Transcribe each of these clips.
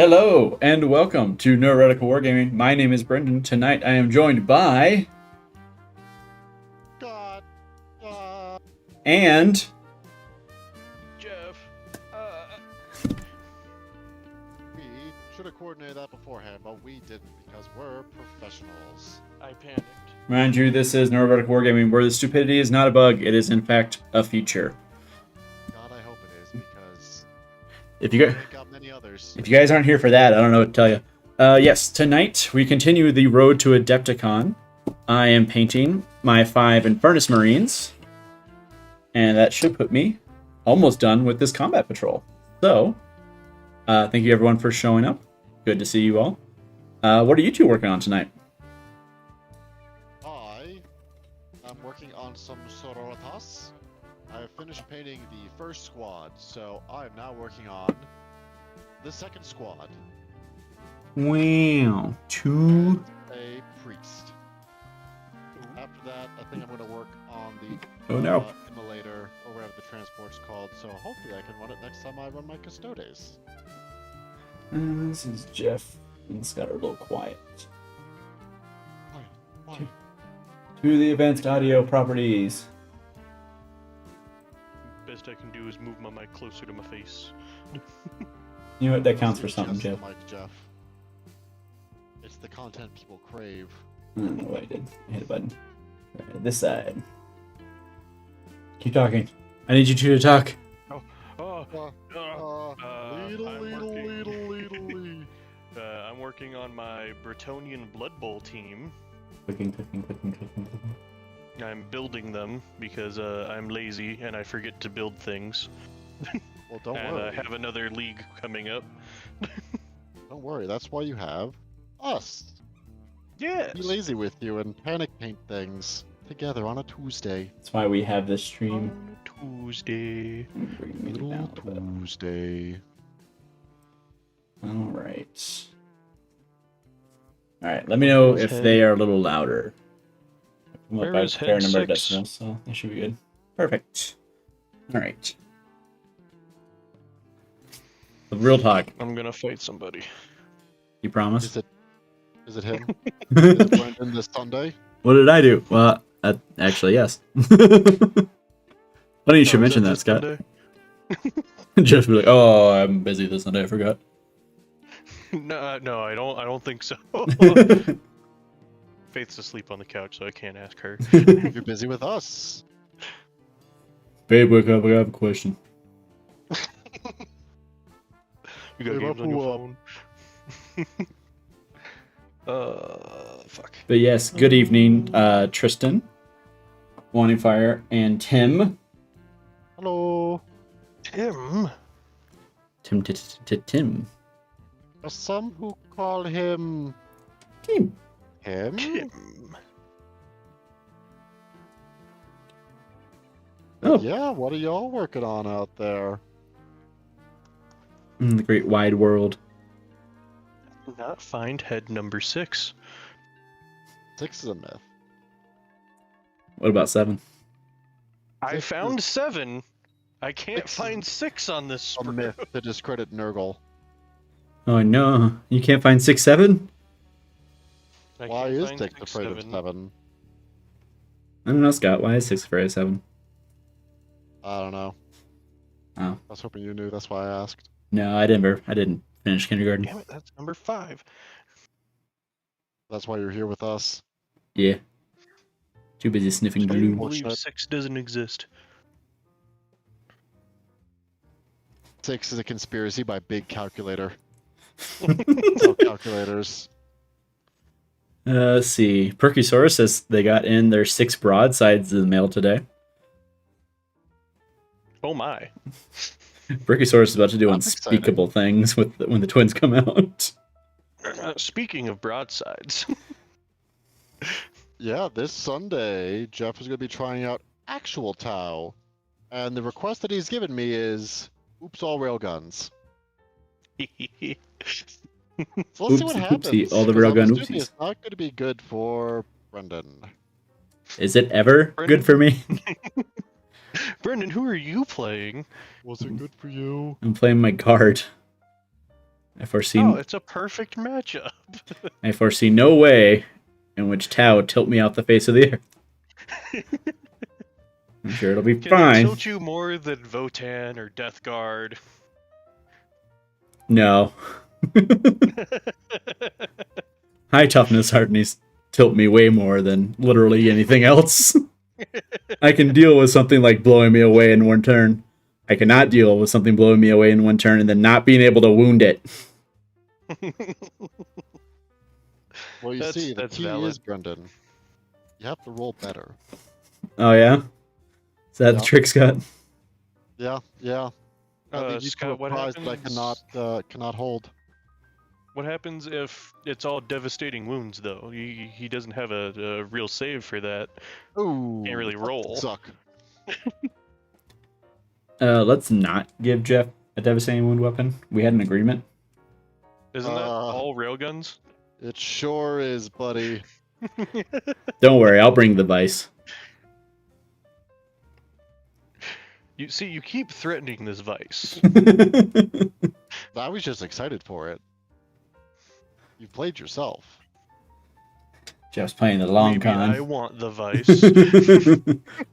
Hello and welcome to Neuro-Heretical Wargaming. My name is Brenden. Tonight I am joined by God. and Jeff. We should have coordinated that beforehand, but we didn't because we're professionals. I panicked. mind you, this is Neuro-Heretical Wargaming, where the stupidity is not a bug; it is in fact a feature. God, I hope it is because If you guys, I got many others. if you guys aren't here for that, I don't know what to tell you. Yes, tonight we continue the road to Adepticon. I am painting my 5 Infernus Marines, and that should put me almost done with this combat patrol. So, thank you everyone for showing up. Good to see you all. What are you two working on tonight? I am working on some sororitas. I have finished painting the first squad, so I am now working on the second squad. Wow, two. A priest. After that, I think I'm going to work on the Oh no. immolator, or whatever the transport's called, so hopefully I can run it next time I run my custodes. This is Jeff. It's got a little quiet. Why? To the advanced audio properties. Best I can do is move my mic closer to my face. You know what? That counts for something, Just the Jeff. mic, Jeff. It's the content people crave. I don't know what I did. I hit a button. Right, this side. Keep talking. I need you two to talk. I'm working on my Bretonian Blood Bowl team. Clicking. I'm building them because I'm lazy and I forget to build things. Well, don't And worry. I have another league coming up. Don't worry. That's why you have us. Yes. Be lazy with you and panic paint things together on a Tuesday. That's why we have this stream. On a Tuesday. Bring me Little down. Tuesday. Alright. Alright, let me know if they are a little louder. I'm up Where by a is fair head number of 6? decimals, so that should be good. Perfect. Alright. Real talk. I'm gonna fight somebody. You promise? Is it him? Is it Brenden this Sunday? What did I do? Well, actually, yes. Funny you should Oh, is mention that, this Scott. Sunday? Just be like, oh, I'm busy this Sunday, I forgot. No, I don't think so. Faith's asleep on the couch, so I can't ask her. You're busy with us. Babe, wake up, I have a question. You got Hey, games on your Wapu phone? Fuck. But yes, good evening, Tristan, Wanting Fire, and Tim. Hello. Tim? Tim. There's some who call him Tim. him. Tim. Oh. Yeah, what are y'all working on out there? In the great wide world. Not find head number 6. 6 is a myth. What about 7? I Six found 7. I can't 6 is find 6 on this a sprue. myth to discredit Nurgle. Oh no, you can't find 6, 7? I Why can't is find 6 6, afraid of 7. 7? I don't know, Scott. Why is 6 afraid of 7? I don't know. Oh. I was hoping you knew, that's why I asked. No, I didn't finish kindergarten. Damn it, that's number 5. That's why you're here with us. Yeah. Too busy sniffing I glue. believe Fortunate. 6 doesn't exist. 6 is a conspiracy by Big Calculator. So calculators. Let's see. Percusaurus says they got in their 6 broadsides in the mail today. Oh my. Percusaurus is about to do That's unspeakable things with when the twins come out. Speaking of broadsides. Yeah, this Sunday, Jeff is going to be trying out actual Tau. And the request that he's given me is, oops, all railguns. So let's see what Oopsie happens. poopsie, all the 'cause I'm railgun assuming oopsies. It's not going to be good for Brenden. Is it ever good for me? Brenden, who are you playing? Was it good for you? I'm playing my guard. I foresee Oh, it's a perfect matchup. I foresee no way in which Tau would tilt me out the face of the earth. I'm sure it'll be Can fine. they tilt you more than Votan or Death Guard? No. High toughness hardies tilt me way more than literally anything else. I can deal with something like blowing me away in one turn. I cannot deal with something blowing me away in one turn and then not being able to wound it. Well, you see, the that's key valid. is, Brenden, you have to roll better. Oh yeah? Is that the Yeah. trick, Scott? Yeah, yeah. I lead you to a Scott, what prize that I happens? cannot hold. What happens if it's all devastating wounds, though? He doesn't have a real save for that. Ooh, Can't really that roll. Suck. Let's not give Jeff a devastating wound weapon. We had an agreement. Isn't that all railguns? It sure is, buddy. Don't worry, I'll bring the vice. You see, you keep threatening this vice. I was just excited for it. You played yourself. Jeff's playing the long Maybe con. I want the vice.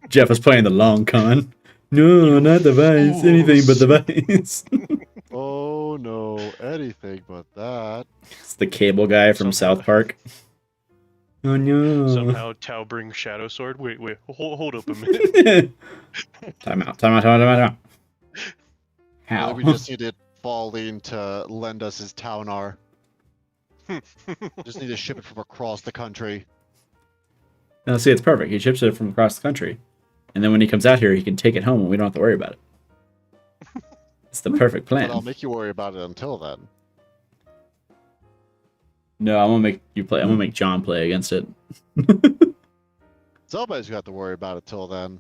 Jeff is playing the long con. No, not the vice. Anything but the vice. Oh no, anything but that. It's the cable guy from South Park. Oh no. Somehow Tau brings Shadow Sword. Wait, hold up a minute. Time out. How? Maybe we just needed Falling to lend us his Taunar. Just need to ship it from across the country. No, see, it's perfect. He ships it from across the country. And then when he comes out here, he can take it home and we don't have to worry about it. It's the perfect plan. But I'll make you worry about it until then. No, I'm gonna make you play. I'm gonna make John play against it. Somebody's got to worry about it till then.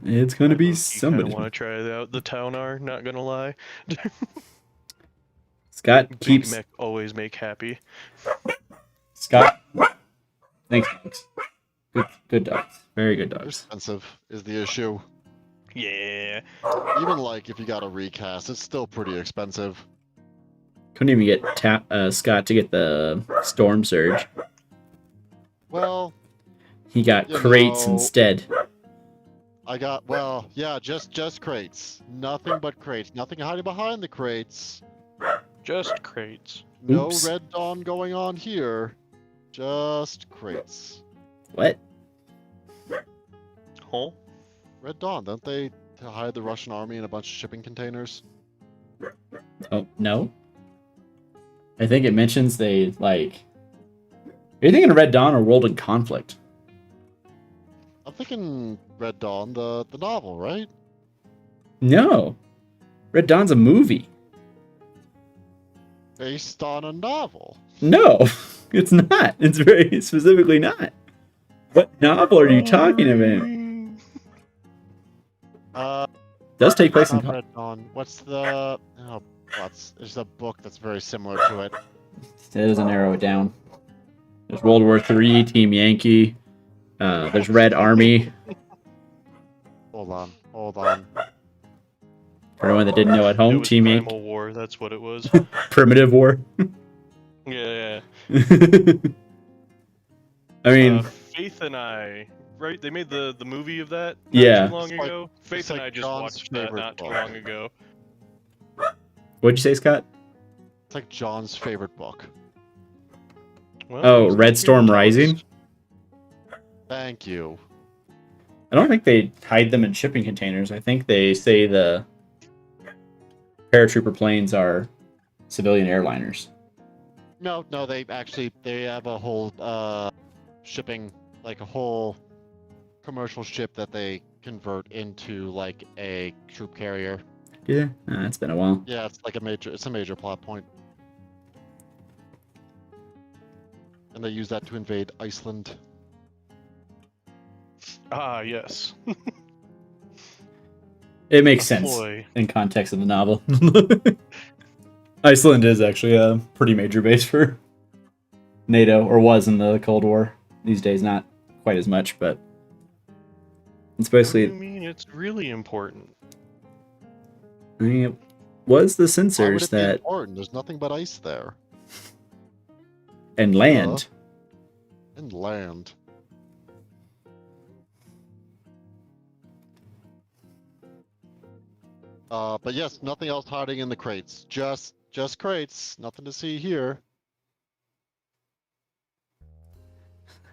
It's gonna be I somebody. want to try out the Taunar, not gonna lie. Scott Big keeps. Mech always make happy. Scott. Thanks, dogs. Good dogs. Very good dogs. Expensive is the issue. Yeah. Even like if you got a recast, it's still pretty expensive. Couldn't even get Scott to get the Storm Surge. Well, He got You crates know- instead. I got, well, yeah, just crates. Nothing but crates. Nothing hiding behind the crates. Just crates. No Oops. Red Dawn going on here. Just crates. What? Huh? Red Dawn, don't they hide the Russian army in a bunch of shipping containers? Oh no. I think it mentions they like. Are you thinking of Red Dawn or World in Conflict? I'm thinking Red Dawn, the novel, right? No. Red Dawn's a movie. Based on a novel. No, it's not. It's very specifically not. What novel are you talking about? Does take place in not Red Dawn. What's the? Oh, there's a book that's very similar to it. It doesn't narrow it down. There's World War III, Team Yankee. There's Red Army. Hold on. For anyone that didn't know at It home, was Team Primal Yankee. War, that's what it was. Primitive War. Yeah. I mean, Faith and I, right? They made the movie of that Yeah. not too long It's like- ago. Faith it's and like I just John's watched that favorite not too book. long ago. what'd you say, Scott? It's like John's favorite book. Well, Oh, it's Red not Storm even Rising? close. Thank you. I don't think they hide them in shipping containers. I think they say the paratrooper planes are civilian airliners. No, they have a whole shipping, like a whole commercial ship that they convert into like a troop carrier. Yeah, it's been a while. Yeah, it's like a major plot point. And they use that to invade Iceland. Ah, yes. It makes sense Ploy. in context of the novel. Iceland is actually a pretty major base for NATO, or was in the Cold War. These days, not quite as much, but it's What do basically. you mean it's really important? I mean, was the Why would sensors it be that important? There's nothing but ice there. and land. And land. But yes, nothing else hiding in the crates. Just crates. Nothing to see here.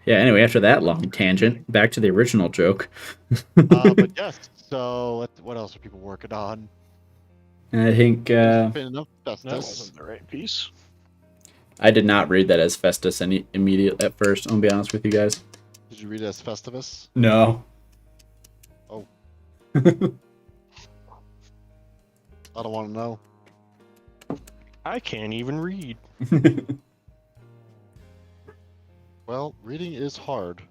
Yeah, anyway, after that long tangent, back to the original joke. But yes, so what else are people working on? I think Been enough That Festus. wasn't the right piece. I did not read that as Festus immediate at first. I'm gonna be honest with you guys. Did you read it as Festivus? No. Oh. I don't want to know. I can't even read. Well, reading is hard.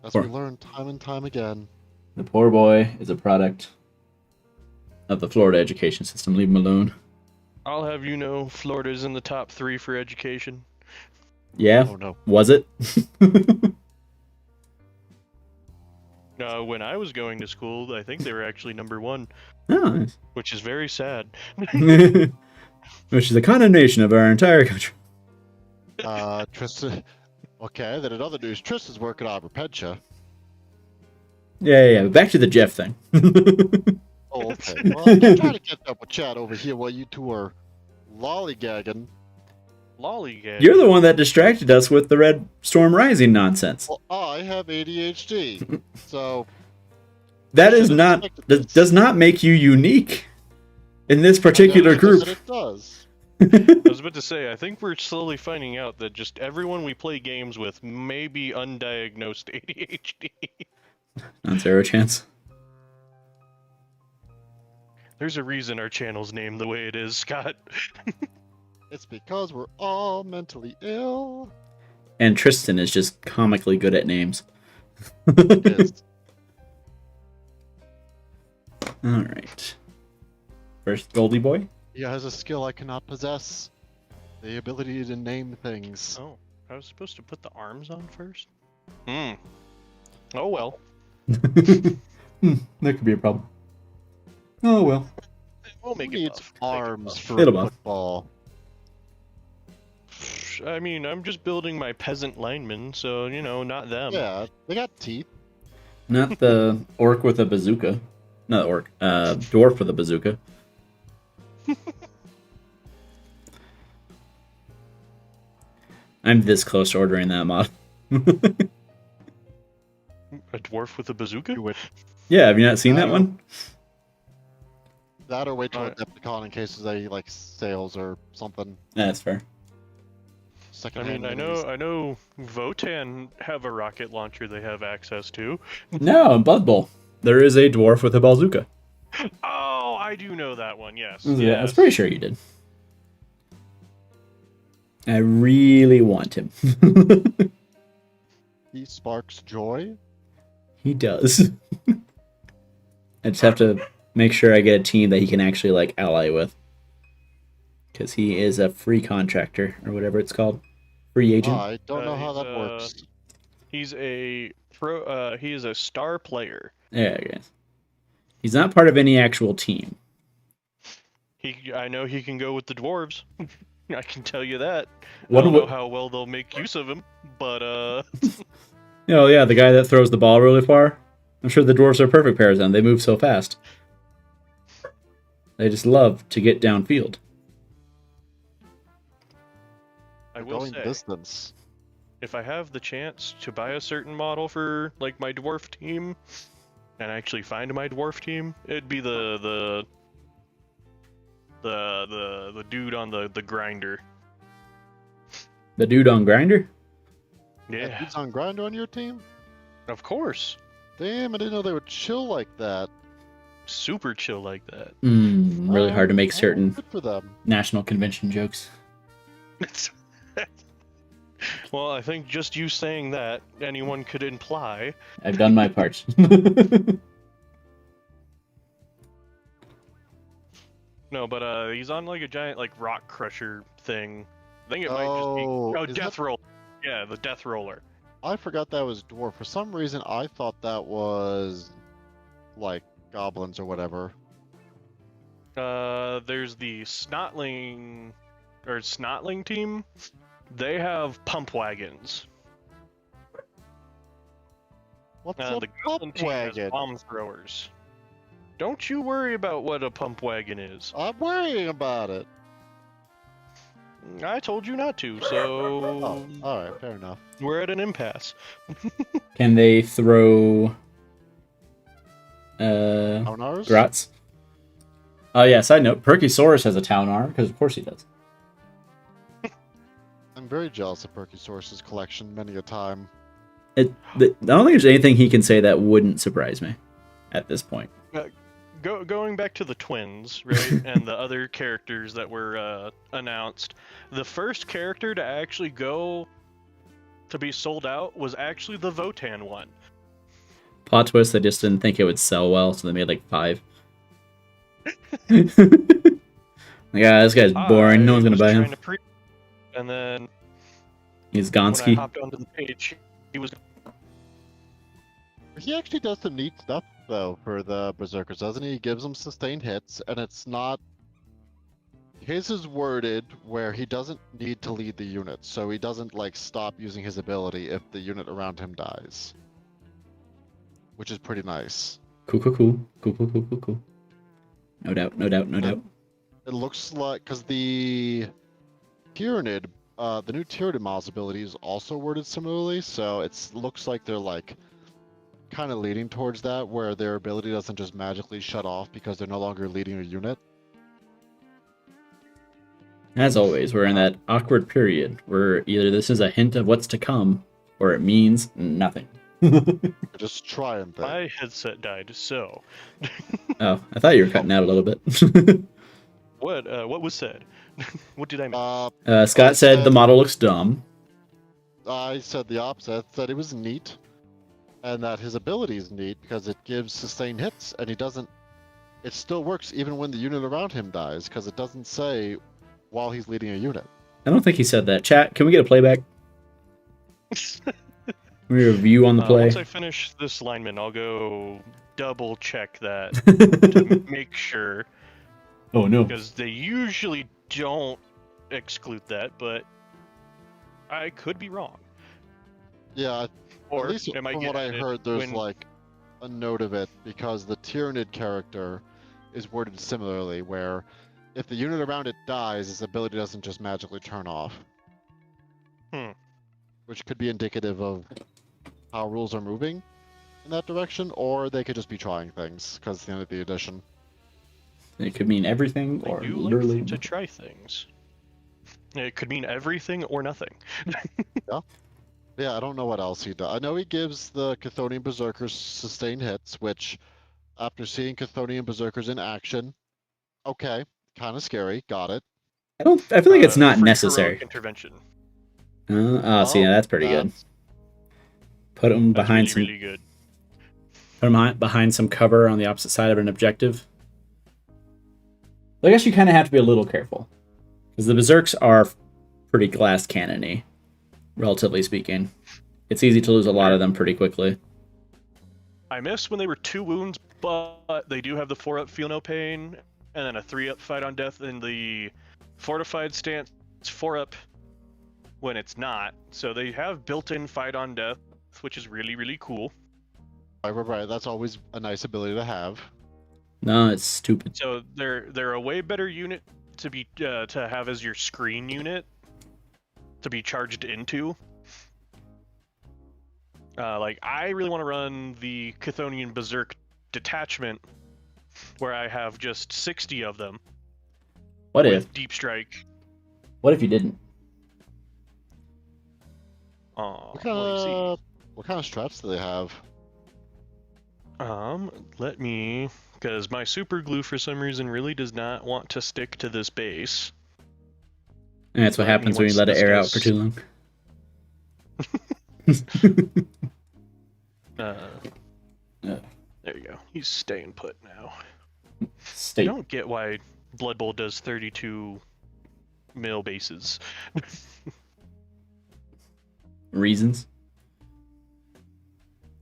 As Poor- we learn time and time again. The poor boy is a product of the Florida education system. Leave him alone. I'll have you know, Florida's in the top 3 for education. Yeah. Oh no. Was it? When I was going to school, I think they were actually number 1, Oh, nice. which is very sad. Which is a condemnation of our entire country. Tristan. Okay, then in other news, Tristan's working on Repentia. Yeah. Back to the Jeff thing. Oh, okay. Well, I'm trying to catch up with Chad over here while you two are lollygagging. Lollygag. You're the one that distracted us with the Red Storm Rising nonsense. Well, I have ADHD, so That is not does not make you unique in this particular group. It does. I was about to say, I think we're slowly finding out that just everyone we play games with may be undiagnosed ADHD. Not zero chance. There's a reason our channel's named the way it is, Scott. It's because we're all mentally ill. And Tristan is just comically good at names. It is. Alright. First Goldie Boy. He has a skill I cannot possess. The ability to name things. Oh, I was supposed to put the arms on first? Oh well. That could be a problem. Oh well. We'll Who make it needs buff. arms for It'll buff. football? I mean, I'm just building my peasant linemen, so, you know, not them. Yeah, they got teeth. Not the orc with a bazooka. Not orc. Dwarf with a bazooka. I'm this close to ordering that mod. A dwarf with a bazooka? You would Yeah, have you not seen that one? that or wait till Alright. Adepticon in case there's any like sales or something. That's fair. I Secondhand. mean, I minis. know Votan have a rocket launcher they have access to. No, in Blood Bowl. There is a dwarf with a bazooka. Oh, I do know that one, yes. Yeah, I yes. was pretty sure you did. I really want him. He sparks joy. He does. I just have to make sure I get a team that he can actually like ally with. Because he is a free contractor, or whatever it's called. Free agent. I don't know how he's, that works. He's a pro. He is a star player. Yeah, I guess. He's not part of any actual team. I know he can go with the dwarves. I can tell you that. What I don't do- know how well they'll make use of him, but Oh yeah, the guy that throws the ball really far. I'm sure the dwarves are perfect pairs then. They move so fast. They just love to get downfield. I will Going say, distance. if I have the chance to buy a certain model for like my dwarf team, and actually find my dwarf team, it'd be the dude on the grinder. The dude on Grinder? Yeah, Dude's on grind on your team? of course. Damn, I didn't know they would chill like that. Super chill like that. Really hard to make Oh, certain Good for them. national convention jokes. Well, I think just you saying that, anyone could imply. I've done my part. No, but he's on like a giant like rock crusher thing. I think it might Oh, just be is death roll. Yeah, the death roller. I forgot that was dwarf. For some reason, I thought that was like goblins or whatever. There's the Snotling team. They have pump wagons. What's The a Goblin pump team has wagon? bomb throwers. Don't you worry about what a pump wagon is. I'm worrying about it. I told you not to, so Oh, alright, fair enough. we're at an impasse. Can they throw Owners? grots? Oh yeah, side note, Perkysaurus has a town arm, because of course he does. I'm very jealous of Perkysaurus's collection many a time. I don't think there's anything he can say that wouldn't surprise me at this point. Going back to the twins, right, and the other characters that were announced, the first character to actually go to be sold out was actually the Votan one. Plot twist, they just didn't think it would sell well, so they made like 5. Yeah, this guy's boring. No one's gonna buy him. And then He's when I Gonski. hopped onto the page, he was. He actually does some neat stuff, though, for the Berserkers, doesn't he? He gives them sustained hits, and it's not... His is worded where he doesn't need to lead the unit, so he doesn't, like, stop using his ability if the unit around him dies. Which is pretty nice. Cool. No doubt. It looks like... Because the Tyranid, the new Tyranid mod's ability is also worded similarly, so it looks like they're, like... kind of leaning towards that, where their ability doesn't just magically shut off because they're no longer leading a unit. As always, we're in that awkward period where either this is a hint of what's to come, or it means nothing. Just trying things. My headset died, so. Oh, I thought you were cutting out a little bit. What was said? What did I miss? Scott said the model looks dumb. I said the opposite. I said it was neat, and that his ability is neat because it gives sustained hits, and he doesn't... It still works even when the unit around him dies, because it doesn't say while he's leading a unit. I don't think he said that. Chat, can we get a playback? Can we review on the play? Once I finish this lineman, I'll go double check that to make sure. Oh no. Because they usually don't exclude that, but I could be wrong. Yeah, Or at least it might from get what I added heard, there's when- like a note of it, because the Tyranid character is worded similarly, where if the unit around it dies, its ability doesn't just magically turn off. Which could be indicative of how rules are moving in that direction, or they could just be trying things, because it's the end of the edition. It could mean everything, I or do literally. like to try things. It could mean everything or nothing. Yeah, I don't know what else he does. I know he gives the Chthonian Berserkers sustained hits, which, after seeing Chthonian Berserkers in action, okay, kind of scary, got it. I feel like it's not free necessary. heroic intervention. See, yeah, that's pretty good. Put them That's behind really good. Put them behind some cover on the opposite side of an objective. I guess you kind of have to be a little careful, because the Berserks are pretty glass cannon-y, relatively speaking. It's easy to lose a lot of them pretty quickly. I miss when they were 2 wounds, but they do have the 4-up feel no pain, and then a 3-up fight on death in the fortified stance. It's 4-up when it's not, so they have built-in fight on death, which is really, really cool. Right, that's always a nice ability to have. No, it's stupid. So they're a way better unit to be to have as your screen unit to be charged into. Like I really want to run the Chthonian Berserk detachment, where I have just 60 of them. What with if? Deep Strike? What if you didn't? Oh, What kind of strats do they have? let me, because my super glue for some reason really does not want to stick to this base. And that's what happens when you let it air out for too long. There you go. He's staying put now. I State. don't get why Blood Bowl does 32 mil bases. Reasons.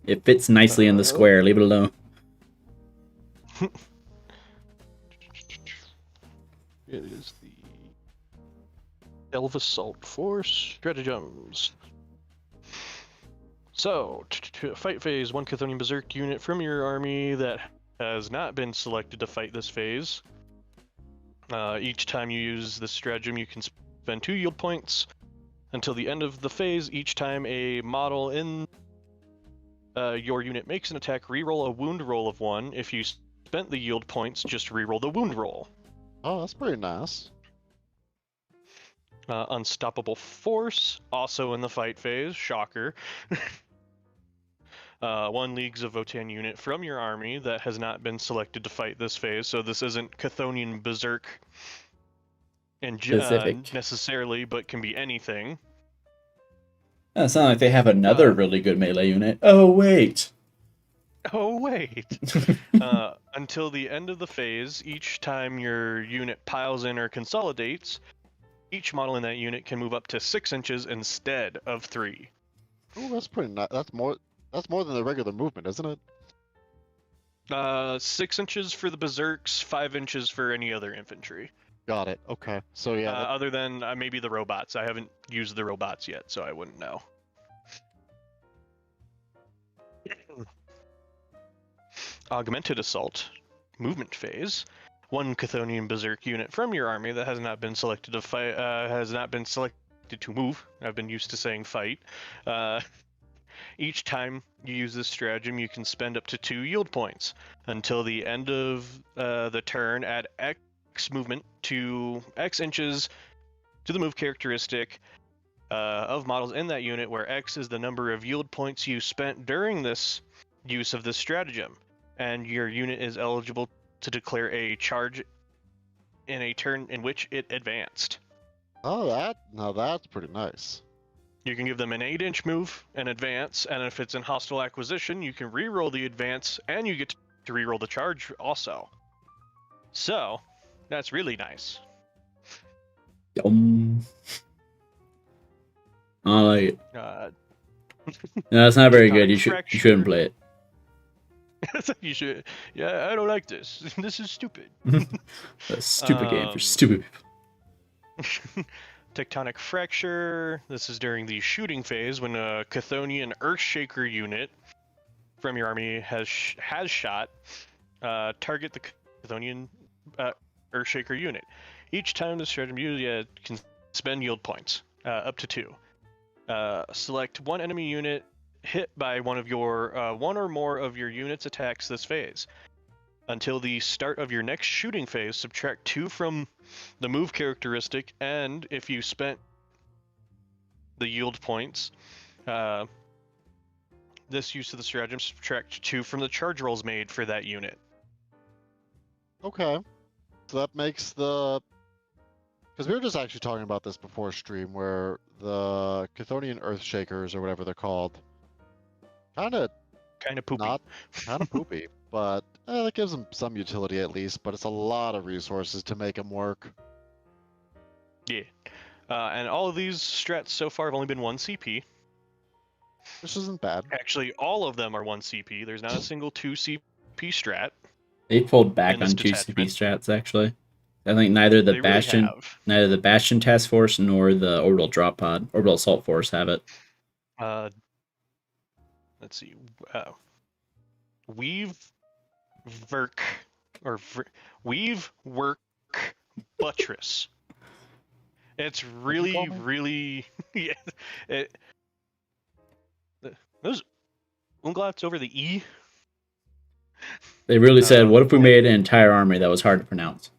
It fits nicely in the square. Leave it alone. It is the Elf Assault Force Stratagems. So, fight phase, one Chthonian Berserk unit from your army that has not been selected to fight this phase. Each time you use this stratagem, you can spend 2 yield points until the end of the phase. Each time a model in your unit makes an attack, reroll a wound roll of 1. If you spent the yield points, just reroll the wound roll. Oh, that's pretty nice. Unstoppable Force, also in the fight phase. Shocker. 1 Leagues of Votann unit from your army that has not been selected to fight this phase, so this isn't Chthonian Berserk Specific. necessarily, but can be anything. It's not like they have another really good melee unit. Oh, wait. Oh, wait! Until the end of the phase, each time your unit piles in or consolidates, each model in that unit can move up to 6 inches instead of 3. Oh, that's pretty nice. That's more than the regular movement, isn't it? 6 inches for the Berserks, 5 inches for any other infantry. Got it. Okay. So yeah. Other than maybe the robots. I haven't used the robots yet, so I wouldn't know. Augmented Assault, movement phase. 1 Chthonian Berserk unit from your army that has not been selected to fight, has not been selected to move. I've been used to saying fight. Each time you use this stratagem, you can spend up to 2 yield points until the end of the turn. Add X movement to X inches to the move characteristic of models in that unit, where X is the number of yield points you spent during this use of this stratagem, and your unit is eligible to declare a charge in a turn in which it advanced. Oh, now that's pretty nice. You can give them an 8-inch move and advance, and if it's in hostile acquisition, you can reroll the advance, and you get to reroll the charge also. So, that's really nice. Yum. I like it. No, That's not very good. You shouldn't play it. You should. Yeah, I don't like this. This is stupid. A stupid game for stupid people. Tectonic Fracture. This is during the shooting phase when a Chthonian Earthshaker unit from your army has shot. Target the Chthonian Earthshaker unit. Each time this stratagem used, can spend yield points, up to 2. Select 1 enemy unit hit by one or more of your unit's attacks this phase. Until the start of your next shooting phase, subtract 2 from the move characteristic, and if you spent the yield points, this use of the stratagem, subtract 2 from the charge rolls made for that unit. Okay. So that makes because we were just actually talking about this before stream, where the Chthonian Earthshakers, or whatever they're called, kind of poopy. Kind of poopy, but that gives them some utility at least, but it's a lot of resources to make them work. Yeah. And all of these strats so far have only been 1 CP. Which isn't bad. Actually, all of them are 1 CP. There's not a single 2 CP strat. They pulled back in on this 2 CP detachment. strats, actually. I think neither the They really Bastion have. neither the Bastion Task Force nor the Orbital Drop Pod, Orbital Assault Force have it. Let's see. Weave Work Buttress. It's really yeah. Those umlauts over the E. They really said, what if we made an entire army that was hard to pronounce?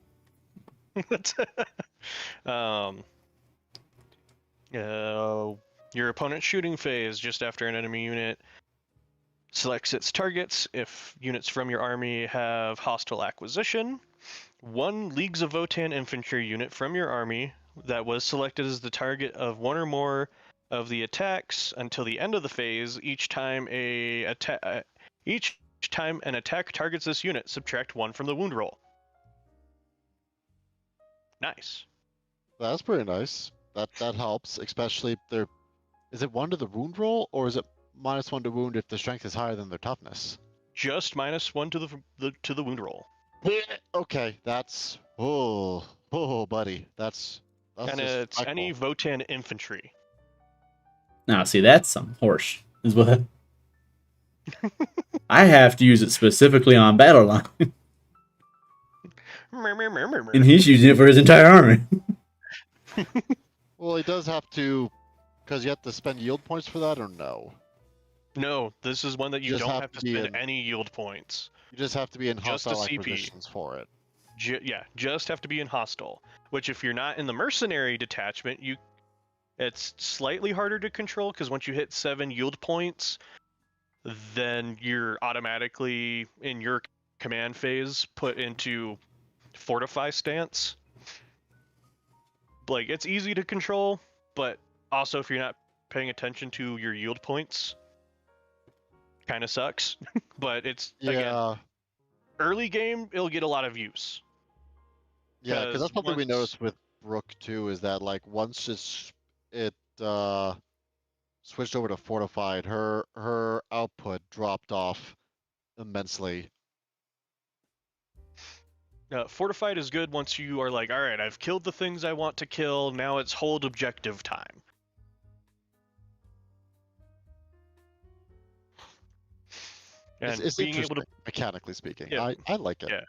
Your opponent's shooting phase just after an enemy unit selects its targets. If units from your army have hostile acquisition, 1 Leagues of Votann infantry unit from your army that was selected as the target of 1 or more of the attacks until the end of the phase. Each time an attack targets this unit, subtract 1 from the wound roll. Nice. That's pretty nice. That helps, especially if is it 1 to the wound roll, or is it -1 to wound if the strength is higher than their toughness? Just -1 to the wound roll. Okay, that's buddy, that's And it's any disrespectful. Votan infantry. Now, see, that's some horse. Is what I have to use it specifically on battle line, and he's using it for his entire army. Well, he does have to, because you have to spend yield points for that, or no? No, this is one that you Just don't have have to to be spend in. any yield points. You just have to be in Just a hostile CP. acquisitions for it. Yeah, just have to be in hostile. Which, if you're not in the mercenary detachment, it's slightly harder to control because once you hit 7 yield points, then you're automatically in your command phase put into fortify stance. Like, it's easy to control, but also if you're not paying attention to your yield points, kind of sucks. But it's again, Yeah, early game it'll get a lot of use. yeah, because that's something we Once noticed with Rook too, is that like once it switched over to fortified, her output dropped off immensely. fortified is good once you are like, all right, I've killed the things I want to kill. Now it's hold objective time. And It's being able to, mechanically speaking. yeah, I like it. yeah.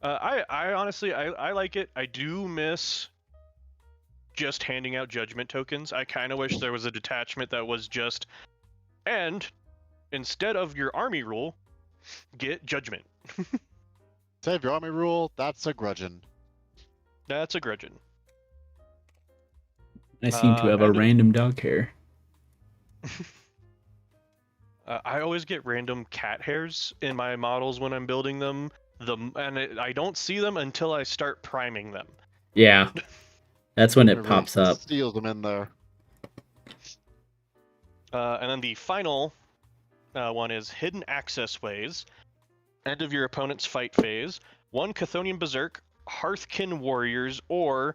I honestly, I like it. I do miss just handing out judgment tokens. I kind of wish there was a detachment that was just, and instead of your army rule, get judgment. Save your army rule. That's a grudgin. That's a grudgin. I seem to have a And random dog hair. I always get random cat hairs in my models when I'm building them. I don't see them until I start priming them. Yeah, that's when It it really pops up. steals them in there. And then the final one is hidden access ways. End of your opponent's fight phase. 1 Chthonian Berserk, Hearthkin Warriors, or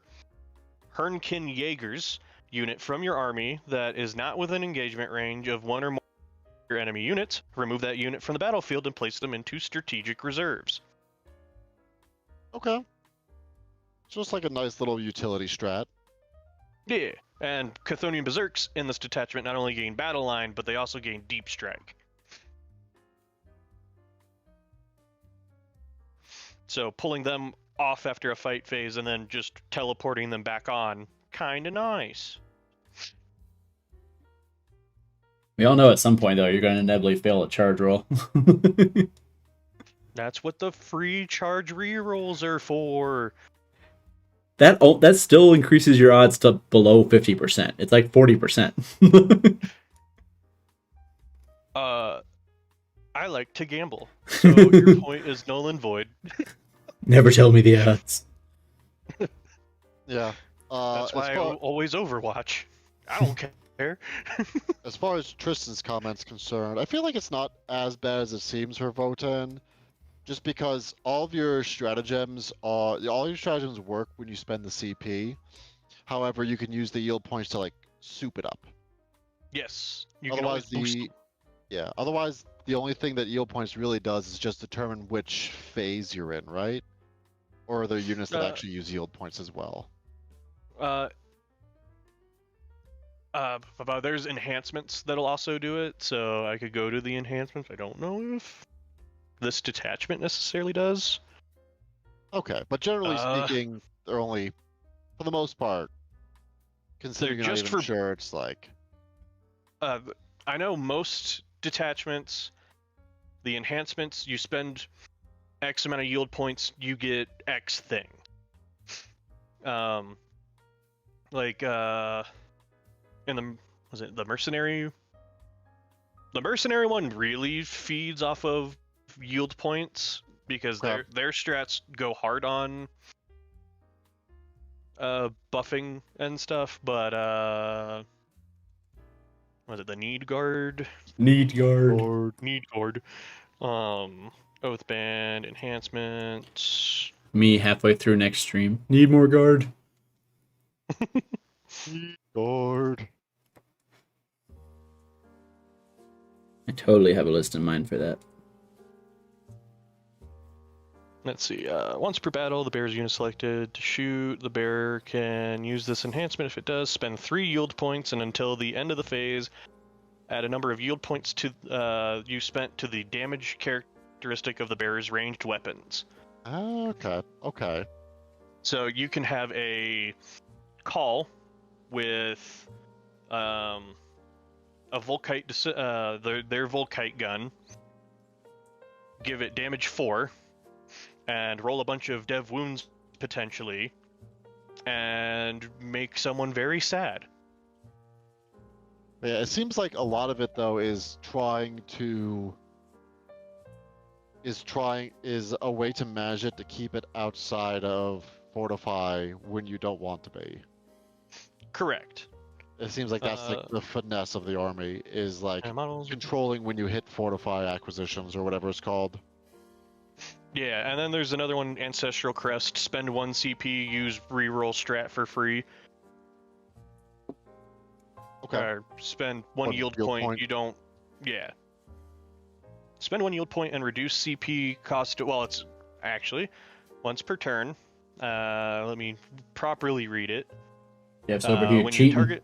Hernkin Jaegers unit from your army that is not within engagement range of 1 or more your enemy units. Remove that unit from the battlefield and place them into strategic reserves. Okay. Just like a nice little utility strat. Yeah, and Chthonian Berserks in this detachment not only gain battle line, but they also gain deep strike. So pulling them off after a fight phase and then just teleporting them back on, kinda nice. We all know at some point, though, you're going to inevitably fail a charge roll. That's what the free charge rerolls are for. That still increases your odds to below 50%. It's like 40%. I like to gamble, so your point is null and void. Never tell me the odds. Yeah. That's why I always Overwatch. I don't care. As far as Tristan's comments concerned, I feel like it's not as bad as it seems for Votan, just because all your stratagems work when you spend the CP. However, you can use the yield points to like soup it up. Yes, you can always boost them. Otherwise the only thing that yield points really does is just determine which phase you're in, right? Or are there units that actually use yield points as well? There's enhancements that'll also do it, so I could go to the enhancements. I don't know if this detachment necessarily does. Okay, but generally speaking, they're only, for the most part, considering you're not even sure, it's like... I know most detachments, the enhancements, you spend X amount of yield points, you get X thing. Like, in the mercenary? The mercenary one really feeds off of yield points because their strats go hard on buffing and stuff, but was it the Need Guard? Need Guard. Need Guard. Oathband, enhancement. Me halfway through next stream. Need more guard. Need guard. I totally have a list in mind for that. Let's see. Once per battle, the bear's unit selected to shoot. The bear can use this enhancement. If it does, spend 3 yield points, and until the end of the phase, add a number of yield points to you spent to the damage characteristic of the bear's ranged weapons. Okay. Okay. So you can have a call with a Volkite, their Volkite gun, give it damage 4, and roll a bunch of dev wounds potentially, and make someone very sad. Yeah, it seems like a lot of it though is a way to manage it to keep it outside of fortify when you don't want to be. Correct. It seems like that's like the finesse of the army is like controlling when you hit fortify acquisitions or whatever it's called. Yeah, and then there's another one, Ancestral Crest. Spend 1 CP, use reroll strat for free. Okay. Or spend 1 yield point. You don't. Yeah. Spend 1 yield point and reduce CP cost. Well, it's actually once per turn. Let me properly read it. Yeah, it's over here when cheating. you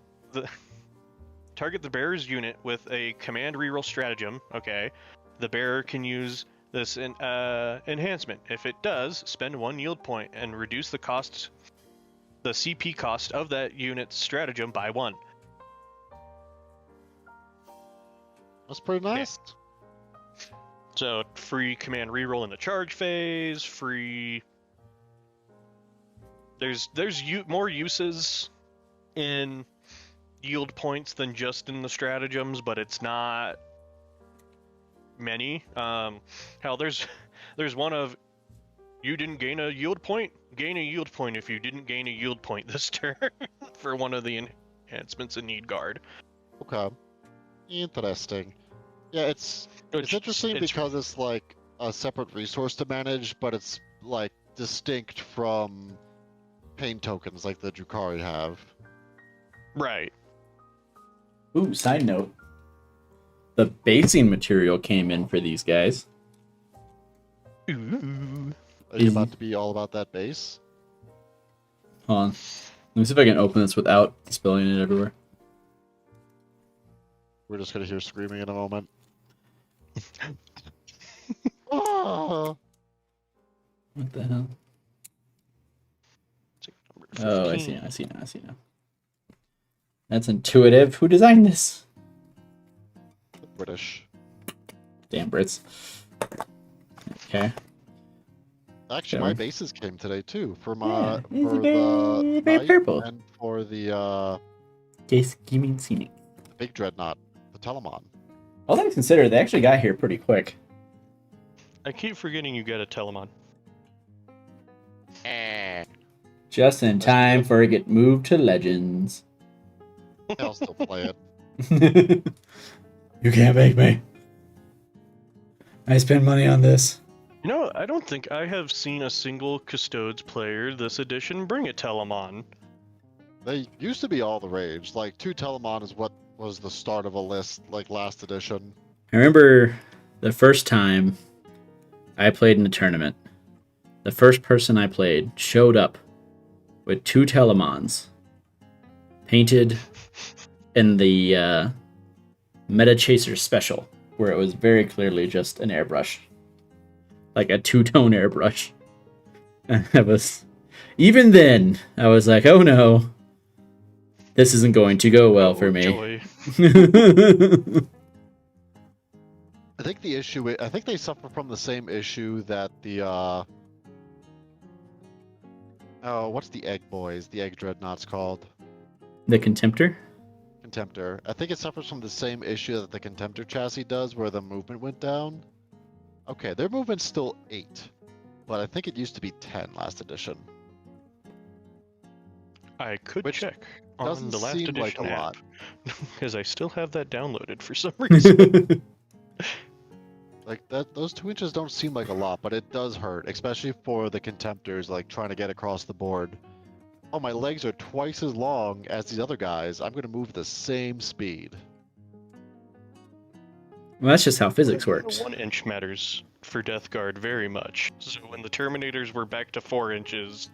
target the bear's unit with a command reroll stratagem. Okay, the bearer can use this enhancement. If it does, spend 1 yield point and reduce the CP cost of that unit's stratagem by 1. That's pretty nice. Yeah. So free command reroll in the charge phase. Free. There's more uses in yield points than just in the stratagems, but it's not many. Hell, there's one of you didn't gain a yield point. Gain a yield point if you didn't gain a yield point this turn for one of the enhancements in Need Guard. Okay. Interesting. Yeah, it's interesting because it's like a separate resource to manage, but it's like distinct from pain tokens like the Drukhari have. Right. Ooh, side note. The basing material came in for these guys. Ooh. Are you about to be all about that base? Hold on. Let me see if I can open this without spilling it everywhere. We're just gonna hear screaming in a moment. Oh. What the hell? Oh, I see now. That's intuitive. Who designed this? British. Damn Brits. Okay. Actually, my bases came today too for Yeah, for very, the very knight purple. and for the Scheming Scenic. big dreadnought, the Telemon. All things considered, they actually got here pretty quick. I keep forgetting you got a Telemon. Just in time for it get moved to Legends. I'll still play it. You can't make me. I spend money on this. You know, I don't think I have seen a single Custodes player this edition bring a Telemon. They used to be all the rage. Like 2 Telemon is what was the start of a list, like last edition. I remember the first time I played in a tournament. The first person I played showed up with 2 Telemons painted in the Meta Chaser Special, where it was very clearly just an airbrush. Like a 2-tone airbrush. And even then, I was like, oh no, this isn't going to go well for me. I think the issue, I think they suffer from the same issue that the, what's the Egg Boys, the Egg Dreadnoughts called? The Contemptor? Contemptor. I think it suffers from the same issue that the Contemptor chassis does, where the movement went down. Okay, their movement's still 8, but I think it used to be 10 last edition. I could Which check on the last edition like a lot. because I still have that downloaded for some reason. Like those 2 inches don't seem like a lot, but it does hurt, especially for the Contemptors, like trying to get across the board. Oh, my legs are twice as long as these other guys. I'm going to move at the same speed. Well, that's just how physics works. 1 inch matters. for Death Guard very much. So when the Terminators were back to 4 inches,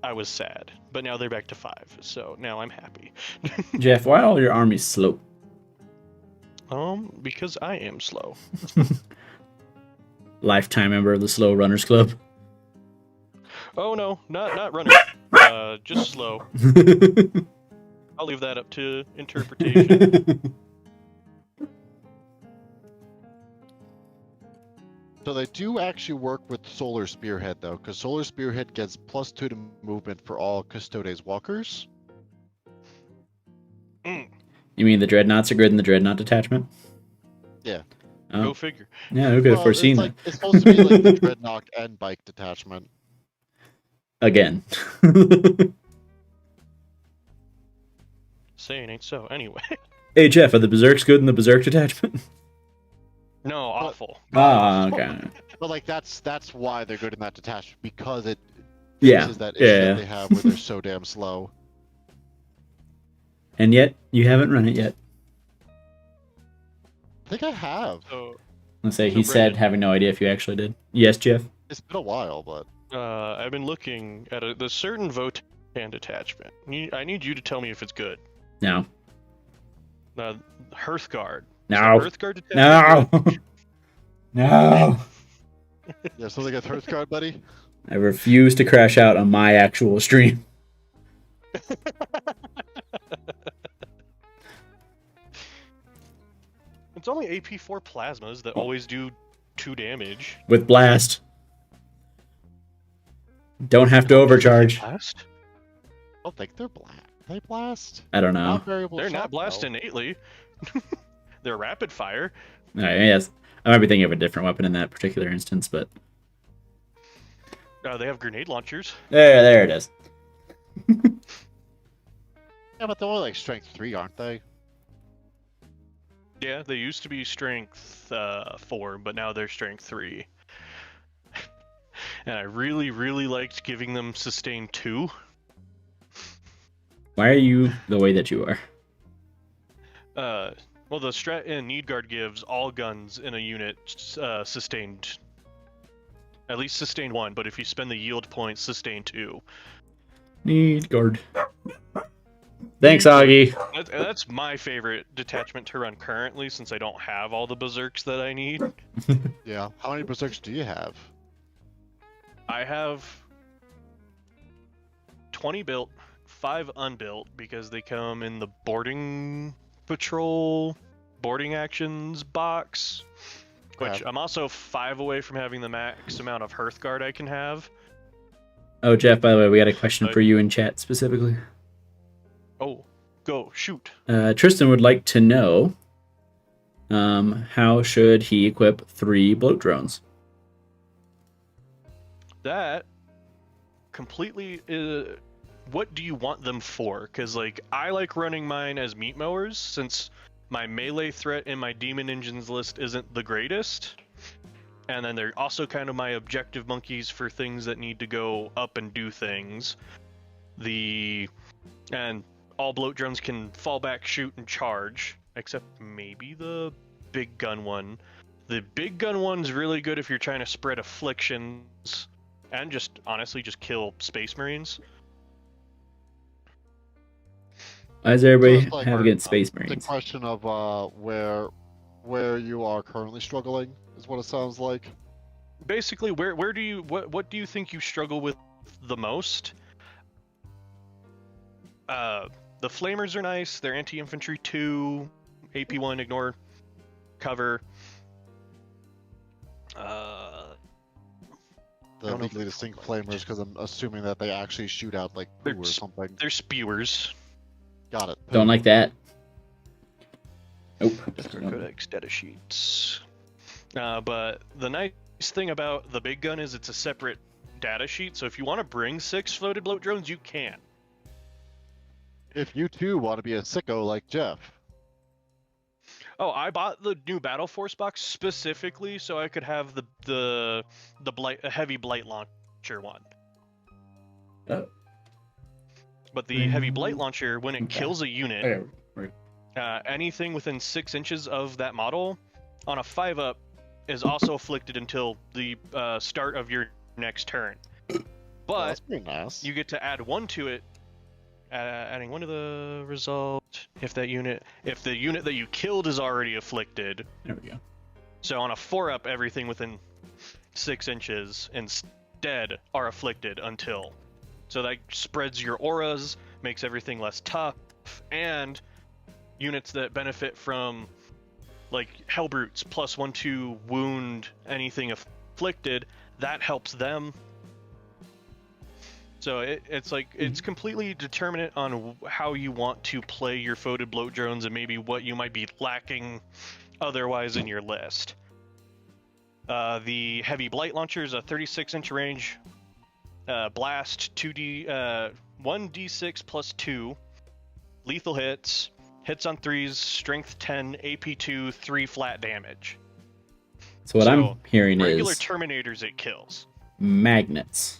I was sad. But now they're back to 5, so now I'm happy. Jeff, why are all your armies slow? Because I am slow. Lifetime member of the Slow Runners Club. Oh no, not runner. Just slow. I'll leave that up to interpretation. So they do actually work with Solar Spearhead, though, because Solar Spearhead gets +2 to movement for all Custodes walkers. Mm, You mean the Dreadnoughts are good in the Dreadnought detachment? Yeah. Oh. Go figure. Yeah, who could have foreseen it's it's supposed to be like the Dreadnought and Bike detachment. that? Again. Saying ain't so. Anyway. Hey, Jeff, are the Berserks good in the Berserk detachment? No, awful. Ah, okay. But like that's why they're good in that detachment, because it Yeah, fixes that issue yeah. that they have where they're so damn slow. And yet, you haven't run it yet. I think I have. So, Let's say So he said, Brenden- having no idea if you actually did. Yes, Jeff? It's been a while, but I've been looking at the certain Votan detachment. I need you to tell me if it's good. No. Hearthguard. No. Hearthguard detachment. No! No! yeah, something at Hearthguard, buddy. I refuse to crash out on my actual stream. It's only AP4 plasmas that always do 2 damage. With Blast. Don't have to overcharge. Blast? I don't think they're blast. They blast. I don't know. Not variable. They're shot, not blast though. innately. They're rapid fire. Alright, yes. I might be thinking of a different weapon in that particular instance, but... They have grenade launchers. There it is. Yeah, but they're only like strength 3, aren't they? Yeah, they used to be strength 4, but now they're strength 3. And I really, really liked giving them sustain 2. Why are you the way that you are? Well, the strat in Need Guard gives all guns in a unit sustained. At least sustain 1, but if you spend the yield points, sustain 2. Need guard. Thanks, Augie. That's my favorite detachment to run currently, since I don't have all the berserks that I need. Yeah. How many berserks do you have? I have 20 built, 5 unbuilt, because they come in the boarding patrol, boarding actions box. Which I'm also 5 away from having the max amount of Hearthguard I can have. Oh, Jeff, by the way, we got a question for you in chat specifically. Oh, go, shoot. Tristan would like to know how should he equip 3 bloat drones? That completely what do you want them for? Because like I like running mine as meat mowers, since my melee threat in my demon engines list isn't the greatest, and then they're also kind of my objective monkeys for things that need to go up and do things. And all bloat drones can fall back, shoot, and charge, except maybe the big gun one. The big gun one's really good if you're trying to spread afflictions and just honestly just kill space marines. Why does everybody it's like have our- against Space The Marines? question of where you are currently struggling is what it sounds like. Basically, where do you what do you think you struggle with the most? The flamers are nice. They're anti-infantry 2, AP1 ignore cover. The don't know if legally distinct flamers, because I'm assuming that they actually shoot out like poo or something. They're spewers. Got it. Don't like that. Nope. Codex data sheets. But the nice thing about the big gun is it's a separate data sheet, so if you want to bring 6 floated bloat drones, you can. If you too want to be a sicko like Jeff. Oh, I bought the new Battle Force box specifically so I could have the blight, a heavy blight launcher one. Oh. But the heavy blight launcher, when it kills a unit, Okay. anything within 6 inches of that model, on a 5-up, is also afflicted until the start of your next turn. Oh, But that's pretty nice. you get to add 1 to it, adding 1 to the result if the unit that you killed is already afflicted. There we go. So on a 4-up, everything within 6 inches instead are afflicted until. So that spreads your auras, makes everything less tough, and units that benefit from like Hellbrutes +1 to wound anything afflicted, that helps them. So it's like it's completely determinate on how you want to play your foetid bloat drones and maybe what you might be lacking otherwise in your list. The heavy blight launcher is a 36-inch range blast, 1d6 plus 2 lethal hits on 3s, strength 10, AP 2, 3 flat damage. So what I'm hearing regular is Terminators it kills. magnets.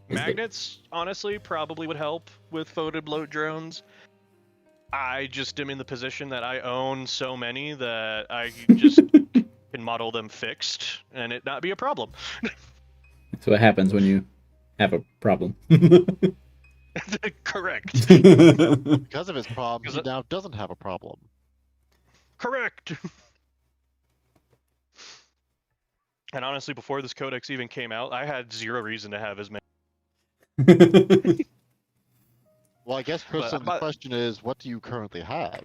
Magnets, honestly, probably would help with foetid bloat drones. I just am in the position that I own so many that I just can model them fixed and it not be a problem. So what happens when you have a problem? Correct. Because of his problem, he now doesn't have a problem. Correct. And honestly, before this codex even came out, I had 0 reason to have as many. Well, I guess, Kristen, the question is, what do you currently have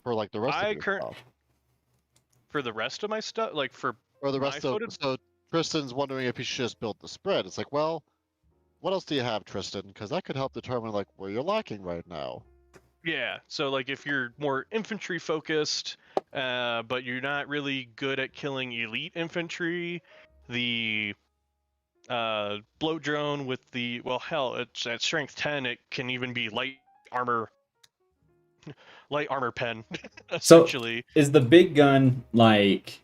for like the rest of your stuff? For the rest of my stuff, like for or the rest of so Tristan's wondering if he should just build the spread. It's like, well, what else do you have, Tristan? Because that could help determine like where you're lacking right now. Yeah, so like if you're more infantry focused, but you're not really good at killing elite infantry, the bloat drone with the, well, hell, it's at strength 10, it can even be light armor pen, essentially. So is the big gun like,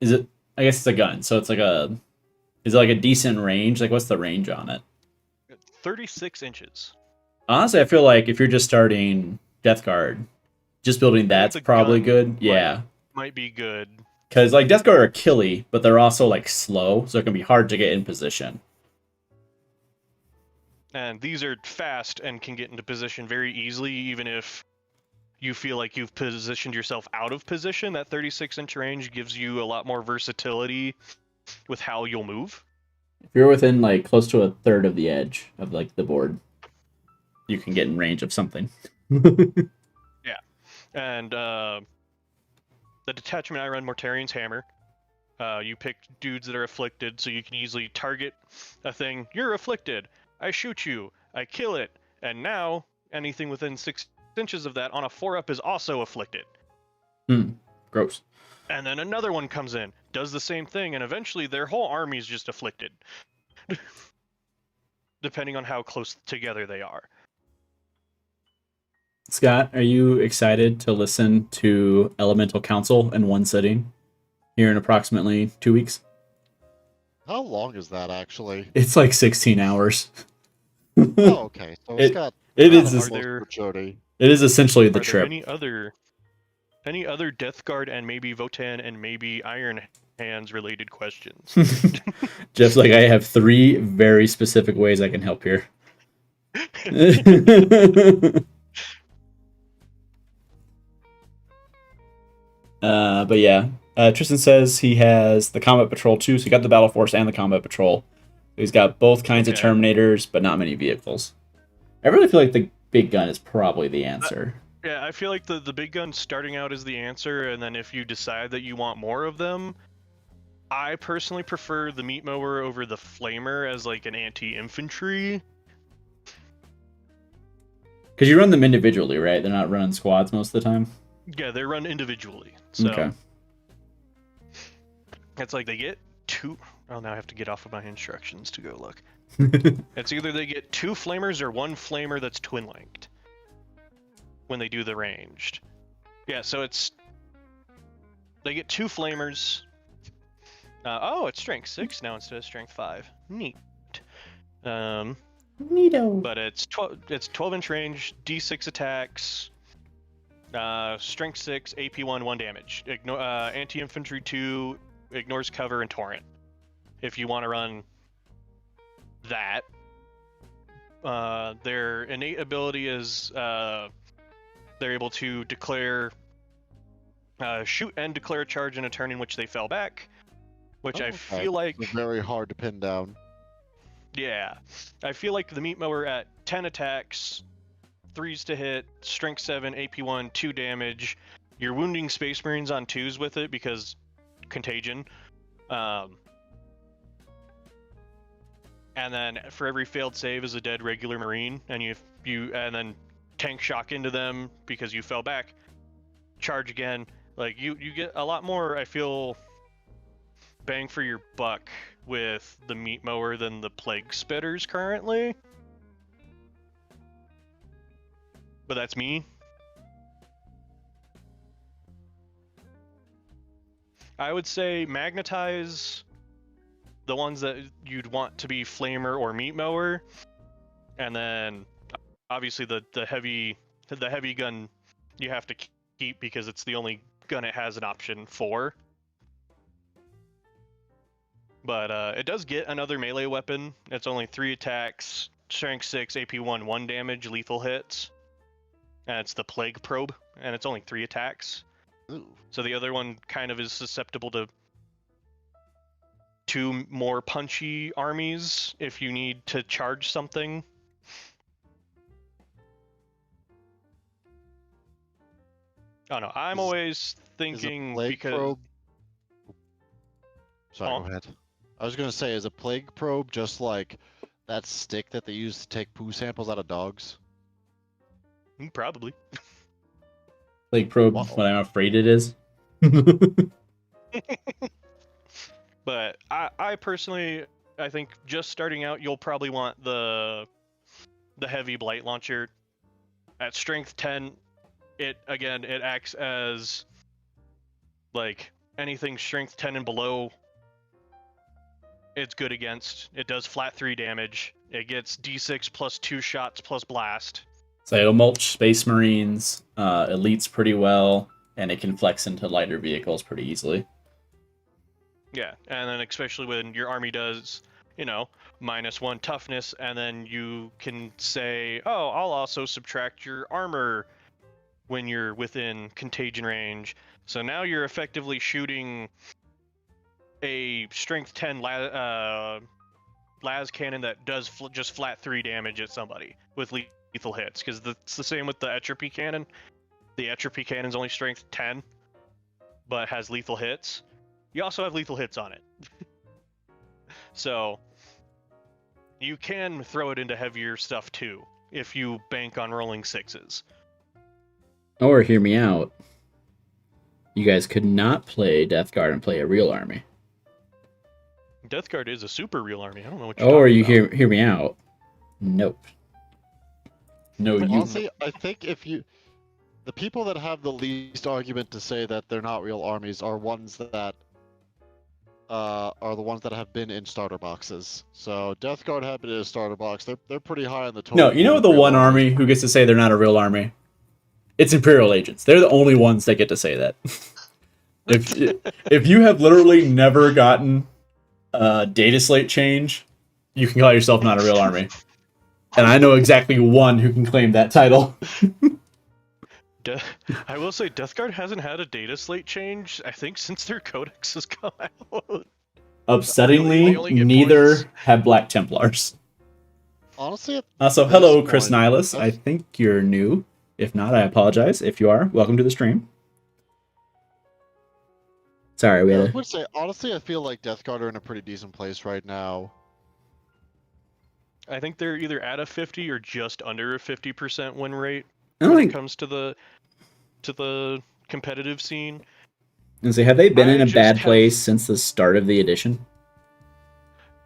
is it, I guess it's a gun, so it's like a, is it like a decent range? Like what's the range on it? 36 inches. Honestly, I feel like if you're just starting Death Guard, just building that's probably good. Yeah. Might be good. Because like Death Guard are killy, but they're also like slow, so it can be hard to get in position. And these are fast and can get into position very easily, even if you feel like you've positioned yourself out of position. That 36-inch range gives you a lot more versatility with how you'll move. If you're within like close to a third of the edge of like the board, you can get in range of something. Yeah. And the detachment I run, Mortarian's Hammer. You pick dudes that are afflicted, so you can easily target a thing. You're afflicted. I shoot you. I kill it. And now, anything within 6 inches of that on a 4-up is also afflicted. Gross. And then another one comes in, does the same thing, and eventually their whole army is just afflicted. Depending on how close together they are. Scott, are you excited to listen to Elemental Council in one sitting here in approximately 2 weeks? How long is that actually? It's like 16 hours. Oh, okay. So It is essentially the trip. Any other Death Guard and maybe Votan and maybe Iron Hands related questions? Just like I have 3 very specific ways I can help here. But yeah, Tristan says he has the Combat Patrol too, so he got the Battle Force and the Combat Patrol. He's got both kinds of Terminators, but not many vehicles. I really feel like the big gun is probably the answer. Yeah, I feel like the big gun starting out is the answer, and then if you decide that you want more of them, I personally prefer the Meat Mower over the Flamer as like an anti-infantry. Because you run them individually, right? They're not running squads most of the time? Yeah, they run individually. So okay. It's like they get 2... Oh, now I have to get off of my instructions to go look. It's either they get 2 Flamers or 1 Flamer that's twin-linked when they do the ranged. Yeah, so it's... They get 2 Flamers. Oh, it's strength 6 now instead of strength 5. Neat. Neato. But it's 12-inch range, D6 attacks, Strength 6, AP 1, 1 damage. Anti-infantry 2, ignores cover and torrent. If you want to run that. Their innate ability is they're able to declare, shoot and declare a charge in a turn in which they fell back, which I feel like... It's very hard to pin down. Yeah. I feel like the meat mower at 10 attacks, 3s to hit, strength 7, AP 1, 2 damage. You're wounding Space Marines on 2s with it because contagion. And then for every failed save is a dead regular Marine, and and then tank shock into them because you fell back. Charge again. Like you get a lot more, I feel, bang for your buck with the meat mower than the plague spitters currently. But that's me. I would say magnetize the ones that you'd want to be flamer or meat mower, and then obviously the heavy gun you have to keep because it's the only gun it has an option for. But it does get another melee weapon. It's only 3 attacks, strength 6, AP 1, 1 damage, lethal hits. And it's the Plague Probe, and it's only 3 attacks. Ooh. So the other one kind of is susceptible to 2 more punchy armies if you need to charge something. Oh no, I'm always thinking because... Probe... Sorry, go ahead. I was going to say, is a plague probe just like that stick that they use to take poo samples out of dogs? Probably. Plague probe, what I'm afraid it is. But I personally, I think just starting out, you'll probably want the heavy blight launcher. At strength 10, it acts as like anything strength 10 and below. It's good against. It does flat 3 damage. It gets D6 plus 2 shots plus blast. So it'll mulch Space Marines, elites pretty well, and it can flex into lighter vehicles pretty easily. Yeah, and then especially when your army does, -1 toughness, and then you can say, oh, I'll also subtract your armor when you're within contagion range. So now you're effectively shooting a strength 10 las cannon that does just flat 3 damage at somebody with lethal hits, because it's the same with the Entropy cannon. The Entropy cannon's only strength 10, but has lethal hits. You also have lethal hits on it. So you can throw it into heavier stuff too, if you bank on rolling 6s. Or hear me out. You guys could not play Death Guard and play a real army. Death Guard is a super real army. I don't know what you're talking or you about. hear me out. Nope. No, you. Honestly, I think the people that have the least argument to say that they're not real armies are ones that are the ones that have been in starter boxes. So Death Guard have been in a starter box. They're pretty high on the total. No, you know the one army who gets to say they're not a real army? It's Imperial Agents. They're the only ones that get to say that. If you have literally never gotten data slate change, you can call yourself not a real army. And I know exactly one who can claim that title. I will say Death Guard hasn't had a data slate change, I think, since their codex has come out. Upsettingly, neither points. Have Black Templars. Honestly, so hello, Chris Nihilus. I think you're new. If not, I apologize. If you are, welcome to the stream. Sorry, I would say, honestly, I feel like Death Guard are in a pretty decent place right now. I think they're either at a 50 or just under a 50% win rate when it comes to the competitive scene. And so, have they been in a bad place since the start of the edition?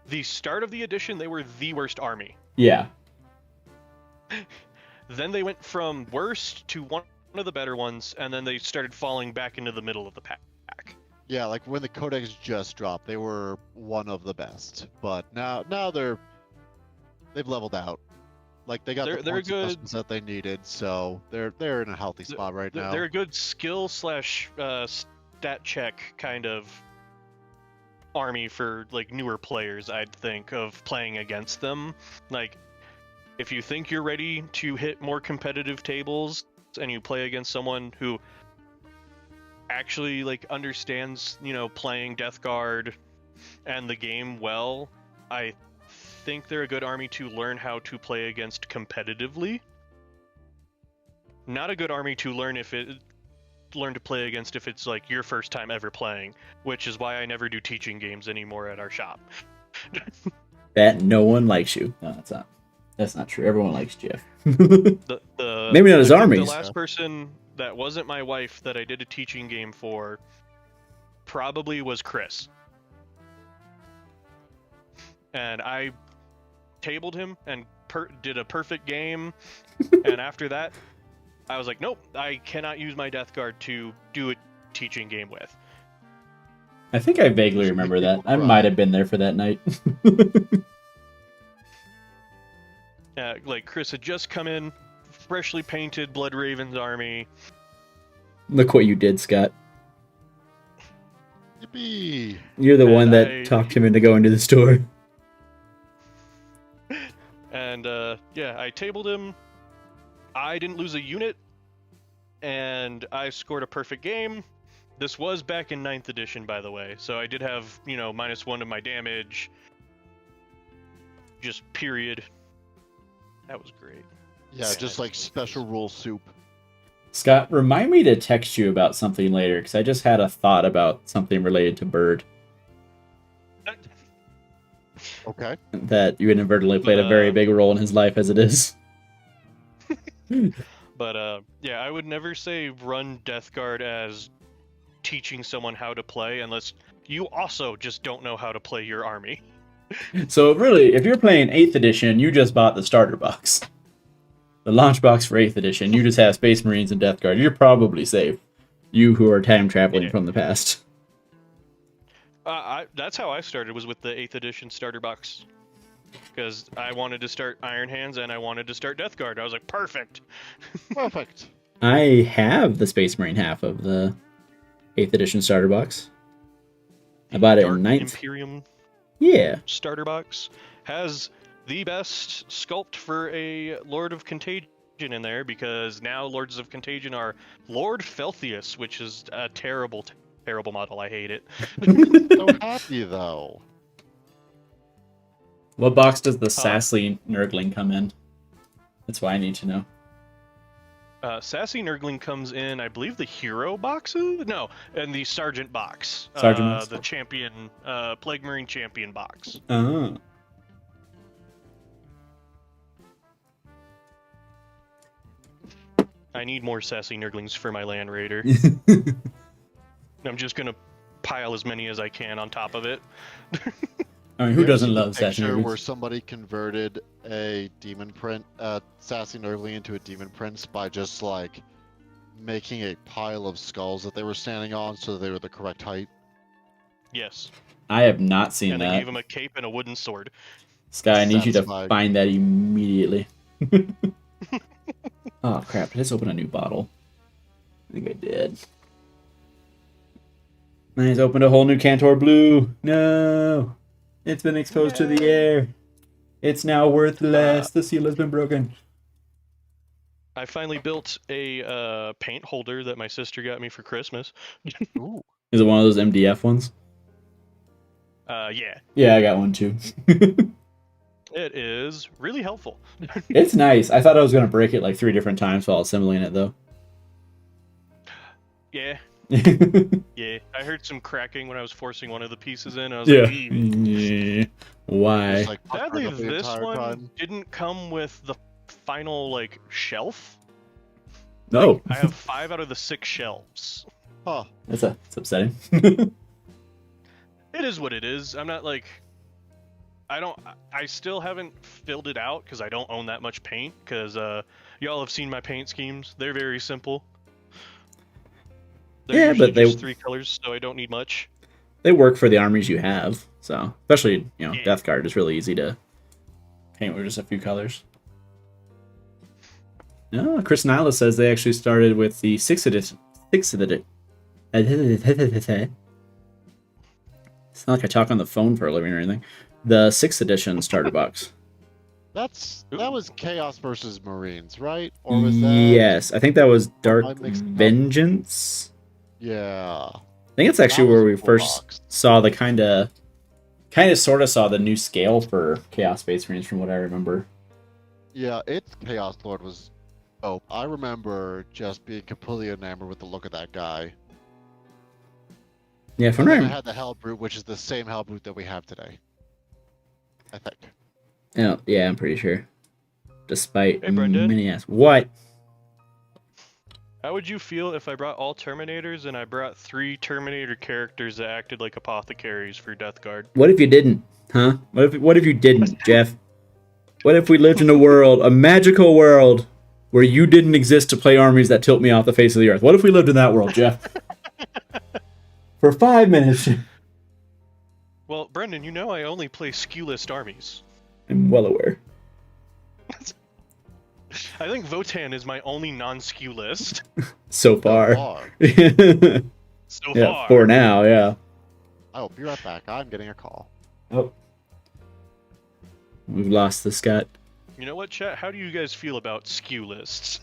The start of the edition, they were the worst army. Yeah. Then they went from worst to one of the better ones, and then they started falling back into the middle of the pack. Yeah, like when the codex just dropped, they were one of the best. But now they've leveled out. Like they got the They're points good. adjustments that they needed, so they're in a healthy spot right now. They're a good skill slash stat check kind of army for like newer players, I'd think, of playing against them. Like, if you think you're ready to hit more competitive tables and you play against someone who actually like understands, playing Death Guard and the game well, I think they're a good army to learn how to play against competitively. Not a good army to learn to play against if it's like your first time ever playing, which is why I never do teaching games anymore at our shop. That no one likes you. No, that's not. That's not true. Everyone likes Jeff. The Maybe not his armies. The last person that wasn't my wife that I did a teaching game for probably was Chris. And I tabled him and did a perfect game. And after that, I was like, nope, I cannot use my Death Guard to do a teaching game with. I think I vaguely remember that. I might have been there for that night. Like, Chris had just come in, freshly painted Blood Raven's army. Look what you did, Scott. Yippee! You're the one that talked him into going to the store. And, I tabled him. I didn't lose a unit, and I scored a perfect game. This was back in 9th edition, by the way, so I did have, -1 to my damage. Just period. That was great. Yeah, just like special rule soup. Scott, remind me to text you about something later, because I just had a thought about something related to Bird. Okay. That you inadvertently played a very big role in his life as it is. But, I would never say run Death Guard as teaching someone how to play unless you also just don't know how to play your army. So really, if you're playing 8th edition, you just bought the starter box. The launch box for 8th edition, you just have Space Marines and Death Guard. You're probably safe. You who are time traveling from the past. That's how I started, was with the 8th edition starter box. Because I wanted to start Iron Hands and I wanted to start Death Guard. I was like, perfect! Perfect! I have the Space Marine half of the 8th edition starter box. I bought it in 9th. Imperium starter box has the best sculpt for a Lord of Contagion in there, because now Lords of Contagion are Lord Felthius, which is a terrible model. I hate it. So happy though. What box does the Sassy Nurgling come in? That's why I need to know. Sassy Nurgling comes in, I believe, the Hero boxes? No, and the Sergeant box. Sergeant box. The Champion, Plague Marine Champion box. Oh. I need more Sassy Nurglings for my Land Raider. I'm just gonna pile as many as I can on top of it. I mean, who doesn't love Sassy Picture Nurglings? where somebody converted a demon print, Sassy Nurgling into a demon prince by just like making a pile of skulls that they were standing on so they were the correct height. Yes. I have not seen and that. And they gave him a cape and a wooden sword. Sky, I need you to find that immediately. Oh crap, did I just open a new bottle? I think I did. I just opened a whole new Cantor Blue. No! It's been exposed to the air. It's now worth less. The seal has been broken. I finally built a paint holder that my sister got me for Christmas. Ooh. Is it one of those MDF ones? Yeah. Yeah, I got one too. It is really helpful. It's nice. I thought I was going to break it like 3 different times while assembling it, though. Yeah. Yeah. I heard some cracking when I was forcing one of the pieces in. I was like, yeah. Why? Like, sadly, this one didn't come with the final, like, shelf. No. Like, I have 5 out of the 6 shelves. Huh. It's upsetting. It is what it is. I'm not like... I still haven't filled it out because I don't own that much paint, because y'all have seen my paint schemes. They're very simple. They're but they just 3 colors, so I don't need much. They work for the armies you have, so especially Death Guard is really easy to paint with just a few colors. No, Chris Nyla says they actually started with the 6th edition. 6th edition. It's not like I talk on the phone for a living or anything. The 6th edition starter box. That was Chaos versus Marines, right? Or was that? Yes, I think that was Dark I mixed up. Vengeance. Yeah. I think it's actually That was where we a cool first box. saw the kind of sort of saw the new scale for Chaos Space Marines from what I remember. Yeah, its Chaos Lord was dope. I remember just being completely enamored with the look of that guy. Yeah, if I'm And then I right. had the Hell Brute, which is the same Hell Brute that we have today. I think. Oh, yeah, I'm pretty sure. Despite Hey, Brenden. many asks. What? How would you feel if I brought all Terminators and I brought 3 Terminator characters that acted like apothecaries for Death Guard? What if you didn't? Huh? What if you didn't, Jeff? What if we lived in a world, a magical world, where you didn't exist to play armies that tilt me off the face of the earth? What if we lived in that world, Jeff? For 5 minutes. Well, Brenden, you know I only play skew-list armies. I'm well aware. I think Votan is my only non-skew list. So far. So Yeah, far. for now, yeah. I'll be right back. I'm getting a call. Oh. We've lost the Scott. You know what, chat? How do you guys feel about skew lists?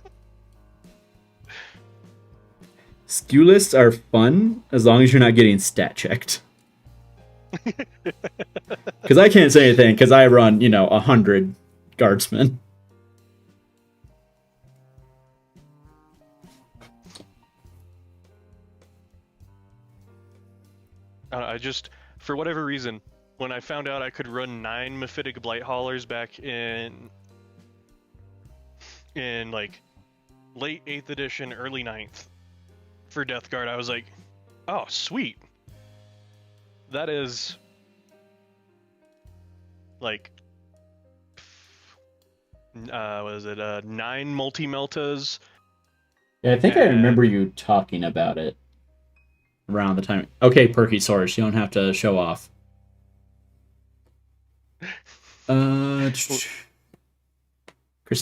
Skew lists are fun as long as you're not getting stat checked. Because I can't say anything because I run, 100 guardsmen. I just, for whatever reason, when I found out I could run 9 Mephitic Blight Haulers back in like late 8th edition, early 9th for Death Guard, I was like, oh, sweet. That is like, what is it, 9 multi-meltas. Yeah, I think I remember you talking about it around the time. Okay, Perky Source, you don't have to show off. Chris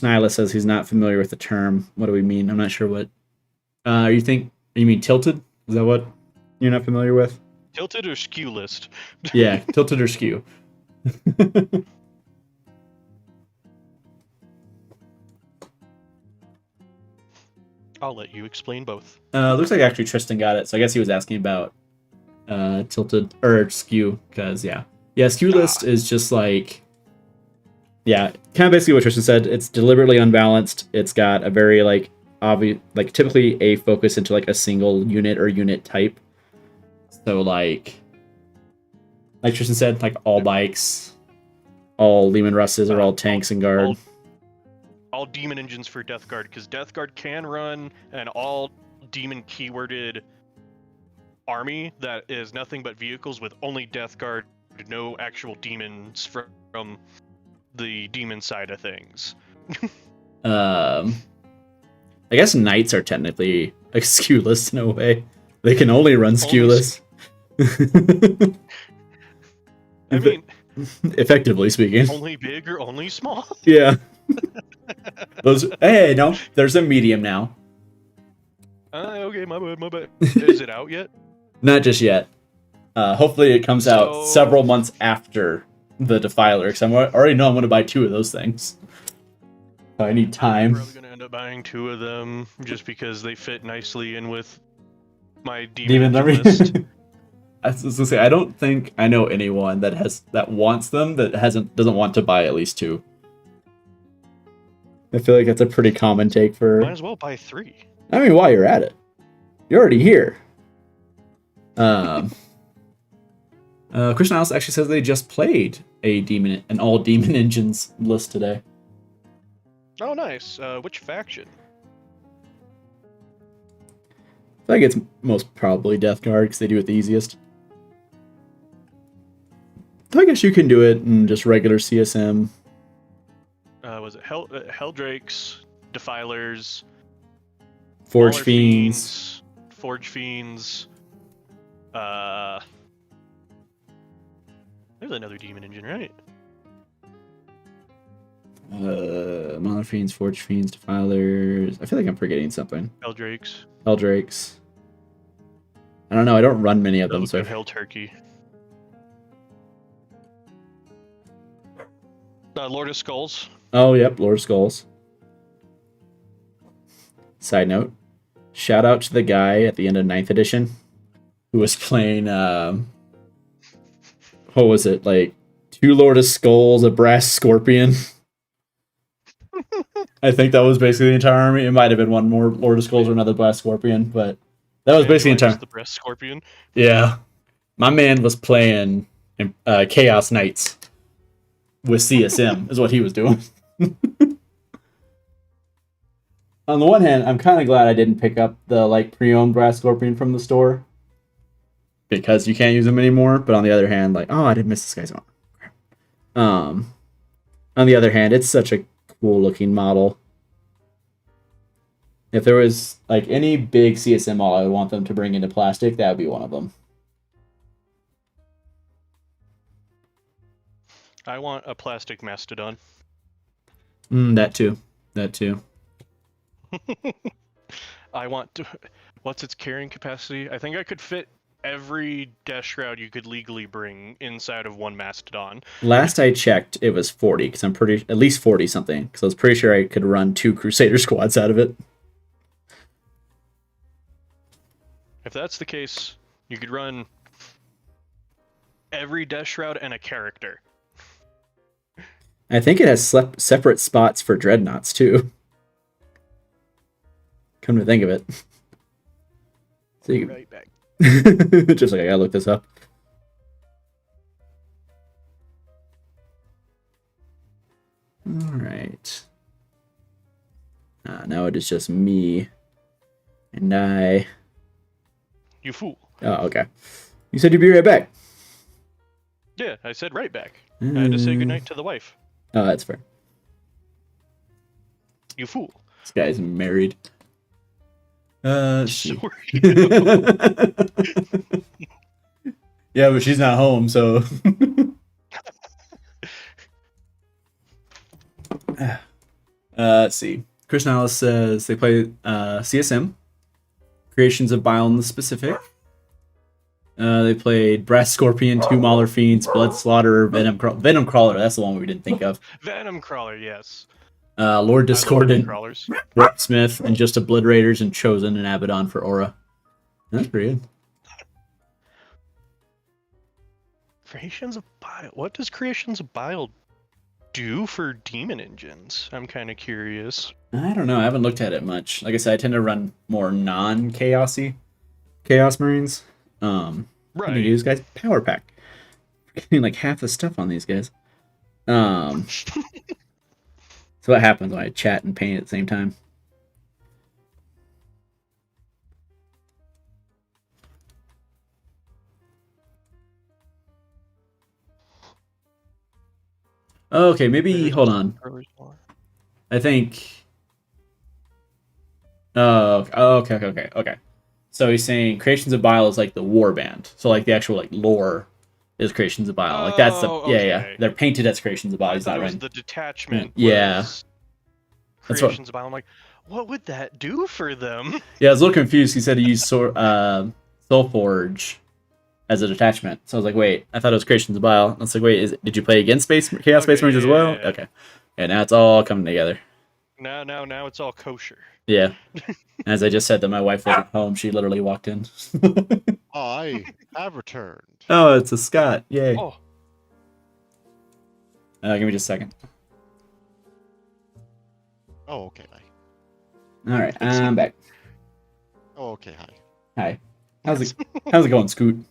Nyla says he's not familiar with the term. What do we mean? I'm not sure what. You mean tilted? Is that what you're not familiar with? Tilted or skew list? Yeah, tilted or skew. I'll let you explain both. Looks like actually Tristan got it, so I guess he was asking about tilted or skew, because skew list is just like, kind of basically what Tristan said. It's deliberately unbalanced. It's got a very obvious, typically a focus into a single unit or unit type. So like Tristan said, all bikes, all Lehman Russes are all tanks and guard. All demon engines for Death Guard, because Death Guard can run an all demon keyworded army that is nothing but vehicles with only Death Guard, no actual demons from the demon side of things. I guess knights are technically a skew list in a way. They can only run skew lists. I mean, effectively speaking. Only big or only small? Yeah. Hey, no, there's a medium now. Okay, my bad. Is it out yet? Not just yet. Hopefully it comes out several months after the Defiler, because I already know I'm going to buy 2 of those things. I need time. I'm probably going to end up buying 2 of them, just because they fit nicely in with my demon list. I was gonna say, I don't think I know anyone that wants them that doesn't want to buy at least 2. I feel like that's a pretty common take for. Might as well buy 3. I mean, while you're at it, you're already here. Christian Alice actually says they just played an all demon engines list today. Oh, nice. Which faction? I think it's most probably Death Guard because they do it the easiest. I guess you can do it in just regular CSM. Was it Helldrakes, Defilers, Forge Mauler Fiends. Forge Fiends. There's another demon engine, right? Mother Fiends, Forge Fiends, Defilers. I feel like I'm forgetting something. Eldrakes. Eldrakes. I don't know. I don't run many of them, Those so good Hell Turkey. Lord of Skulls. oh, yep, Lord of Skulls. Side note, shout out to the guy at the end of 9th edition who was playing, what was it, like 2 Lord of Skulls, a Brass Scorpion. I think that was basically the entire army. It might have been one more Lord of Skulls or another Brass Scorpion, but that was basically the entire. The Breast Scorpion. Yeah. My man was playing Chaos Knights with CSM, is what he was doing. On the one hand, I'm kind of glad I didn't pick up the like pre-owned Brass Scorpion from the store because you can't use them anymore. But on the other hand, like, oh, I did miss this guy's one. On the other hand, it's such a cool looking model. If there was like any big CSM model I would want them to bring into plastic, that would be one of them. I want a plastic mastodon. That too. I want to. What's its carrying capacity? I think I could fit every death shroud you could legally bring inside of one mastodon. Last I checked, it was 40 because I'm pretty at least 40 something because I was pretty sure I could run 2 Crusader squads out of it. If that's the case, you could run every death shroud and a character. I think it has separate spots for dreadnoughts too. Come to think of it. So you Right back. just like I gotta look this up. Alright. Now it is just me. And I... You fool. Oh, okay. You said you'd be right back. Yeah, I said right back. I had to say goodnight to the wife. Oh, that's fair. You fool. This guy's married. So See. are you. Yeah, but she's not home, so... Let's see. Chris Niles says they play CSM, Creations of Bile in the specific. They played Brass Scorpion, 2 Mauler Fiends, Blood Slaughter, Venom Crawler. That's the one we didn't think of. Venom Crawler, yes. Lord Discordant, Crawlers. Smith, and just Obliterators, and Chosen and Abaddon for Aura. That's pretty good. Creations of Bile. What does Creations of Bile do for demon engines? I'm kind of curious. I don't know. I haven't looked at it much. Like I said, I tend to run more non-chaosy Chaos Marines. Right. What do you do, these guys? Power pack. Getting like half the stuff on these guys. So what happens when I chat and paint at the same time? Okay, maybe hold on. I think. Oh, okay. So he's saying Creations of Bile is like the war band. So like the actual like lore is Creations of Bile. Like that's the yeah. They're painted as Creations of Bile. He's not right. The detachment. Yeah. Creations of Bile. I'm like, what would that do for them? Yeah, I was a little confused. He said he used Soulforge as a detachment. So I was like, wait, I thought it was Creations of Bile. I was like, wait, did you play against Chaos Space Marines as well? Yeah. Okay. Yeah, now it's all coming together. Now it's all kosher. Yeah. As I just said that my wife wasn't home, she literally walked in. I have returned. Oh, it's a Scott. Yay. Oh. Give me just a second. Oh, okay. Hi. All right, I'm back. Oh, okay. Hi. Hi. How's it going, Scoot?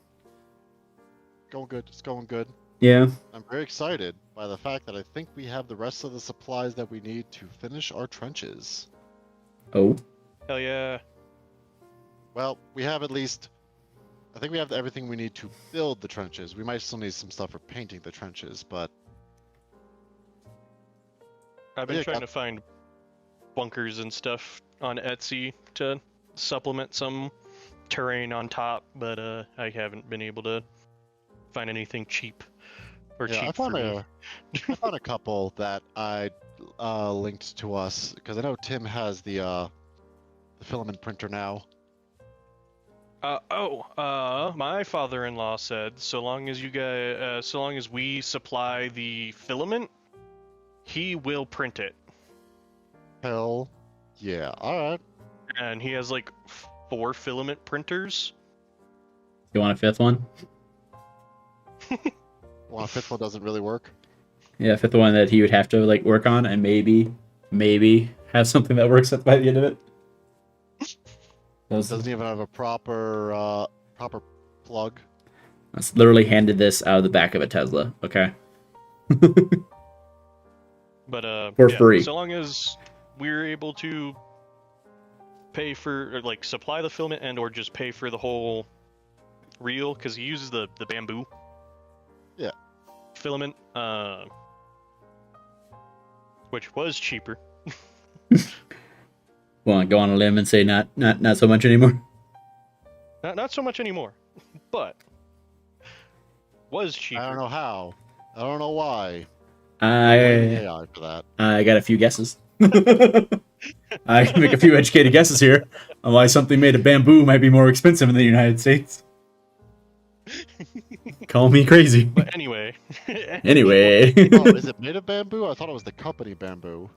Going good. It's going good. Yeah. I'm very excited by the fact that I think we have the rest of the supplies that we need to finish our trenches. Oh. Hell yeah. Well, we have at least... I think we have everything we need to build the trenches. We might still need some stuff for painting the trenches, but... I've been trying to find bunkers and stuff on Etsy to supplement some terrain on top, but I haven't been able to find anything cheap. or Yeah, cheap for me. I found a couple that I linked to us because I know Tim has the filament printer now. My father-in-law said so long as you guys, so long as we supply the filament, he will print it. Hell, yeah. All right. And he has like 4 filament printers. You want a fifth one? Well, a fifth one doesn't really work. Yeah, fifth one that he would have to like work on and maybe have something that works by the end of it. Doesn't even have a proper plug. I literally handed this out of the back of a Tesla. Okay. But For yeah, free. so long as we're able to pay for, or like supply the filament and or just pay for the whole reel, because he uses the bamboo. Yeah. Filament, which was cheaper. Want to go on a limb and say not so much anymore? Not so much anymore, but was cheaper. I don't know how. I don't know why. I AI for that. I got a few guesses. I can make a few educated guesses here on why something made of bamboo might be more expensive in the United States. Call me crazy. But anyway. Anyway. Oh, is it made of bamboo? I thought it was the company bamboo.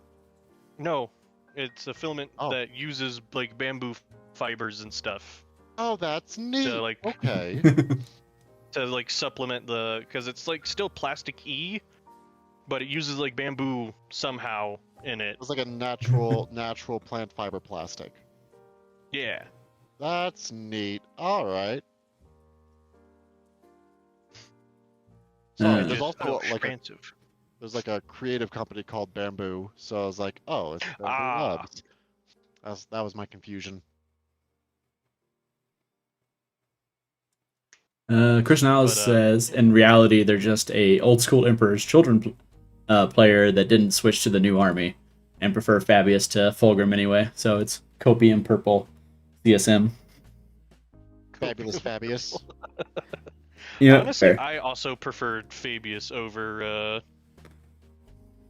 No, it's a filament Oh. that uses like bamboo fibers and stuff Oh, that's neat. like- Okay. to like supplement the, because it's like still plastic-y, but it uses like bamboo somehow in it. It's like a natural plant fiber plastic. Yeah. That's neat. All right. Sorry, Uh, there's also expensive. there's like a creative company called Bamboo, so I was like, oh, it's Bamboo Ah. Labs. That was my confusion. Chris Niles But, says, in reality, they're just a old school Emperor's Children player that didn't switch to the new army and prefer Fabius to Fulgrim anyway. So it's Copium Purple CSM. Fabulous Fabius. Yeah, Honestly, fair. I also preferred Fabius over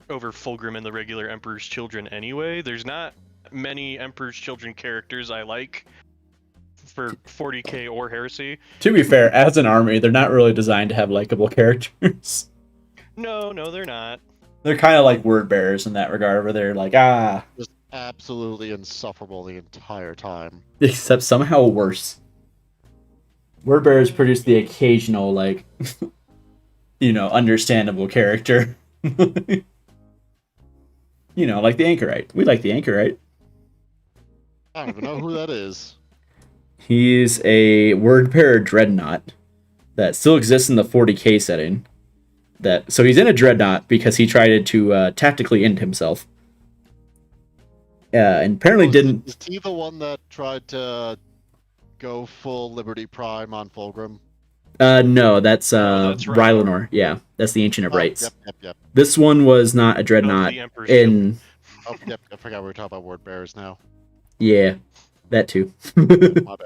Fulgrim and the regular Emperor's Children anyway. There's not many Emperor's Children characters I like for 40k or Heresy. To be fair, as an army, they're not really designed to have likable characters. No, they're not. They're kind of like word bearers in that regard, where they're like, Just absolutely insufferable the entire time. except somehow worse. Word bearers produce the occasional, like, understandable character. Like the Anchorite. We like the Anchorite. I don't even know who that is. He's a word bearer dreadnought that still exists in the 40k setting. So he's in a dreadnought because he tried to tactically end himself. And apparently didn't. Is he the one that tried to go full Liberty Prime on Fulgrim? No, that's that's Rylanor. Yeah, that's the Ancient of Rights. Yep. This one was not a dreadnought. the Emperor's In Oh, yep. I forgot we were talking about word bearers now. yeah, that too. My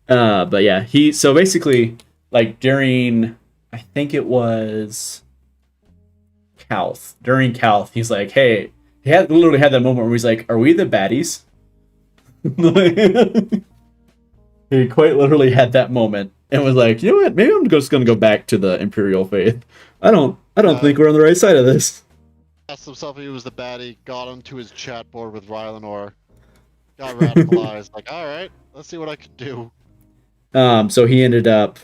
bad. But yeah, so basically, like during, I think it was Calth. During Calth, he's like, hey, literally had that moment where he's like, are we the baddies? He quite literally had that moment and was like, you know what? Maybe I'm just gonna go back to the Imperial faith. I don't think we're on the right side of this. Asked himself if he was the baddie, got onto his chat board with Rylanor, got radicalized, like, alright, let's see what I can do. So he ended up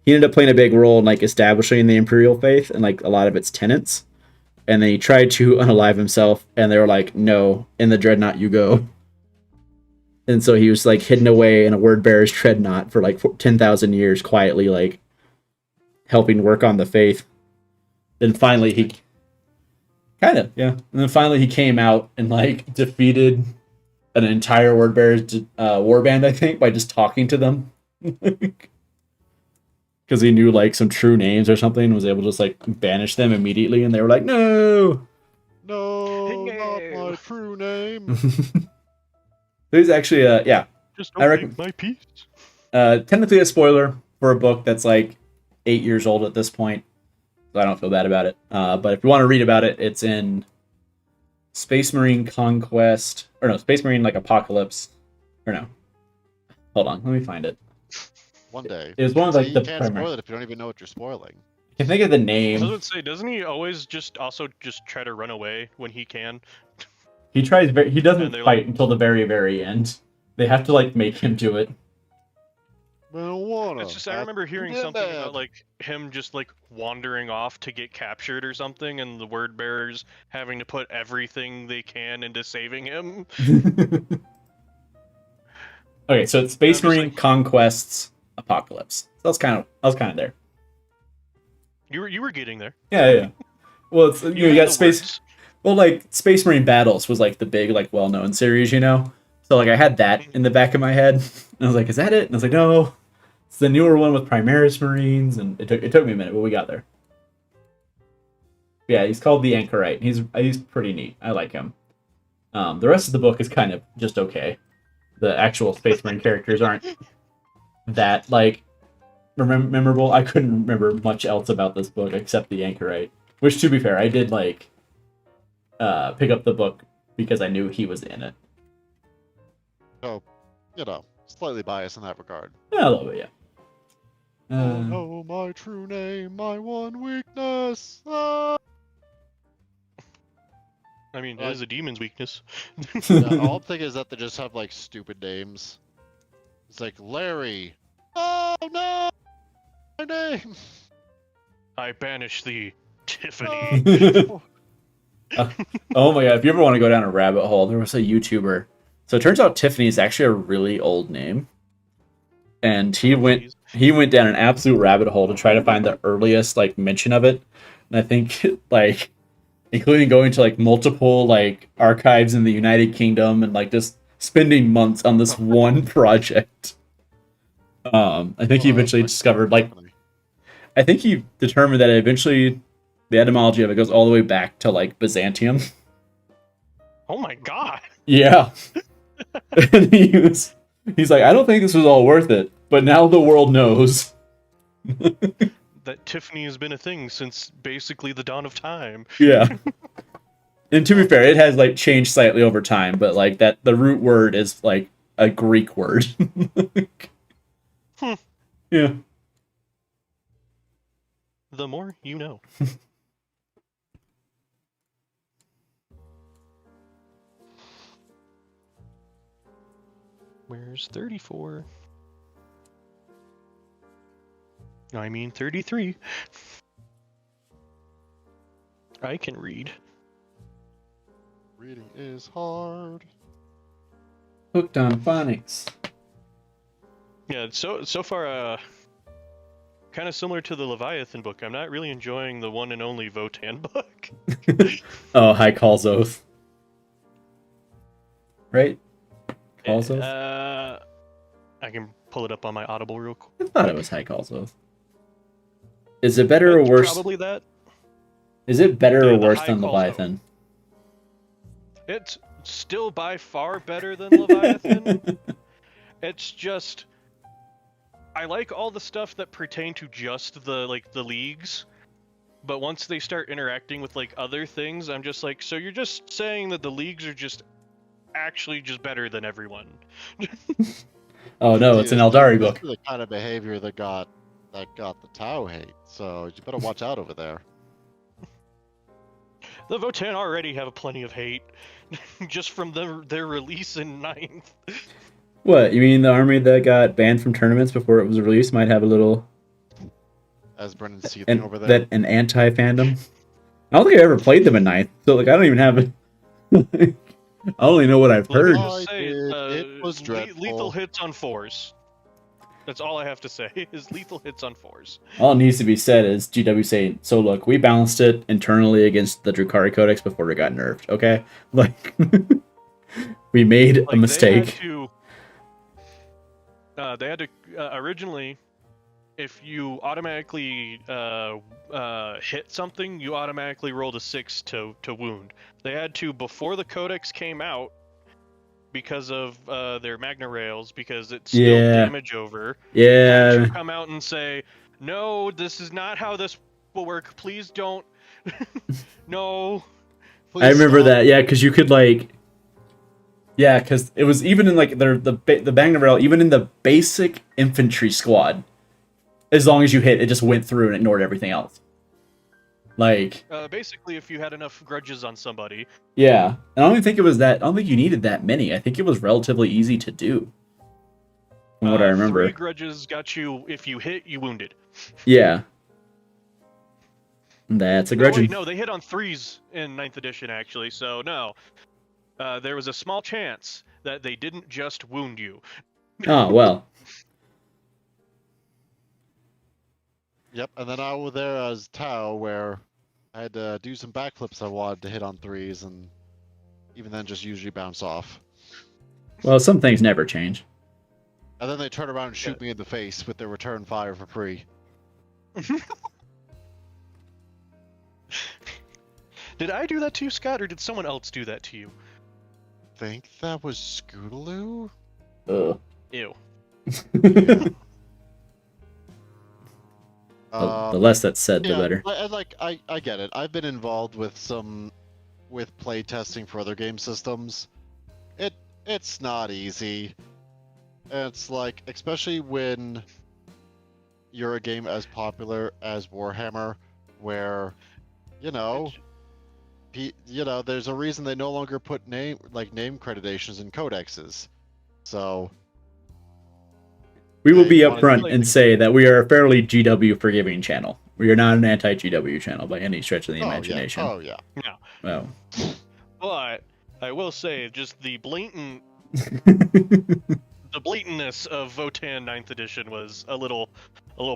playing a big role in like establishing the Imperial faith and like a lot of its tenets. And then he tried to unalive himself, and they were like, "No, in the dreadnought you go." And so he was like hidden away in a word bearer's dreadnought for like 10,000 years, quietly like helping work on the faith. Then finally he and then finally he came out and like defeated an entire word bearer's warband, I think, by just talking to them. Because he knew like some true names or something and was able to just like banish them immediately, and they were like, no, Not my true name. There's actually Just I reckon- my piece. technically a spoiler for a book that's like 8 years old at this point. so I don't feel bad about it. But if you want to read about it, it's in Space Marine Conquest, or no, Space Marine like Apocalypse, or no. Hold on, let me find it. One day. It was one of like See, the you can't primary. spoil it if you don't even know what you're spoiling. I can think of the I was name. going to say, doesn't he always just try to run away when he can? He tries. He doesn't And fight they're like- until the very, very end. They have to like make him do it. Marijuana. It's just I remember hearing Yeah, something man. about like him just like wandering off to get captured or something, and the word bearers having to put everything they can into saving him. Okay, so it's Space I'm just Marine like- Conquests Apocalypse. So I was kind of there. You were getting there. Yeah. Well, it's you had got the Space. words. Well, like Space Marine Battles was like the big, like well-known series, you know. So like I had that in the back of my head, and I was like, "Is that it?" And I was like, "No, it's the newer one with Primaris Marines." And it took me a minute, but we got there. Yeah, he's called the Anchorite. He's pretty neat. I like him. The rest of the book is kind of just okay. The actual Space Marine characters aren't that like memorable. I couldn't remember much else about this book except the Anchorite. Which, to be fair, I did like pick up the book because I knew he was in it. So, you know, slightly biased in that regard. Yeah, a little bit, yeah. Oh no, my true name, my one weakness. Ah! I mean, it is a demon's weakness. Yeah, all I'm thinking is that they just have like stupid names. It's like Larry. Oh no, my name. I banish thee, Oh, Tiffany. Oh my god, if you ever want to go down a rabbit hole, there was a YouTuber. So it turns out Tiffany is actually a really old name. And he went down an absolute rabbit hole to try to find the earliest like mention of it. And I think like including going to like multiple like archives in the United Kingdom and like just spending months on this one project. I think he eventually discovered like I think he determined that eventually the etymology of it goes all the way back to like Byzantium. Oh my god. Yeah. And he's like, I don't think this was all worth it, but now the world knows. That Tiffany has been a thing since basically the dawn of time. Yeah. And to be fair, it has like changed slightly over time, but like that the root word is like a Greek word. Yeah. The more you know. Where's 34? I mean 33. I can read. reading is hard. Hooked on phonics. Yeah, so far, kind of similar to the Leviathan book. I'm not really enjoying the one and only Votan book. Oh, High Call's Oath. Right? Call's Oath? I can pull it up on my Audible real quick. I thought it was High Call's Oath. Is it better or It's worse? Probably that. Is it better Yeah, or the worse High than Call's Leviathan? It's still by far better than Leviathan. It's just I like all the stuff that pertain to just the leagues, but once they start interacting with like other things, I'm just like, so you're just saying that the leagues are just actually just better than everyone. Oh no, it's an Eldari book. This is the kind of behavior that got the Tau hate. So you better watch out over there. The Votan already have plenty of hate, just from their release in 9th. What, you mean the army that got banned from tournaments before it was released might have a little As Brennan's seething over there. an anti-fandom? I don't think I ever played them in 9th, so like I don't even have it. I only know what I've Let me heard. just say, It was dreadful. lethal hits on 4s. That's all I have to say, is lethal hits on 4s. All it needs to be said is GW saying, so look, we balanced it internally against the Drukhari Codex before it got nerfed, okay? Like, we made a mistake. They had to originally, if you automatically hit something, you automatically rolled a 6 to wound. They had to, before the Codex came out, because of their Magna Rails, because it's still damage over. Yeah. Come out and say, no, this is not how this will work. Please don't. No. Please I remember stop. that, yeah, because you could like, yeah, because it was even in like the bang rail, even in the basic infantry squad, as long as you hit, it just went through and ignored everything else. Like, Basically, if you had enough grudges on somebody. yeah, and I don't even think it was that. I don't think you needed that many. I think it was relatively easy to do, from what I remember. 3 grudges got you. If you hit, you wounded. Yeah, that's a Oh, grudge. wait, no, they hit on 3s in 9th edition actually. So no, there was a small chance that they didn't just wound you. Oh well. Yep, and then I was there as Tau, where I had to do some backflips I wanted to hit on 3s, and even then just usually bounce off. Well, some things never change. And then they turn around and shoot me in the face with their return fire for free. Did I do that to you, Scott, or did someone else do that to you? I think that was Scootaloo? Ugh. Ew. The less that's said, the Yeah, better. I get it. I've been involved with play testing for other game systems. It's not easy. It's like, especially when you're a game as popular as Warhammer, where, there's a reason they no longer put name creditations in codexes. So We will be Hey, wanna upfront play and the say that we are a fairly GW forgiving channel. We are not an anti-GW channel by any stretch of the imagination. Oh yeah. No. Well. But I will say, just the blatantness of Votan 9th edition was a little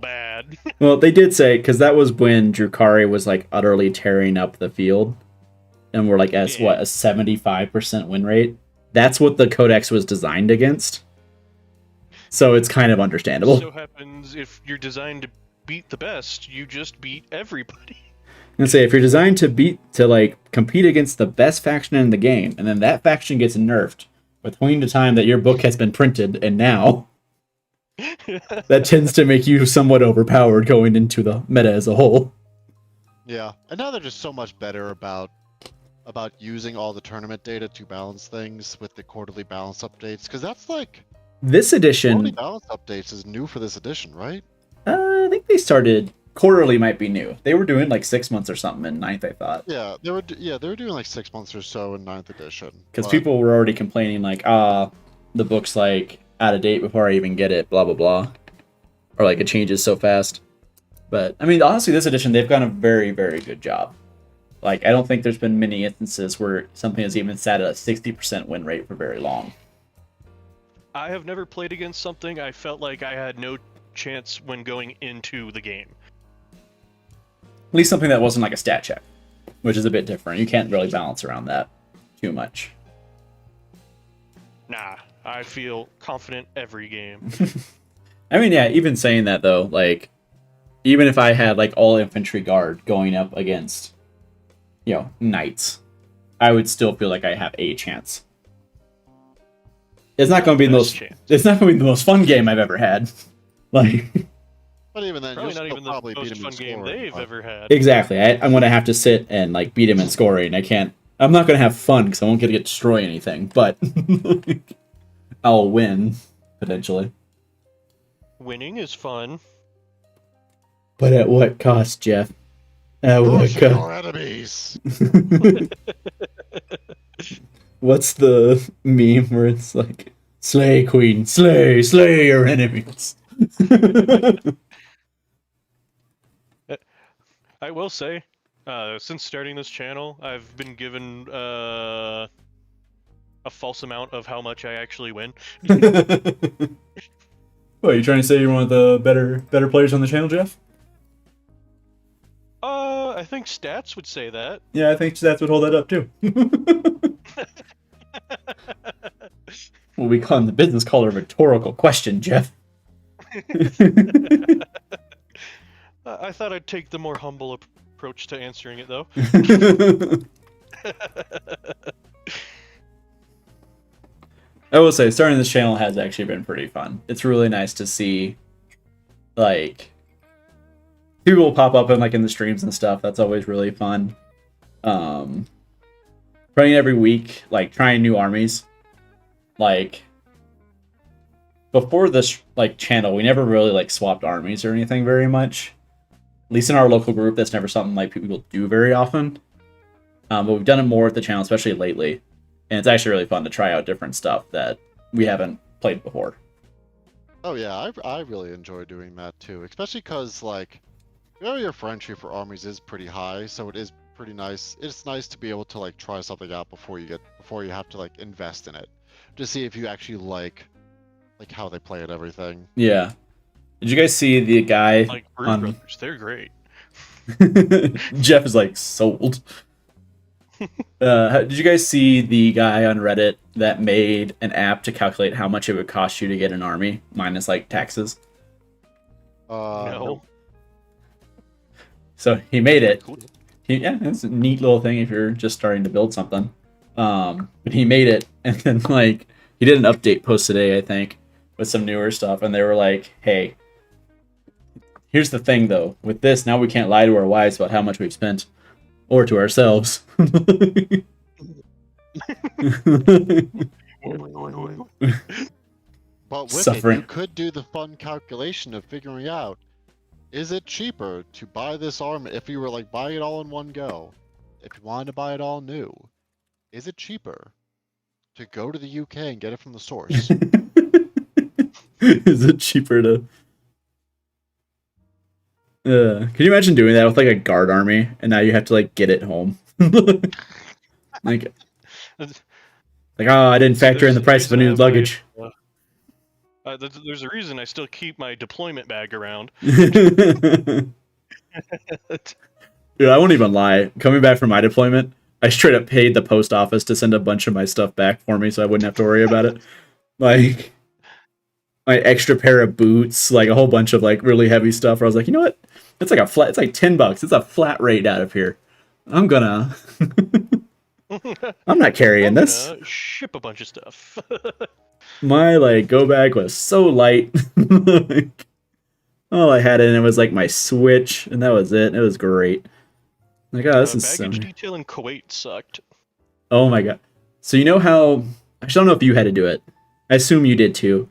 bad. Well, they did say, because that was when Drukari was like utterly tearing up the field, and we're like, a 75% win rate. That's what the codex was designed against. So it's kind of understandable. So happens if you're designed to beat the best, you just beat everybody. And say if you're designed to like compete against the best faction in the game, and then that faction gets nerfed between the time that your book has been printed and now, that tends to make you somewhat overpowered going into the meta as a whole. Yeah, and now they're just so much better about using all the tournament data to balance things with the quarterly balance updates, because that's like This edition, quarterly balance updates is new for this edition, right? I think they started quarterly. Might be new. They were doing like 6 months or something in 9th, I thought. Yeah, they were doing like 6 months or so in 9th edition. Because but- people were already complaining like, the book's like out of date before I even get it, blah blah blah, or like it changes so fast. But I mean, honestly, this edition they've done a very very good job. Like, I don't think there's been many instances where something has even sat at a 60% win rate for very long. I have never played against something I felt like I had no chance when going into the game. At least something that wasn't like a stat check, which is a bit different. You can't really balance around that too much. Nah, I feel confident every game. I mean, yeah, even saying that though, like, even if I had like all infantry guard going up against, knights, I would still feel like I have a chance. It's not going to be the most. It's not going to be the most fun game I've ever had. Like, But even then, Probably you'll not still even the probably beat most him fun in game scoring, they've but- ever had. exactly. I'm going to have to sit and like beat him in scoring. I can't. I'm not going to have fun because I won't get to destroy anything. But I'll win potentially. Winning is fun. But at what cost, Jeff? At what Crush cost? your enemies. What's the meme where it's like, slay queen, slay your enemies? I will say, since starting this channel, I've been given a false amount of how much I actually win. What, are you trying to say you're one of the better players on the channel, Jeff? I think stats would say that. Yeah, I think stats would hold that up too. Well, we call him the business caller a rhetorical question, Jeff. I thought I'd take the more humble approach to answering it, though. I will say, starting this channel has actually been pretty fun. It's really nice to see, like, people will pop up in like in the streams and stuff. That's always really fun. Playing every week, like trying new armies. Like before this like channel, we never really like swapped armies or anything very much. At least in our local group, that's never something like people do very often. But we've done it more at the channel, especially lately. And it's actually really fun to try out different stuff that we haven't played before. Oh yeah, I really enjoy doing that too, especially because like, your friend tree for armies is pretty high, so it is pretty nice. It's nice to be able to like try something out before you have to like invest in it, to see if you actually like how they play and everything. Yeah. Did you guys see the guy Like Brood on... Brothers, they're great. Jeff is like sold. Did you guys see the guy on Reddit that made an app to calculate how much it would cost you to get an army minus like taxes? No. So he made it. Cool. Yeah, it's a neat little thing if you're just starting to build something. But he made it, and then like he did an update post today, I think, with some newer stuff, and they were like, "Hey, here's the thing though. With this, now we can't lie to our wives about how much we've spent, or to ourselves." But with Suffering. it, you could do the fun calculation of figuring out, is it cheaper to buy this army if you were like buying it all in one go? If you wanted to buy it all new, is it cheaper to go to the UK and get it from the source? Is it cheaper to... Can you imagine doing that with like a guard army, and now you have to like get it home? like, oh, I didn't factor in the price of a new luggage. There's a reason I still keep my deployment bag around. Dude, I won't even lie. Coming back from my deployment, I straight up paid the post office to send a bunch of my stuff back for me so I wouldn't have to worry about it. Like, my extra pair of boots, like a whole bunch of like really heavy stuff where I was like, you know what? It's like it's like $10. It's a flat rate out of here. I'm not carrying this. Ship a bunch of stuff. My like go bag was so light. Like, all I had in it was like my Switch, and that was it. It was great. Like, oh, this is baggage so... detail in Kuwait sucked. Oh my god. So you know how... I don't know if you had to do it. I assume you did too.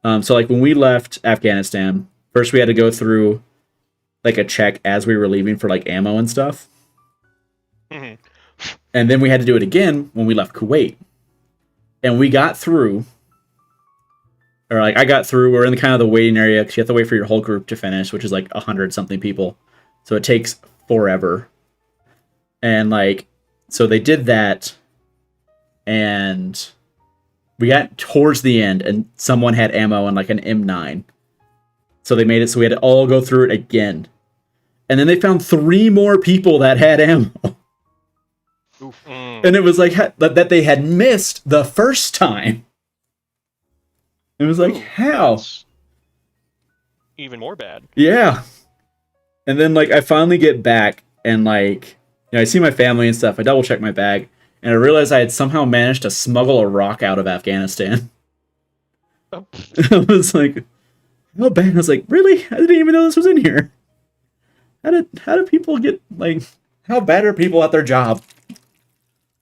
So like when we left Afghanistan, first we had to go through like a check as we were leaving for like ammo and stuff. Mm-hmm. And then we had to do it again when we left Kuwait. And we got through... Or like I got through, we're in the kind of the waiting area because you have to wait for your whole group to finish, which is like 100-something people. So it takes forever. And like, so they did that, and we got towards the end, and someone had ammo and like an M9. So they made it so we had to all go through it again. And then they found 3 more people that had ammo. Oof. And it was like that they had missed the first time. It was like, how? That's even more bad. Yeah. And then, like, I finally get back, and, like, you know, I see my family and stuff. I double check my bag, and I realized I had somehow managed to smuggle a rock out of Afghanistan. Oh. I was like, how bad? I was like, really? I didn't even know this was in here. How do people get, like, how bad are people at their job?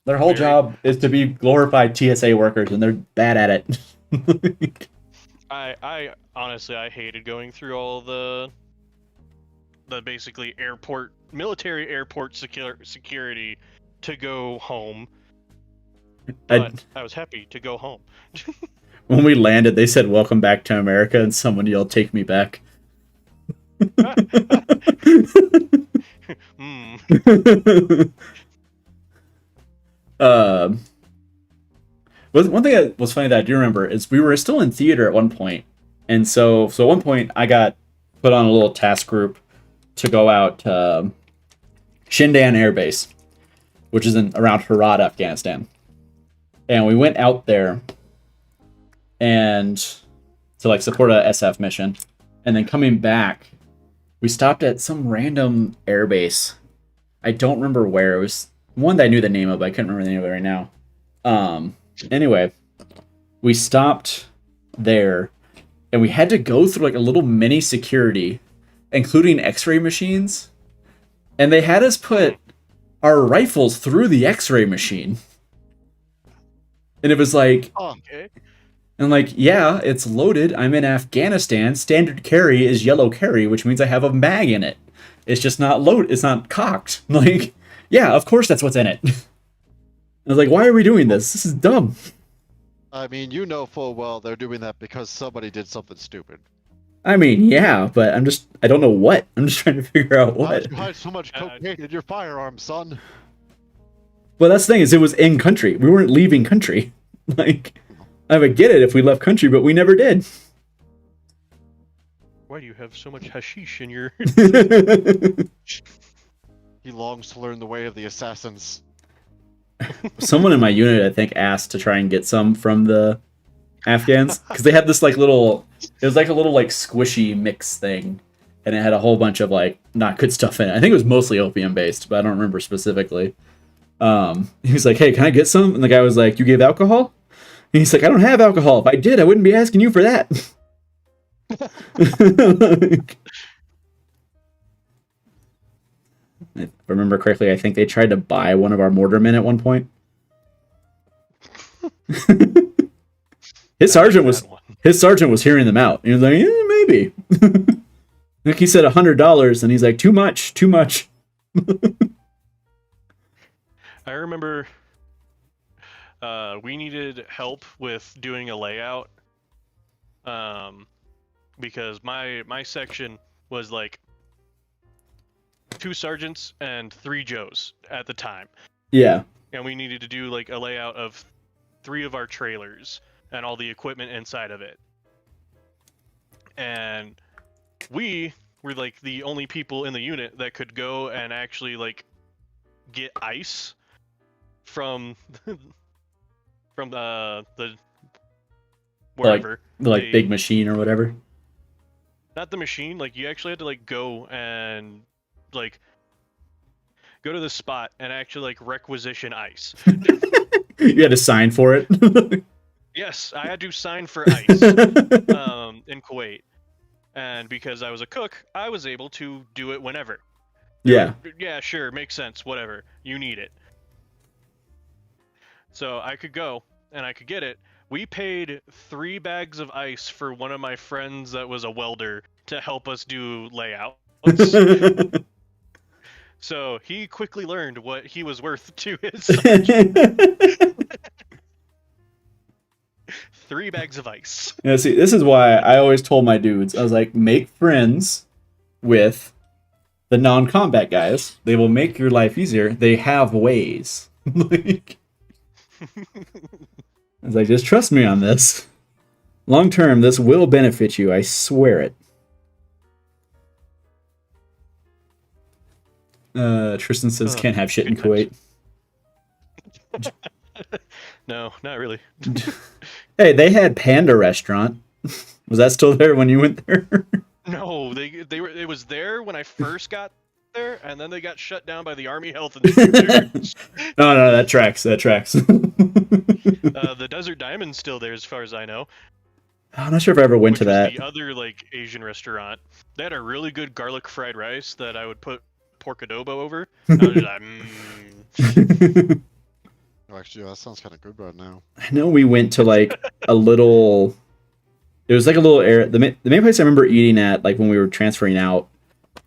Their whole job is to be glorified TSA workers, and they're bad at it. I honestly, I hated going through all the basically military airport security to go home. But I was happy to go home. When we landed, they said, "Welcome back to America," and someone yelled, "Take me back." One thing that was funny that I do remember is we were still in theater at one point, and so at one point I got put on a little task group to go out to Shindan Air Base, which is around Herat, Afghanistan, and we went out there and to like support a SF mission, and then coming back, we stopped at some random air base. I don't remember where. It was one that I knew the name of, but I couldn't remember the name of it right now. Anyway, we stopped there, and we had to go through like a little mini security including X-ray machines, and they had us put our rifles through the X-ray machine. And it was like, Okay. and like, yeah, it's loaded. I'm in Afghanistan. Standard carry is yellow carry, which means I have a mag in it. It's just not loaded. It's not cocked. Like, yeah, of course that's what's in it. I was like, why are we doing this? This is dumb. I mean, you know full well they're doing that because somebody did something stupid. I mean, yeah, but I don't know what. I'm just trying to figure out Why what. did you hide so much cocaine in your firearm, son? Well, that's the thing, is it was in country. We weren't leaving country. Like, I would get it if we left country, but we never did. Why do you have so much hashish in your... He longs to learn the way of the assassins. Someone in my unit, I think, asked to try and get some from the Afghans, because they had this like little, it was like a little like squishy mix thing, and it had a whole bunch of like not good stuff in it. I think it was mostly opium based, but I don't remember specifically. He was like, hey, can I get some? And the guy was like, you gave alcohol? And he's like, I don't have alcohol. If I did, I wouldn't be asking you for that. Like, if I remember correctly, I think they tried to buy one of our mortarmen at one point. His sergeant was hearing them out. He was like, yeah, maybe. I think he said $100, and he's like, too much. I remember we needed help with doing a layout because my section was like 2 sergeants and 3 Joes at the time. Yeah. And we needed to do like a layout of 3 of our trailers and all the equipment inside of it. And we were like the only people in the unit that could go and actually like get ice from the wherever. Like big machine or whatever. Not the machine, like you actually had to like go and like go to the spot and actually like requisition ice. You had to sign for it. Yes, I had to sign for ice in Kuwait. And because I was a cook, I was able to do it whenever. Yeah. Yeah, sure, makes sense, whatever. You need it. So I could go and I could get it. We paid 3 bags of ice for one of my friends that was a welder to help us do layouts. So he quickly learned what he was worth to his sergeant. 3 bags of ice. Yeah, see, this is why I always told my dudes, I was like, make friends with the non-combat guys. They will make your life easier. They have ways. Like, I was like, just trust me on this. Long term, this will benefit you. I swear it. Tristan says can't have shit in Kuwait. No, not really. Hey, they had Panda Restaurant. Was that still there when you went there? No, they were. It was there when I first got there, and then they got shut down by the Army Health Inspectors. No, that tracks. The Desert Diamond's still there, as far as I know. I'm not sure if I ever went Which to that. was the other like Asian restaurant. They had a really good garlic fried rice that I would put pork adobo over. I was just like, Oh, actually, that sounds kind of good right now. I know we went to like a little. It was like a little area. The main place I remember eating at, like when we were transferring out,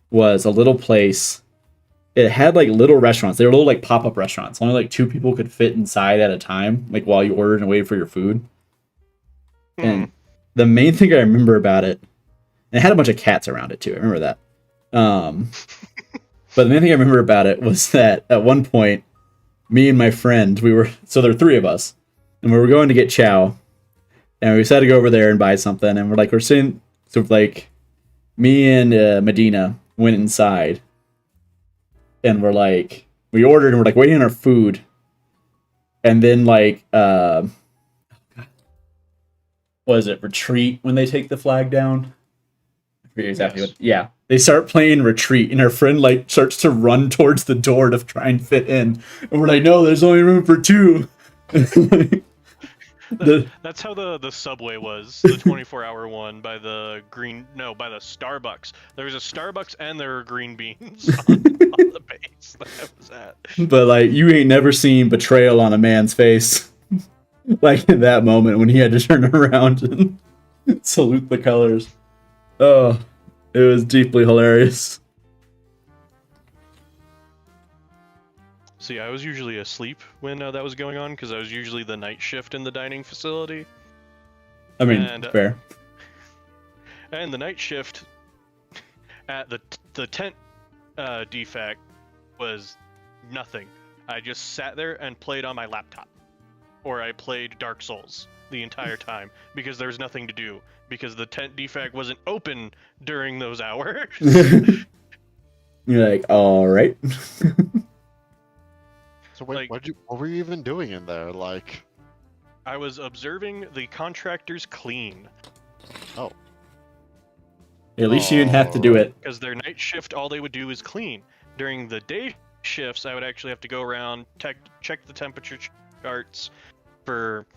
was a little place. It had like little restaurants. They were little like pop-up restaurants. Only like 2 people could fit inside at a time, like while you ordered and waited for your food. And the main thing I remember about it, and it had a bunch of cats around it too. I remember that. But the main thing I remember about it was that at one point, me and my friend, so there were 3 of us, and we were going to get chow, and we decided to go over there and buy something, and we're sitting, so like, me and Medina went inside, and we ordered, and we're waiting on our food, and then what is it, Retreat, when they take the flag down? I forget exactly what, yeah. They start playing Retreat, and our friend starts to run towards the door to try and fit in. And we're like, no, there's only room for 2. That's how the subway was, the 24-hour one by the Starbucks. There was a Starbucks and there were green beans on the base that I was at. But like, you ain't never seen betrayal on a man's face. Like in that moment when he had to turn around and salute the colors. Oh, it was deeply hilarious. See, I was usually asleep when that was going on because I was usually the night shift in the dining facility. I mean, And, fair. And the night shift at the tent defect was nothing. I just sat there and played on my laptop. Or I played Dark Souls the entire time because there was nothing to do because the tent defect wasn't open during those hours. You're like, all right. So wait, Like- what were you even doing in there? Like, I was observing the contractors clean At least you didn't have to do it. because their night shift all they would do is clean. During the day shifts, I would actually have to go around, check the temperature charts for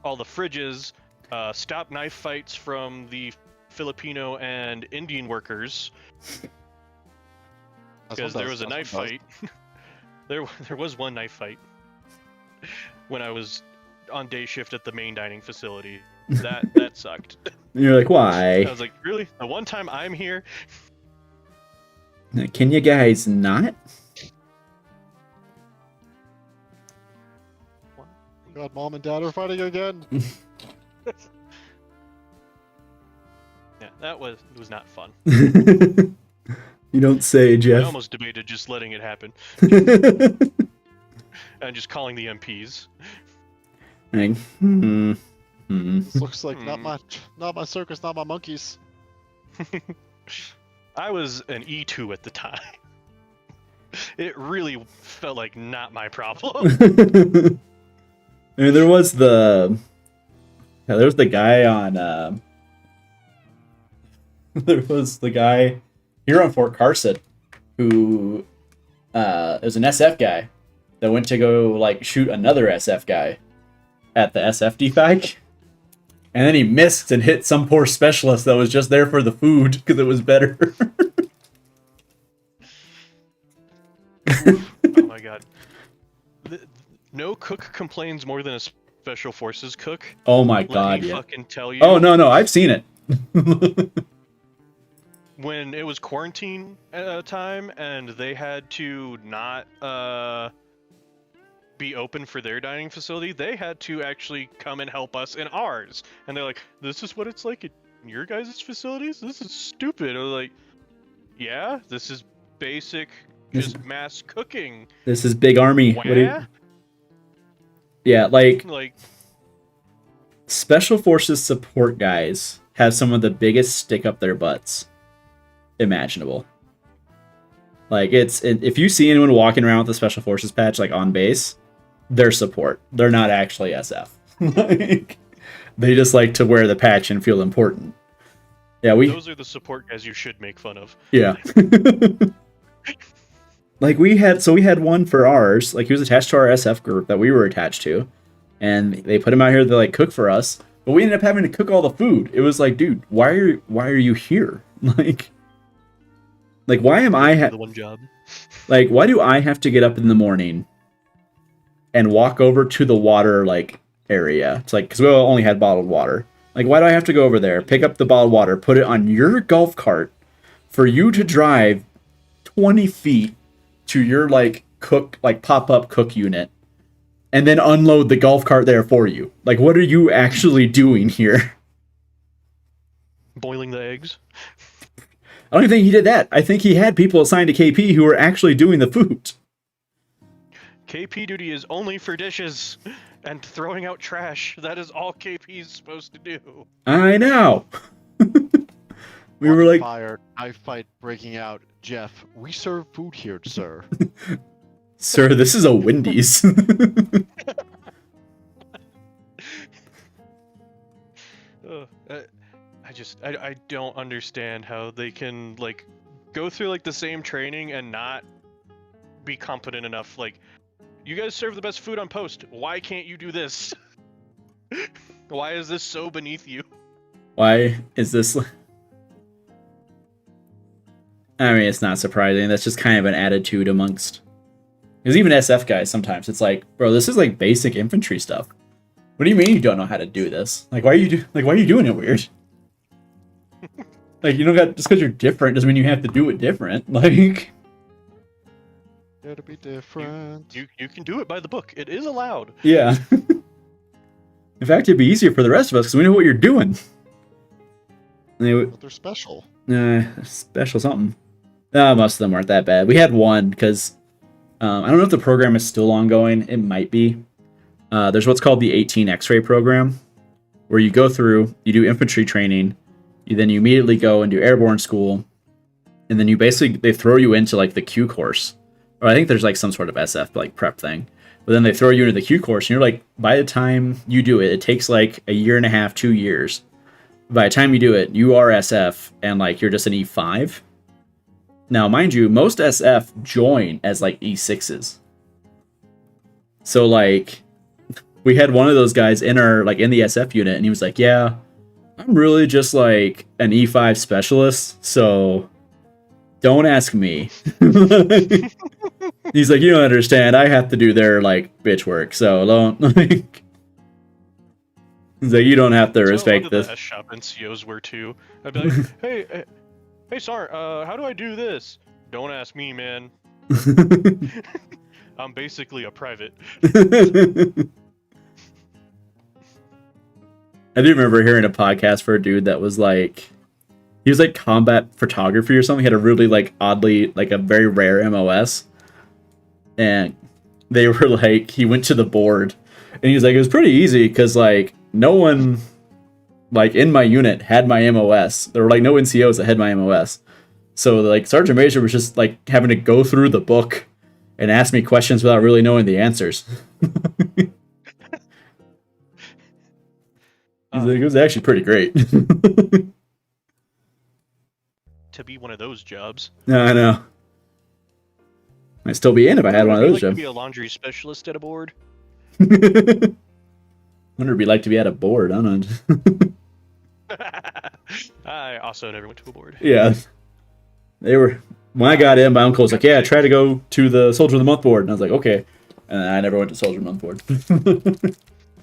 all the fridges, stop knife fights from the Filipino and Indian workers because there was a knife fight. There was one knife fight when I was on day shift at the main dining facility. That sucked. You're like, why? I was like, really? The one time I'm here? Can you guys not? God, mom and dad are fighting again. Yeah, that was not fun. You don't say, I Jeff. almost debated just letting it happen and just calling the MPs. Like, This looks like not my circus, not my monkeys. I was an E2 at the time. It really felt like not my problem. I mean, there was the guy on there was the guy here on Fort Carson who was an SF guy that went to go like shoot another SF guy at the SF defag, and then he missed and hit some poor specialist that was just there for the food because it was better. Oh my god. No cook complains more than a special forces cook. Oh my Let god! me Yeah. fucking tell you. Oh no, I've seen it. When it was quarantine time and they had to not be open for their dining facility, they had to actually come and help us in ours. And they're like, "This is what it's like in your guys' facilities? This is stupid." I was like, "Yeah, this is basic, just mass cooking." This is big army. What do you- Wah? Yeah, like Like, special forces support guys have some of the biggest stick up their butts imaginable. Like if you see anyone walking around with a special forces patch like on base, they're support. They're not actually SF. Like, they just like to wear the patch and feel important. Yeah, those are the support guys you should make fun of. yeah. Like we had one for ours, like he was attached to our SF group that we were attached to, and they put him out here to like cook for us, but we ended up having to cook all the food. It was like, dude, why are you here? Like why am I The one job. like why do I have to get up in the morning and walk over to the water like area? It's like because we only had bottled water. Like why do I have to go over there, pick up the bottled water, put it on your golf cart for you to drive 20 feet to your like pop-up cook unit and then unload the golf cart there for you? Like what are you actually doing here? Boiling the eggs. I don't even think he did that. I think he had people assigned to KP who were actually doing the food. KP duty is only for dishes and throwing out trash. That is all KP is supposed to do. I know. We were like, Fire, knife fight breaking out. Jeff, we serve food here, sir. sir, this is a Wendy's. I don't understand how they can like go through like the same training and not be competent enough. Like, you guys serve the best food on post. Why can't you do this? Why is this so beneath you? Why is this? I mean, it's not surprising. That's just kind of an attitude amongst. Because even SF guys sometimes it's like, bro, this is like basic infantry stuff. What do you mean you don't know how to do this? Like, why are you doing it weird? Like, you don't got just because you're different doesn't mean you have to do it different. Like, Gotta be different. You can do it by the book. It is allowed. yeah. In fact, it'd be easier for the rest of us because we know what you're doing. But they're special. Special something. Most of them weren't that bad. We had one because I don't know if the program is still ongoing. It might be. There's what's called the 18 X-ray program, where you go through, you do infantry training, you immediately go and do airborne school, and then they throw you into like the Q course, or I think there's like some sort of SF like prep thing. But then they throw you into the Q course, and you're like, by the time you do it, it takes like a year and a half, 2 years. By the time you do it, you are SF, and like you're just an E5. Now, mind you, most SF join as like E6s. So like, we had one of those guys in our in the SF unit, and he was like, "Yeah, I'm really just like an E5 specialist, so don't ask me." He's like, "You don't understand. I have to do their like bitch work, so don't like." He's like, "You don't have to respect this." The S shop and COs were too. I'd be like, hey, Sar, how do I do this? Don't ask me, man. I'm basically a private. I do remember hearing a podcast for a dude that was like, he was like combat photography or something. He had a really like oddly like a very rare MOS, and they were like, he went to the board, and he was like, it was pretty easy because like no one like in my unit had my MOS. There were like no NCOs that had my MOS, so like Sergeant Major was just like having to go through the book and ask me questions without really knowing the answers. He's like, it was actually pretty great. To be one of those jobs. No, I know. I'd still be in if I had one of those like jobs. To be a laundry specialist at a board. Wonder it'd be like to be at a board. I don't know. I also never went to a board. Yeah, they were. When I got in, my uncle was like, "Yeah, try to go to the Soldier of the Month board," and I was like, "Okay," and I never went to Soldier of the Month board.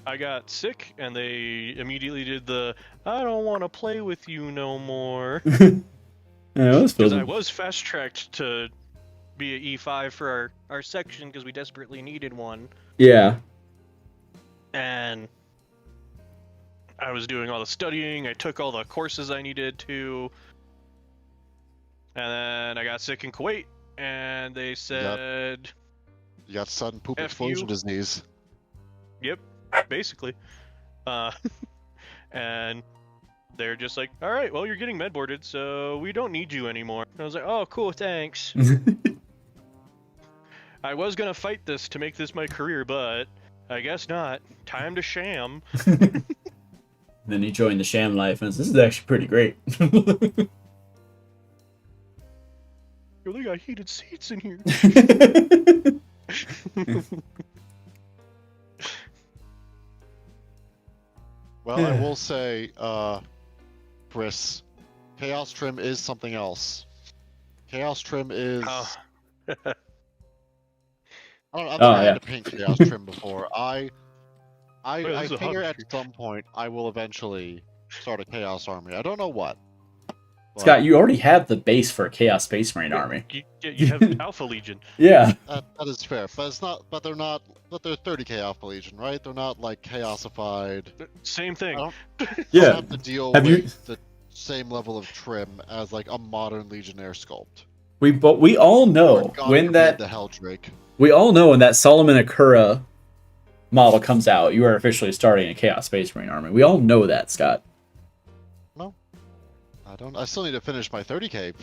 I got sick, and they immediately did the "I don't want to play with you no more." Yeah, Because I was fast-tracked to be an E5 for our section because we desperately needed one. Yeah. And I was doing all the studying, I took all the courses I needed to, and then I got sick in Kuwait, and they said... You got sudden poop F explosion you. disease. Yep, basically. And they're just like, alright, well, you're getting med-boarded, so we don't need you anymore. And I was like, oh, cool, thanks. I was gonna fight this to make this my career, but I guess not. Time to sham. Then he joined the sham life, and this is actually pretty great. Yo, they got heated seats in here. Well, I will say, Chris, Chaos Trim is something else. Chaos Trim is... Oh. I've never yeah. had to paint Chaos Trim before. I this is a figure hobby. at some point I will eventually start a Chaos Army. I don't know what. but Scott, you already have the base for a Chaos Space Marine army. You have Alpha Legion. Yeah. that is fair, but it's not. But they're not. But they're 30k Alpha Legion, right? They're not like chaosified. Same thing. I don't Yeah. have to deal Have you- with the same level of trim as like a modern Legionnaire sculpt. We all know Or God when forbid that the Helldrake. we all know when that Solomon Akura model comes out, you are officially starting a Chaos Space Marine army. We all know that, Scott. No, I don't. I still need to finish my 30k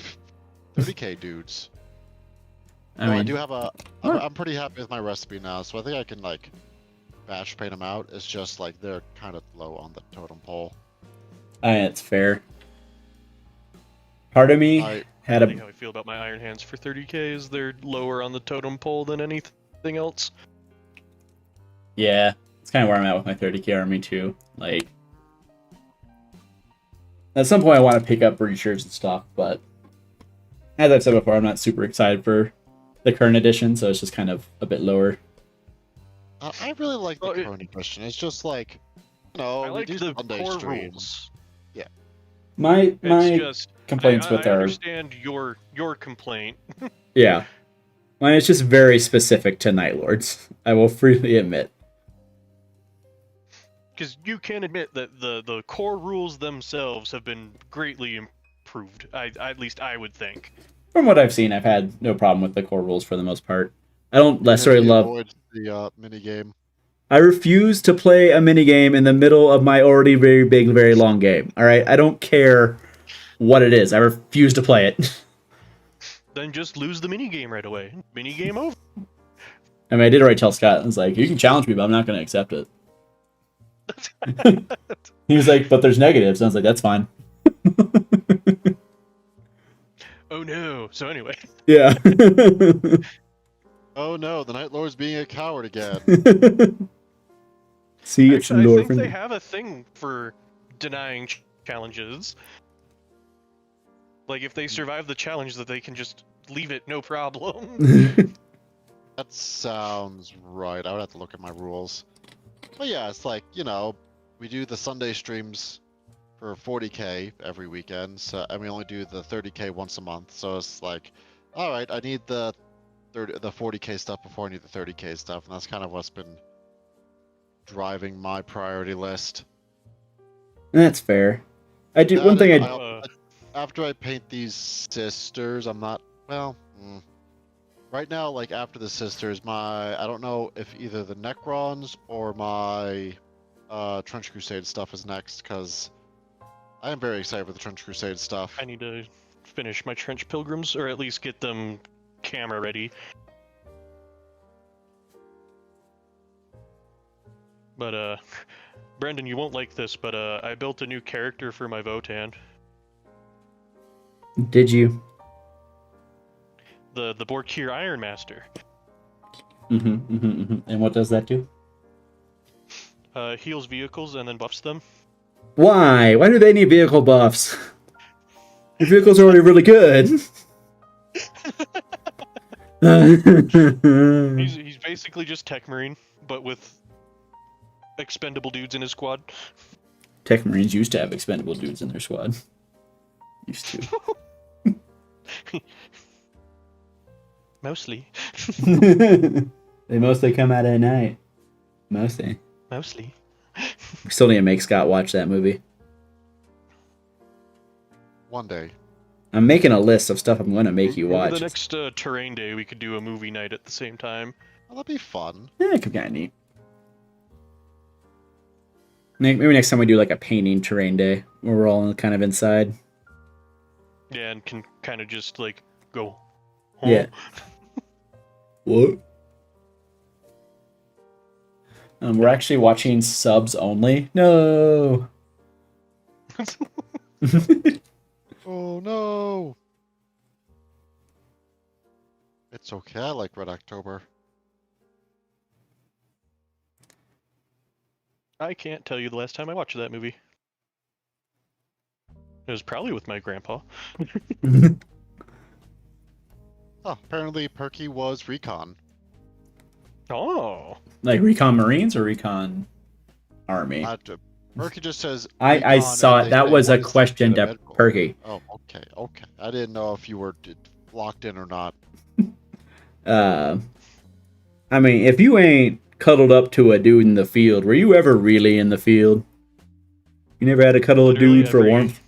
dudes. I No, mean, I do have a. I'm pretty happy with my recipe now, so I think I can like batch paint them out. It's just like they're kind of low on the totem pole. it's fair. Part of me had I think a how I feel about my Iron Hands for 30k is they're lower on the totem pole than anything else. yeah. It's kind of where I'm at with my 30k army too. Like, at some point I want to pick up breachers and stuff, but as I've said before, I'm not super excited for the current edition, so it's just kind of a bit lower. I really like the current edition. It's just like, I we like do the Sunday core streams. rules. My It's just complaints I with our understand your complaint. yeah, mine is just very specific to Night Lords. I will freely admit. Because you can admit that the core rules themselves have been greatly improved. At least I would think. From what I've seen, I've had no problem with the core rules for the most part. I don't Even if necessarily he love. avoids the mini game. I refuse to play a minigame in the middle of my already very big, very long game. All right, I don't care what it is. I refuse to play it. Then just lose the minigame right away. Minigame over. I mean, I did already tell Scott. I was like, "You can challenge me, but I'm not going to accept it." He was like, "But there's negatives." I was like, "That's fine." Oh no. So anyway. Yeah. Oh no, the Night Lord's being a coward again. See, it's Actually, I think endorphin. they have a thing for denying challenges. Like if they survive the challenge, that they can just leave it, no problem. That sounds right. I would have to look at my rules. But yeah, it's like, we do the Sunday streams for 40k every weekend, and we only do the 30k once a month. So it's like, all right, I need the 40k stuff before I need the 30k stuff, and that's kind of what's been driving my priority list. That's fair. I do one thing. After I paint these sisters, I'm not right now. Like after the sisters, I don't know if either the Necrons or my Trench Crusade stuff is next, because I am very excited for the Trench Crusade stuff. I need to finish my Trench Pilgrims, or at least get them camera ready. But Brenden, you won't like this, but I built a new character for my Votan. Did you? The Borkir Iron Master. And what does that do? Heals vehicles and then buffs them. Why? Why do they need vehicle buffs? Your vehicle's already really good. He's basically just Tech Marine, but with expendable dudes in his squad. Tech Marines used to have expendable dudes in their squad. Used to. Mostly. They mostly come out at night. Mostly. We still need to make Scott watch that movie. One day. I'm making a list of stuff I'm going to make you watch. The next terrain day, we could do a movie night at the same time. Well, that'd be fun. Yeah, it could be kind of neat. Maybe next time we do like a painting terrain day, where we're all kind of inside. Yeah, and can kind of just like go home. Yeah. What? We're actually watching subs only. No. Oh no. It's okay. I like Red October. I can't tell you the last time I watched that movie. It was probably with my grandpa. Oh, apparently Perky was Recon. Oh. Like Recon Marines or Recon Army? Perky just says. I Recon, saw and it. they That say, was "What a is question the to medical?" Perky. Oh, okay. I didn't know if you were locked in or not. I mean, if you ain't cuddled up to a dude in the field, were you ever really in the field? You never had to cuddle a dude for warmth?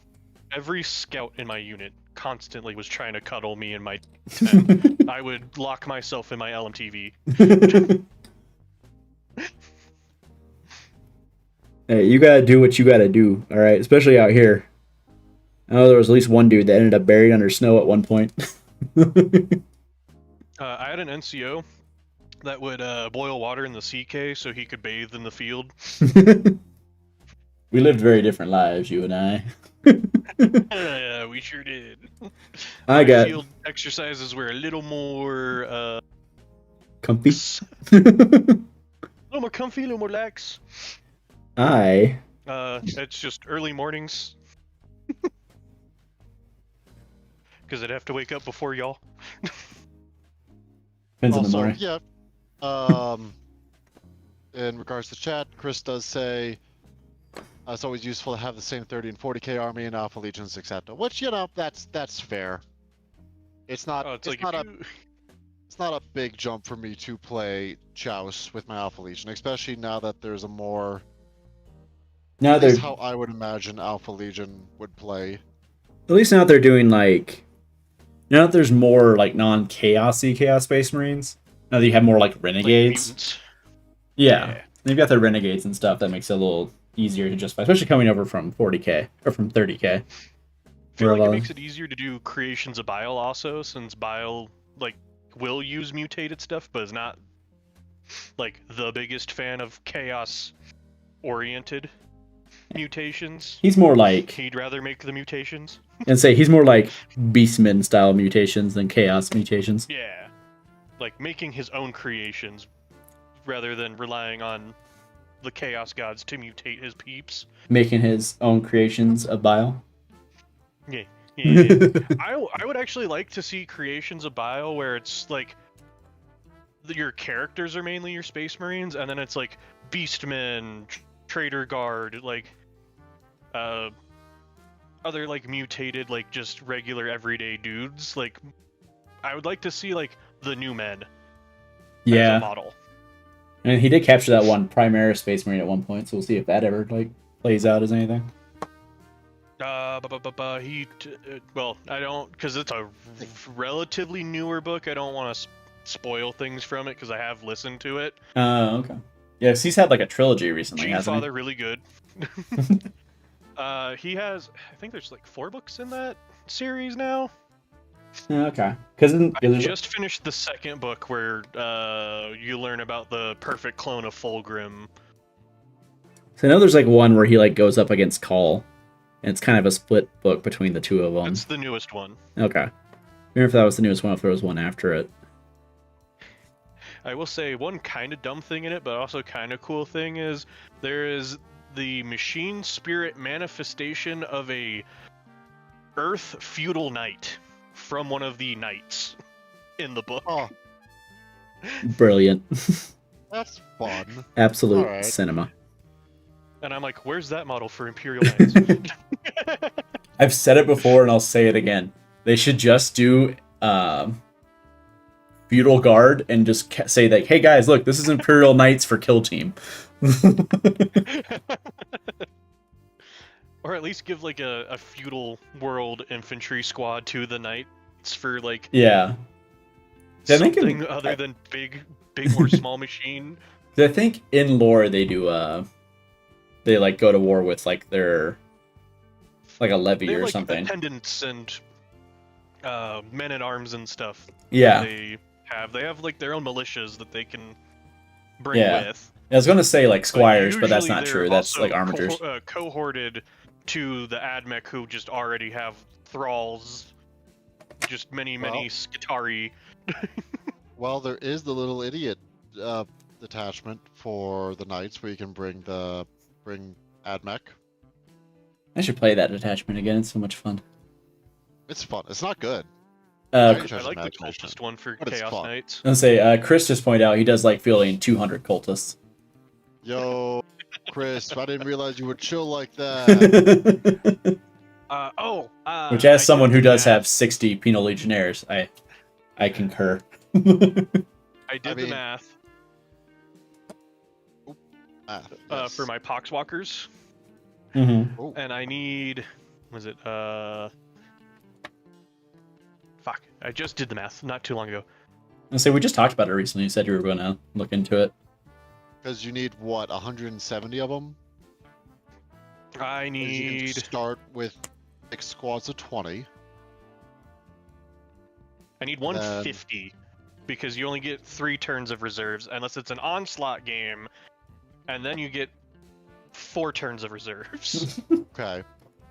Every scout in my unit constantly was trying to cuddle me in my tent. I would lock myself in my LMTV. Hey, you gotta do what you gotta do, alright? Especially out here. I know there was at least one dude that ended up buried under snow at one point. I had an NCO that would boil water in the CK so he could bathe in the field. We lived very different lives, you and I. Yeah, we sure did. I got Field exercises were a little more comfy. little more comfy, a little more lax. It's just early mornings. Because I'd have to wake up before y'all. Depends on the Also, morning. yeah. In regards to chat, Chris does say it's always useful to have the same 30 and 40k army in Alpha Legions, etc. Which, you know, that's fair. It's not. It's it's like not It's not a big jump for me to play Chouse with my Alpha Legion, especially now that there's a more. Now At they're least how I would imagine Alpha Legion would play. at least now they're doing like now that there's more like non-chaosy Chaos Space Marines. Now that you have more like renegades. mutants. Yeah. They've got their renegades and stuff that makes it a little easier to justify, especially coming over from 40k or from 30k. I feel like it makes it easier to do creations of Bile also, since Bile like will use mutated stuff, but is not like the biggest fan of chaos oriented mutations. He's more like He'd rather make the mutations. and say he's more like Beastman style mutations than chaos mutations. Yeah. Like making his own creations rather than relying on the chaos gods to mutate his peeps. Making his own creations of bile. Yeah. I would actually like to see creations of Bile where it's like your characters are mainly your Space Marines, and then it's like Beastmen, Traitor Guard, like other like mutated, like just regular everyday dudes. Like I would like to see like the new men as a model. And he did capture that one Primaris Space Marine at one point, so we'll see if that ever like plays out as anything. Well, I don't, because it's a relatively newer book. I don't want to spoil things from it because I have listened to it. Okay. Yeah, 'cause he's had like a trilogy recently, Gene hasn't Father, really good. He has, I think there's like 4 books in that series now. he? Okay. Because I just finished the second book where you learn about the perfect clone of Fulgrim. So I know there's like one where he like goes up against Call. And it's kind of a split book between the two of them. It's the newest one. Okay. I remember if that was the newest one, if there was one after it. I will say one kind of dumb thing in it, but also kind of cool thing is there is the machine spirit manifestation of a Earth feudal knight from one of the knights in the book. Oh, Brilliant. that's fun. Absolute Alright. cinema. And I'm like, where's that model for Imperial Knights? I've said it before and I'll say it again. They should just do Feudal Guard and just say that, hey guys, look, this is Imperial Knights for Kill Team. Or at least give like a feudal world infantry squad to the knights for like Yeah. I think something other than big or small machine. I think in lore they do they like go to war with like their like a levy They're or like something. Attendants and men at arms and stuff. Yeah. They have like their own militias that they can bring Yeah. with. I was gonna say like squires, but that's usually not they're true. That's also like armatures. Cohorted to the Admech who just already have thralls. Just many Skitari. Well, there is the little idiot detachment for the knights where you can bring Admech. I should play that detachment again. It's so much fun. It's fun. It's not good. I Very interesting like the imagination. cultist one for But it's Chaos fun. Knights. I'll say Chris just pointed out he does like fielding 200 cultists. Yo, Chris, I didn't realize you would chill like that. Which, as someone who does have 60 penal legionnaires, I concur. I did the mean- math Yes. for my Poxwalkers, Mm-hmm. Oh, and I need. Was it Fuck! I just did the math not too long ago. I'll say we just talked about it recently. You said you were going to look into it. because you need what, 170 of them? I You need. can start with 6 squads of 20. I need 150 because you only get 3 turns of reserves unless it's an onslaught game, and then you get 4 turns of reserves. Okay.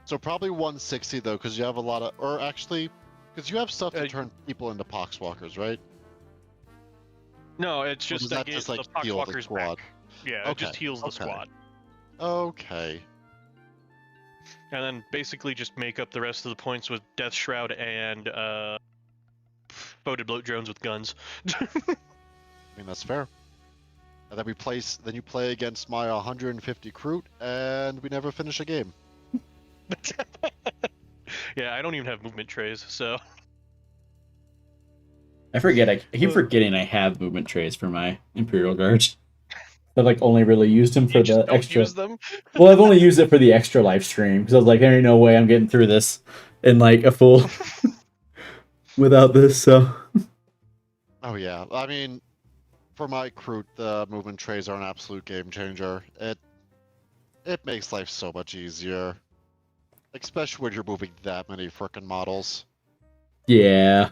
So probably 160 though, because you have a lot of, or actually, because you have stuff to turn people into poxwalkers, right? No, it's Or just does that that gives just like the heal the Poxwalkers squad? back. Yeah, it just heals the okay. squad. Okay. And then basically just make up the rest of the points with Death Shroud and Foated Bloat Drones with guns. I mean, that's fair. And then then you play against my 150 Kroot, and we never finish a game. Yeah, I don't even have movement trays, so... I forget. I keep forgetting I have movement trays for my Imperial Guards. I've like only really used them for You just the don't extra. use them? Well, I've only used it for the extra live stream because I was like, there ain't no way I'm getting through this in like a full without this. So. Oh yeah, I mean, for my Kroot, the movement trays are an absolute game changer. It makes life so much easier, especially when you're moving that many frickin' models. Yeah.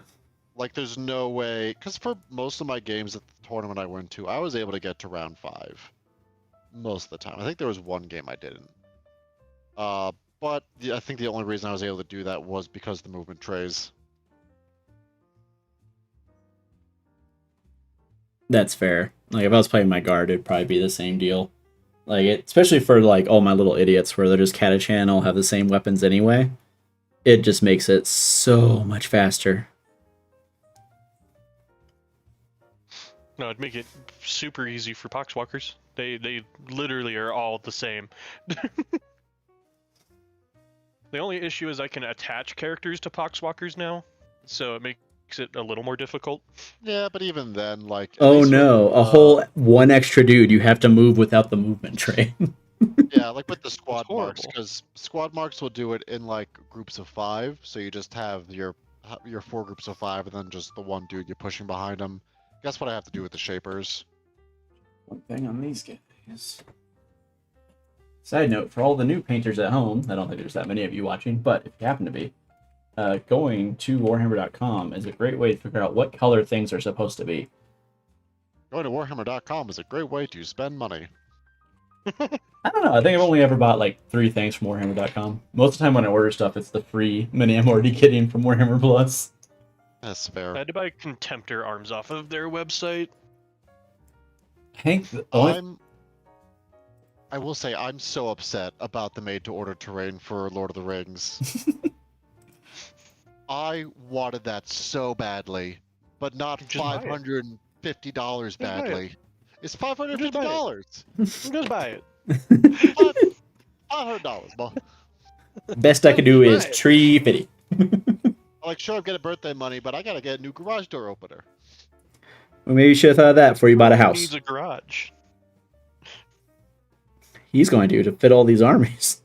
Like, there's no way, because for most of my games at the tournament I went to, I was able to get to round 5 most of the time. I think there was one game I didn't. But I think the only reason I was able to do that was because of the movement trays. That's fair. Like if I was playing my guard, it'd probably be the same deal. Like especially for like all my little idiots where they're just catachan, have the same weapons anyway. It just makes it so much faster. No, it'd make it super easy for Poxwalkers. They literally are all the same. The only issue is I can attach characters to Poxwalkers now, so it makes it a little more difficult. Yeah, but even then, like... Oh no, a whole one extra dude you have to move without the movement tray. Yeah, like with the squad horrible. marks, because squad marks will do it in like groups of 5, so you just have your 4 groups of 5, and then just the one dude you're pushing behind him. Guess what I have to do with the shapers? One thing on these guys. Side note, for all the new painters at home, I don't think there's that many of you watching, but if you happen to be, going to warhammer.com is a great way to figure out what color things are supposed to be. Going to warhammer.com is a great way to spend money. I don't know. I think I've only ever bought like 3 things from warhammer.com. Most of the time when I order stuff, it's the free mini I'm already getting from Warhammer Plus. That's fair. I had to buy Contemptor arms off of their website. Hank, I will say I'm so upset about the made-to-order terrain for Lord of the Rings. I wanted that so badly, but not Just buy it. $550 badly. It's $550. Just buy it. $500, bro. best I could do is Right. tree fitty. Like, sure, I'm getting birthday money, but I gotta get a new garage door opener. Well, maybe you should have thought of that before you bought a Who house. needs a garage? He's going to fit all these armies.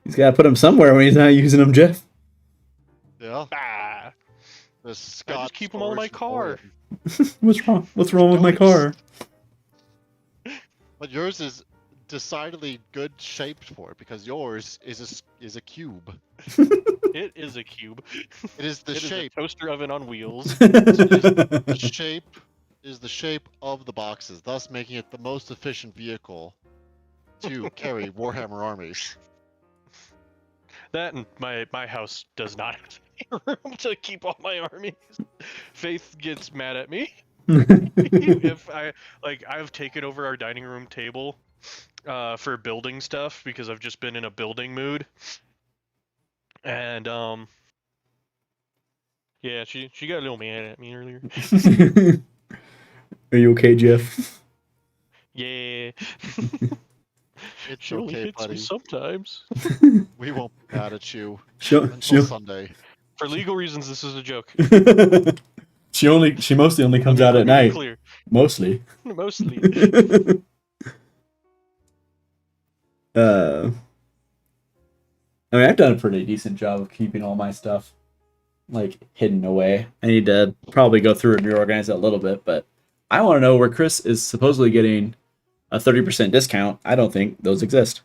He's got to put them somewhere when he's not using them, Jeff. Yeah. Ah, The I Scott just keep them all in my car. What's wrong? What's wrong with my car? But yours is decidedly good shaped for it, because yours is a cube. It is a cube. It is the It is a shape. toaster oven on wheels. The shape is the shape of the boxes, thus making it the most efficient vehicle to carry Warhammer armies. That and my house does not have room to keep all my armies. Faith gets mad at me if I've taken over our dining room table for building stuff because I've just been in a building mood. And yeah, she got a little mad at me earlier. Are you okay, Jeff? Yeah. It's She only okay, hits buddy. me sometimes. We won't be mad at you She'll, until she'll, Sunday. For legal reasons, this is a joke. she mostly only comes out Let at me be night. clear. Mostly. Mostly. I mean, I've done a pretty decent job of keeping all my stuff like hidden away. I need to probably go through and reorganize it a little bit, but I want to know where Chris is supposedly getting a 30% discount. I don't think those exist.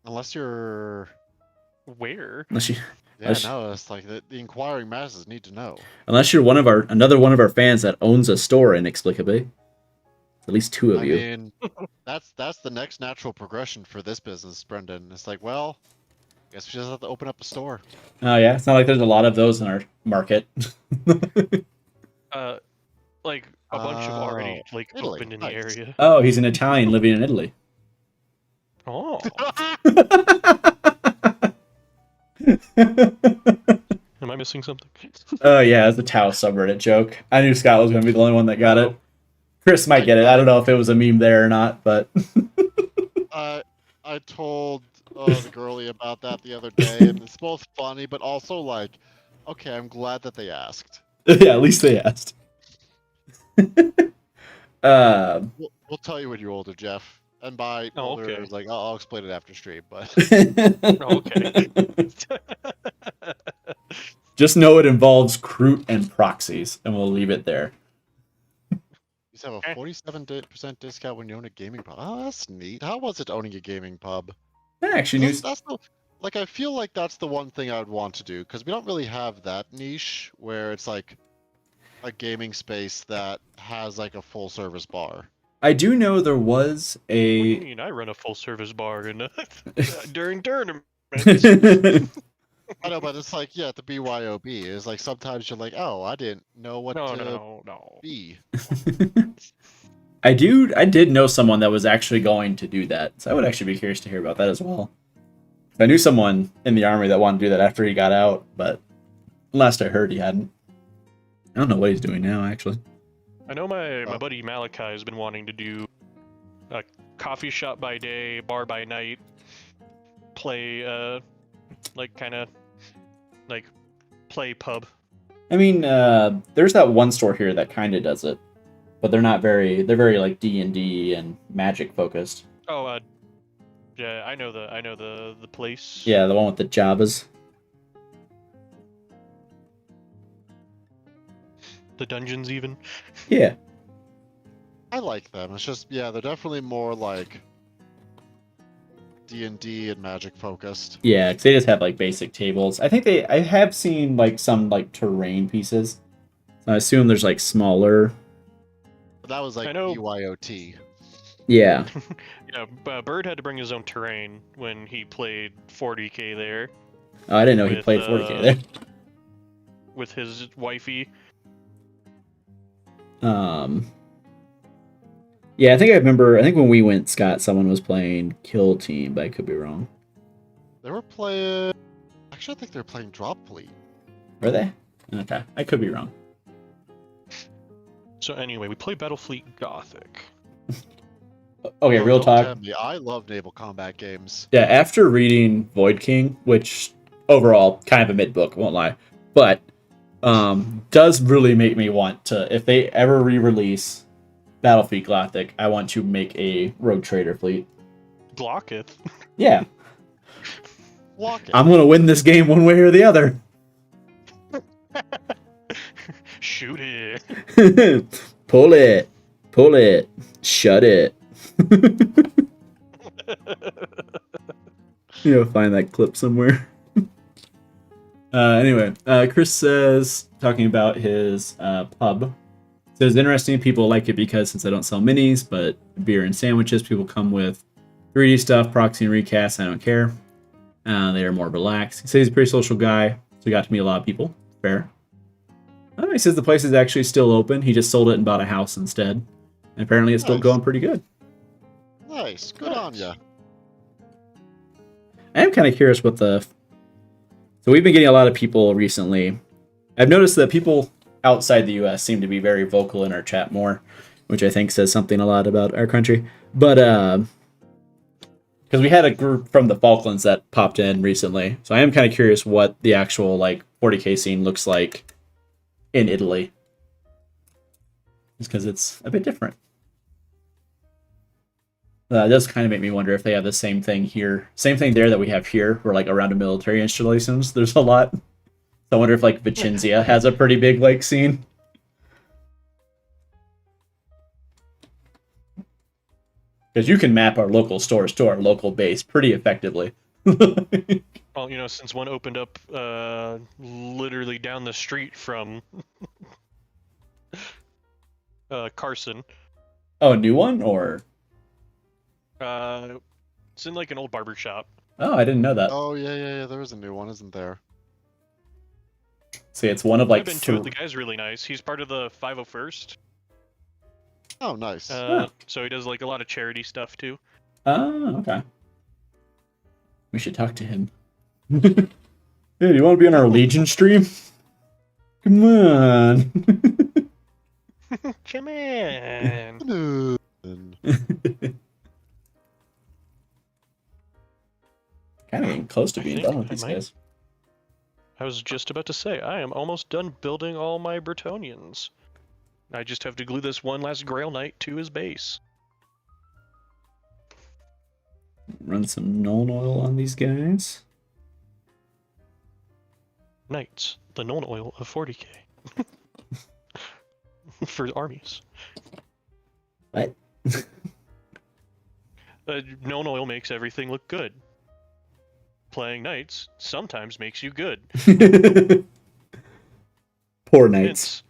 Unless you're... Where? Unless you, Yeah, Unless- no, it's like the inquiring masses need to know. unless you're another one of our fans that owns a store inexplicably. At least 2 of I you. mean, that's the next natural progression for this business, Brendan. It's like, well, guess we just have to open up a store. Oh yeah, it's not like there's a lot of those in our market. Like A bunch have already Italy, opened in nice. the area. Oh, he's an Italian living in Italy. Oh, am I missing something? Oh yeah, it's a Tau subreddit joke. I knew Scott was going to be the only one that got Oh. it. Chris might get it. I don't know if it was a meme there or not, but I told the girlie about that the other day, and it's both funny, but also like, okay, I'm glad that they asked. yeah, at least they asked. We'll tell you when you're older, Jeff. And by older, okay. it's like I'll explain it after stream, but Okay. Just know it involves Crute and proxies, and we'll leave it there. you have a 47% discount when you own a gaming pub. Oh, that's neat. How was it owning a gaming pub? I actually knew. That's the, like, I feel like that's the one thing I would want to do, because we don't really have that niche where it's like a gaming space that has like a full service bar. I do know there was What do you a. mean? I run a full service bar in during tournaments. I know, but it's like, yeah, the BYOB is like sometimes you're like, oh, I didn't know what to No. be. I did know someone that was actually going to do that, so I would actually be curious to hear about that as well. I knew someone in the army that wanted to do that after he got out, but last I heard he hadn't. I don't know what he's doing now, actually. I know my buddy Malachi has been wanting to do a coffee shop by day, bar by night, play play pub. I mean, there's that one store here that kind of does it, but they're very like D&D and magic focused. Oh, yeah, I know the place. Yeah, the one with the Jabas. The dungeons even. Yeah. I like them. It's just, yeah, they're definitely more like D&D and magic focused. Yeah, because they just have like basic tables. I have seen like some like terrain pieces. So I assume there's like smaller. But that was like I know- BYOT. Yeah. Yeah, Bird had to bring his own terrain when he played 40k there Oh, I didn't know he With, played 40k there. with his wifey. Yeah, I think when we went, Scott, someone was playing Kill Team, but I could be wrong. They were playing. Actually, I think they were playing Drop Fleet. Were they? Okay, I could be wrong. So anyway, we play Battlefleet Gothic. Okay, real Don't talk. tempt me. I love naval combat games. Yeah, after reading Void King, which overall kind of a mid book, won't lie, but does really make me want to, if they ever re-release Battlefleet Gothic, I want to make a rogue trader fleet. Glocketh. Yeah, Lock it. I'm gonna win this game one way or the other. Shoot it. Pull it, shut it. Find that clip somewhere. Anyway, Chris says, talking about his pub, says, interesting, people like it because since I don't sell minis, but beer and sandwiches, people come with 3D stuff, proxy and recast, I don't care. They are more relaxed. He says he's a pretty social guy, so he got to meet a lot of people. Fair. He says the place is actually still open. He just sold it and bought a house instead. And apparently it's still Nice. going pretty good. Nice. Good on ya. I am kind of curious what the... So we've been getting a lot of people recently. I've noticed that people outside the US seem to be very vocal in our chat more, which I think says something a lot about our country. But, because we had a group from the Falklands that popped in recently. So I am kind of curious what the actual, 40k scene looks like in Italy. Just because it's a bit different. It does kind of make me wonder if they have the same thing here. Same thing there that we have here, where around the military installations, there's a lot. So I wonder if Vicenza has a pretty big scene. Because you can map our local stores to our local base pretty effectively. Well, since one opened up literally down the street from Carson. Oh, a new one, or? It's in an old barber shop. Oh, I didn't know that. Oh, yeah. There is a new one, isn't there? See, it's one of I've been to it. The guy's really nice. He's part of the 501st. Oh, nice. So he does like a lot of charity stuff too. Oh, okay. We should talk to him. Hey, do you want to be on our Legion stream? Come on. Come in. Kind of getting close to I being think done with I these might- guys. I was just about to say, I am almost done building all my Bretonnians. I just have to glue this one last Grail Knight to his base. Run some Nuln Oil on these guys. Knights, the known oil of 40k. For armies. What? Known oil makes everything look good. Playing knights sometimes makes you good. Poor knights. Hence,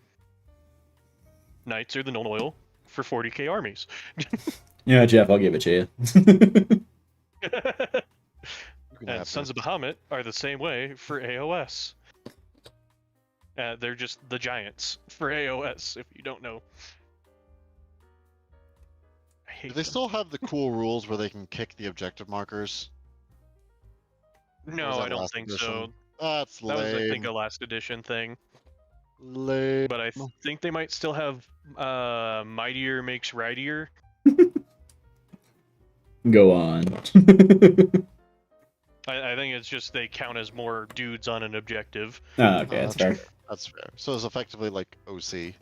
knights are the known oil for 40k armies. Yeah, Jeff, I'll give it to you. You can And have Sons it. of Bahamut are the same way for AOS. They're just the giants for AOS, if you don't know. I hate Do they them. still have the cool rules where they can kick the objective markers? No, was that I don't last think edition? so. That's That was, I think, lame. a last edition thing. Lame. But I think they might still have Mightier makes Rightier. Go on. I think it's just they count as more dudes on an objective. Oh, okay, that's fair. That's fair. So it's effectively like OC.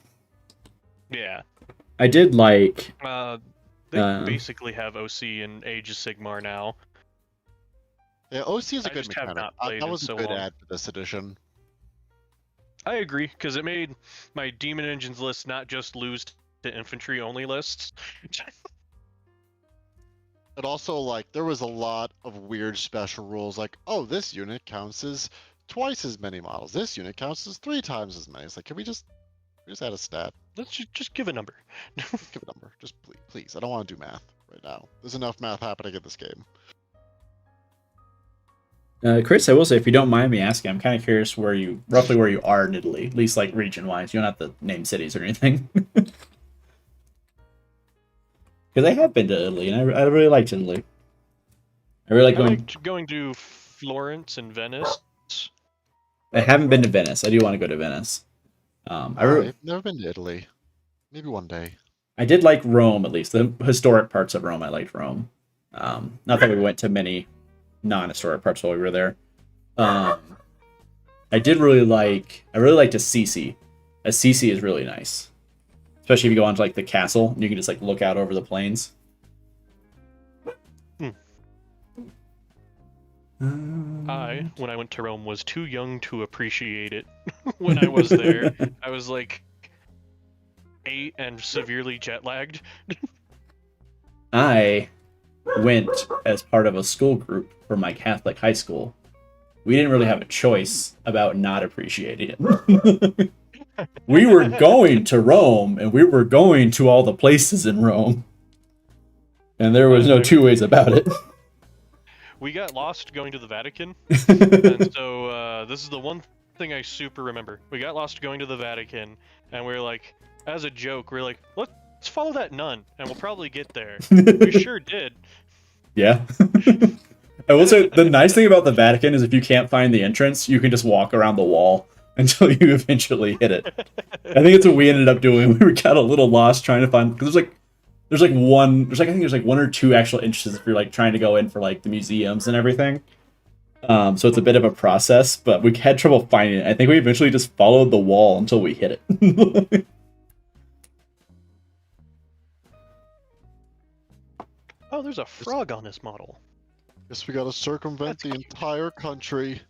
Yeah. I did like. They basically have OC and Age of Sigmar now. Yeah, OC is a I good just have mechanic. not played That in was a so good long. add for this edition. I agree, because it made my Demon Engines list not just lose to infantry only lists. But also, like, there was a lot of weird special rules, like, oh, this unit counts as twice as many models. This unit counts as 3 times as many. It's like, can we just add a stat? Let's just give a number. Just give a number. Just please. I don't want to do math right now. There's enough math happening in this game. Chris, I will say, if you don't mind me asking, I'm kind of curious roughly where you are in Italy, at least like region-wise. You don't have to name cities or anything. Because I have been to Italy, and I really liked Italy. I really like I going. liked going to Florence and Venice. I haven't been to Venice. I do want to go to Venice. I've never been to Italy. Maybe one day. I did like Rome, at least the historic parts of Rome. I liked Rome. Not that we went to many non-historic parts while we were there. I really liked Assisi. Assisi is really nice, especially if you go onto like the castle and you can just like look out over the plains. When I went to Rome, was too young to appreciate it. When I was there, I was like 8 and severely jet lagged. I went as part of a school group for my Catholic high school. We didn't really have a choice about not appreciating it. We were going to Rome, and we were going to all the places in Rome. And there was no two ways about it. We got lost going to the Vatican, and so this is the one thing I super remember. We got lost going to the Vatican, and we were like, as a joke, we are like, let's follow that nun, and we'll probably get there. We sure did. Yeah. I will say, the nice thing about the Vatican is if you can't find the entrance, you can just walk around the wall until you eventually hit it. I think it's what we ended up doing. We got a little lost trying to find, because I think there's like 1 or 2 actual entrances if you're like trying to go in for like the museums and everything. So it's a bit of a process, but we had trouble finding it. I think we eventually just followed the wall until we hit it. Oh, there's a frog on this model. Guess we gotta circumvent the entire country.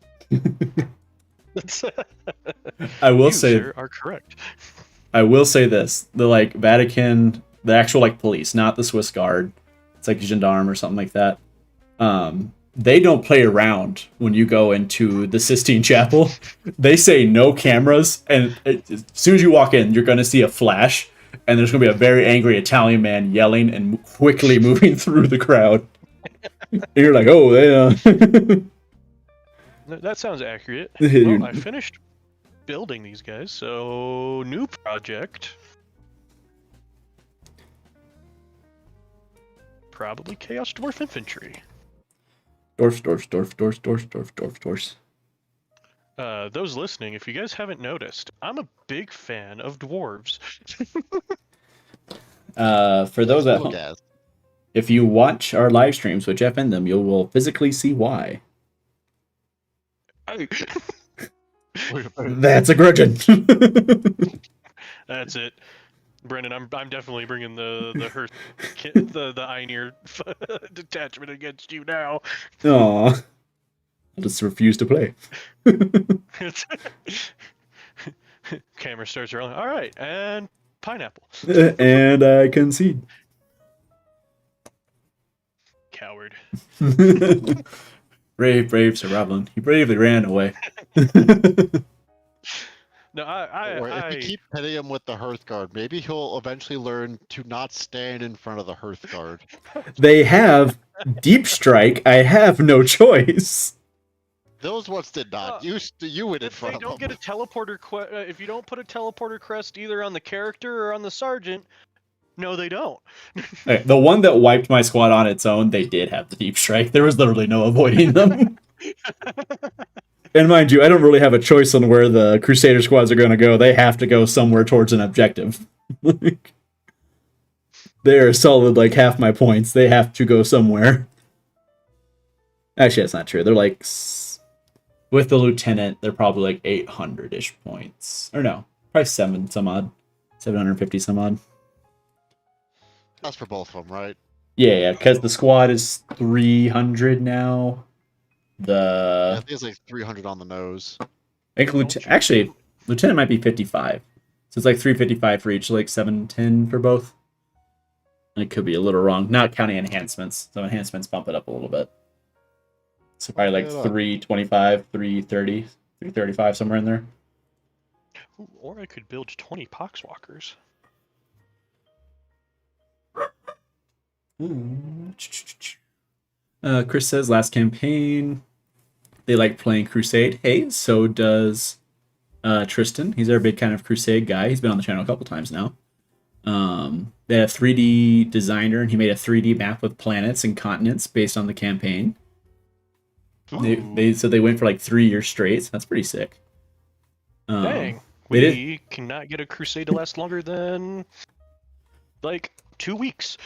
I will You, say, sir, are correct. I will say this: the like Vatican, the actual like police, not the Swiss Guard. It's like gendarme or something like that. They don't play around when you go into the Sistine Chapel. They say no cameras, and as soon as you walk in, you're gonna see a flash, and there's gonna be a very angry Italian man yelling and quickly moving through the crowd. You're like, oh, they. That sounds accurate. Well, I finished building these guys, so new project. Probably Chaos Dwarf Infantry. Dwarfs. Those listening, if you guys haven't noticed, I'm a big fan of dwarves. For those at Cool home, guys. if you watch our live streams, which F in them, you will physically see why. That's a grudging. That's it. Brenden, I'm definitely bringing the Hearth the Einir detachment against you now. Aw. I'll just refuse to play. Camera starts rolling. All right, and pineapple. And I concede. Coward. Brave Sir Roblin. He bravely ran away. No, Or if I you keep hitting him with the Hearthguard, maybe he'll eventually learn to not stand in front of the Hearthguard. They have Deep Strike. I have no choice. Those ones did not. You went in if they front of don't them. get a teleporter if you don't put a teleporter crest either on the character or on the sergeant, no, they don't. Okay, the one that wiped my squad on its own, they did have the Deep Strike. There was literally no avoiding them. And mind you, I don't really have a choice on where the Crusader squads are going to go. They have to go somewhere towards an objective. They're solid like half my points. They have to go somewhere. Actually, that's not true. They're like... With the lieutenant, they're probably like 800-ish points. Or no, probably 7 some odd. 750 some odd. That's for both of them, right? Yeah, because the squad is 300 now. I think it's like 300 on the nose. I think actually, lieutenant might be 55. So it's like 355 for each, like 710 for both. I could be a little wrong, not counting enhancements. So enhancements bump it up a little bit. So probably like 325, 330, 335, somewhere in there. Ooh, or I could build 20 Poxwalkers. Chris says last campaign they like playing Crusade. Hey, so does Tristan. He's our big kind of Crusade guy. He's been on the channel a couple times now. They had a 3D designer, and he made a 3D map with planets and continents based on the campaign. They said they went for like 3 years straight. So that's pretty sick. Dang, we cannot get a Crusade to last longer than like 2 weeks.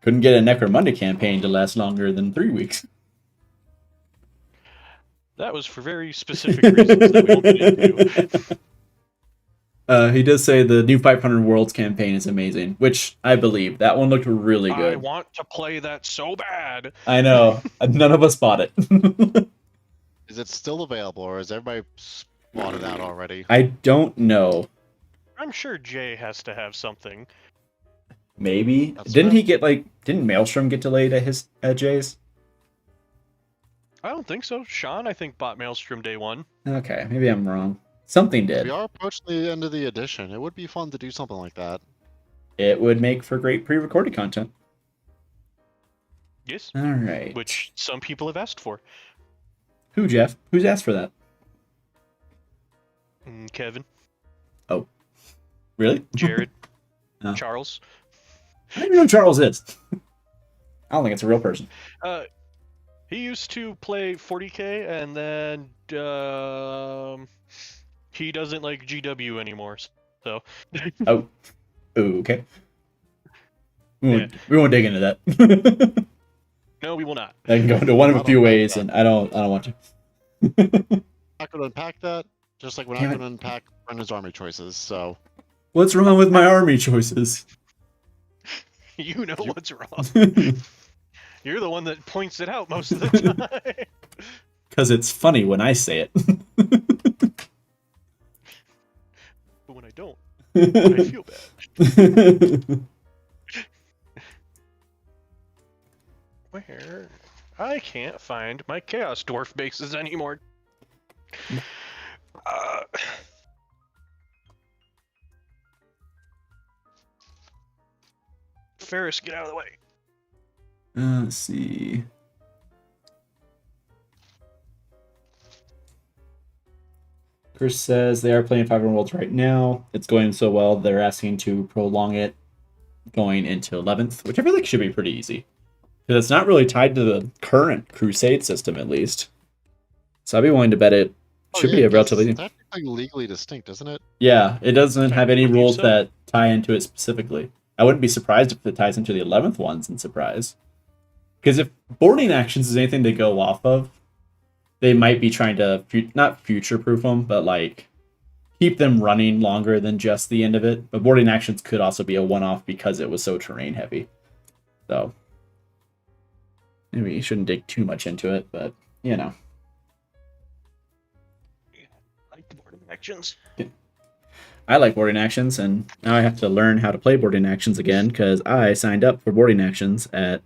Couldn't get a Necromunda campaign to last longer than 3 weeks. That was for very specific reasons that we won't get into. He does say the new 500 Worlds campaign is amazing, which I believe. That one looked really good. I want to play that so bad. I know. None of us bought it. Is it still available, or is everybody bought it out already? I don't know. I'm sure Jay has to have something. Maybe. That's Didn't right. he get didn't Maelstrom get delayed at Jay's? I don't think so. Sean, I think, bought Maelstrom day one. Okay, maybe I'm wrong. Something did. We are approaching the end of the edition. It would be fun to do something like that. It would make for great pre-recorded content. Yes. All right. Which some people have asked for. Who, Jeff? Who's asked for that? Kevin. Oh. Really? Jared. Oh. Charles. I don't even know who Charles is. I don't think it's a real person. He used to play 40k, and then he doesn't like GW anymore. So. Oh. Ooh, okay. We won't dig into that. No, we will not. I can go into one of a few ways, and I don't want to. Not going to unpack that, just like we're not going to unpack Brendan's army choices. So. What's wrong with my army choices? You know what's wrong. You're the one that points it out most of the time. Because it's funny when I say it. But when I don't, I feel bad. Where? I can't find my Chaos Dwarf bases anymore. Ferris, get out of the way. Let's see. Chris says they are playing 500 Worlds right now. It's going so well, they're asking to prolong it going into 11th, which I feel like should be pretty easy. Because it's not really tied to the current Crusade system, at least. So I'd be willing to bet it should be a relatively... It's technically legally distinct, isn't it? Yeah, it doesn't have any believe rules so. that tie into it specifically. I wouldn't be surprised if it ties into the 11th ones in Surprise. Because if boarding actions is anything to go off of, they might be trying to, not future-proof them, but like keep them running longer than just the end of it. But boarding actions could also be a one-off because it was so terrain-heavy. So, maybe you shouldn't dig too much into it, but, you know. Like the boarding actions. I like boarding actions, and now I have to learn how to play boarding actions again, because I signed up for boarding actions at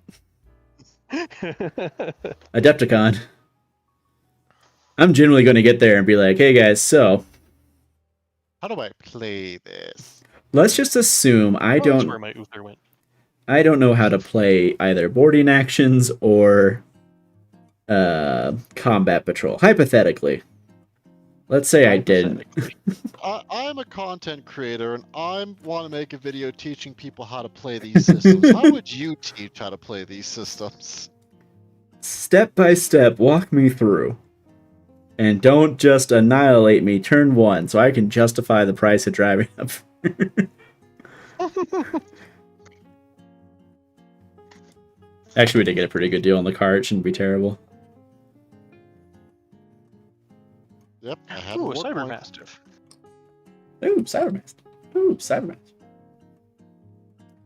Adepticon. I'm generally going to get there and be like, hey guys, so... How do I play this? let's just assume That's where my Uther went. I don't know how to play either boarding actions or combat patrol. Hypothetically. Let's say I didn't. I'm a content creator, and I want to make a video teaching people how to play these systems. How would you teach how to play these systems? Step by step, walk me through. And don't just annihilate me turn one so I can justify the price of driving up. Actually, we did get a pretty good deal on the car. It shouldn't be terrible. Yep, I have Ooh, a war Cyber point. Mastiff. Ooh, Cybermaster. Ooh, Cybermaster.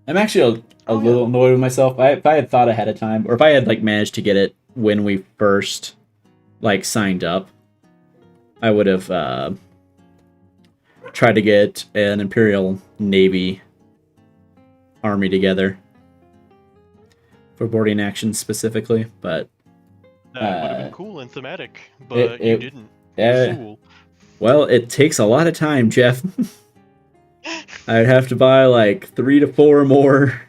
I'm actually a little annoyed with myself. If I had thought ahead of time, or if I had like managed to get it when we first like signed up, I would have tried to get an Imperial Navy army together for boarding actions specifically, but That would have been cool and thematic, but you didn't. Fool. Well, it takes a lot of time, Jeff. I'd have to buy like 3 to 4 more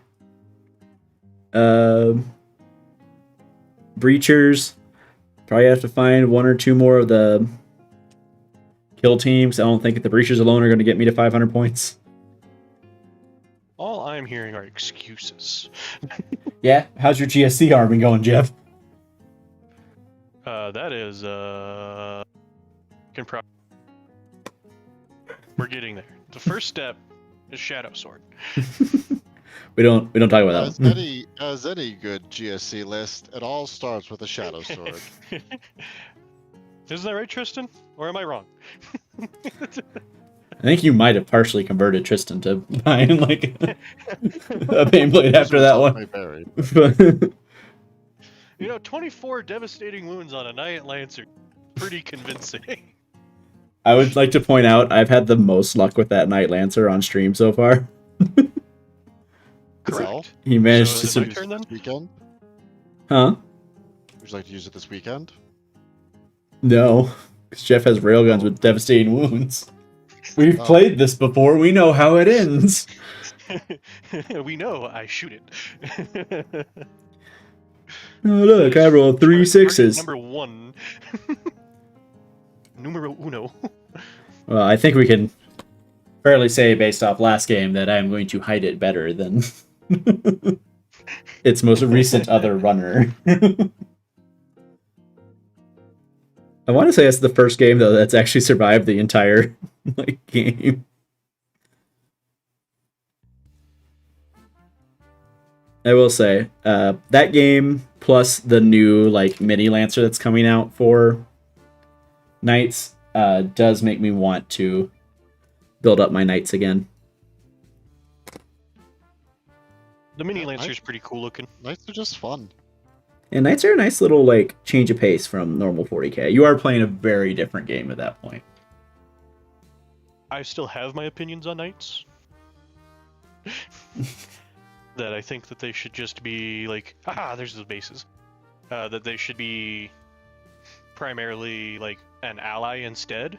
breachers. Probably have to find 1 or 2 more of the kill teams. I don't think the breachers alone are going to get me to 500 points. All I'm hearing are excuses. Yeah, how's your GSC army going, Jeff? That is we're getting there. The first step is Shadow Sword. we don't talk about that one. As any good GSC list, it all starts with a Shadow Sword. Isn't that right, Tristan? Or am I wrong? I think you might have partially converted Tristan to buying like a Painblade after that one. You know, 24 devastating wounds on a Knight Lancer. Pretty convincing. I would like to point out I've had the most luck with that Knight Lancer on stream so far. Correct. He managed So to... my turn then? Weekend? Huh? Would you like to use it this weekend? No. Because Jeff has railguns with devastating wounds. We've played this before. We know how it ends. We know I shoot it. Oh, look, I rolled 3 6s. Number 1. Numero uno. Well, I think we can fairly say, based off last game, that I'm going to hide it better than its most recent other runner. I want to say it's the first game, though, that's actually survived the entire game. I will say, that game, plus the new mini Lancer that's coming out for Knights, does make me want to build up my Knights again. The mini Lancer's pretty cool looking. Knights are just fun. And Knights are a nice little change of pace from normal 40k. You are playing a very different game at that point. I still have my opinions on Knights. That I think that they should just be there's the bases. That they should be primarily an ally instead.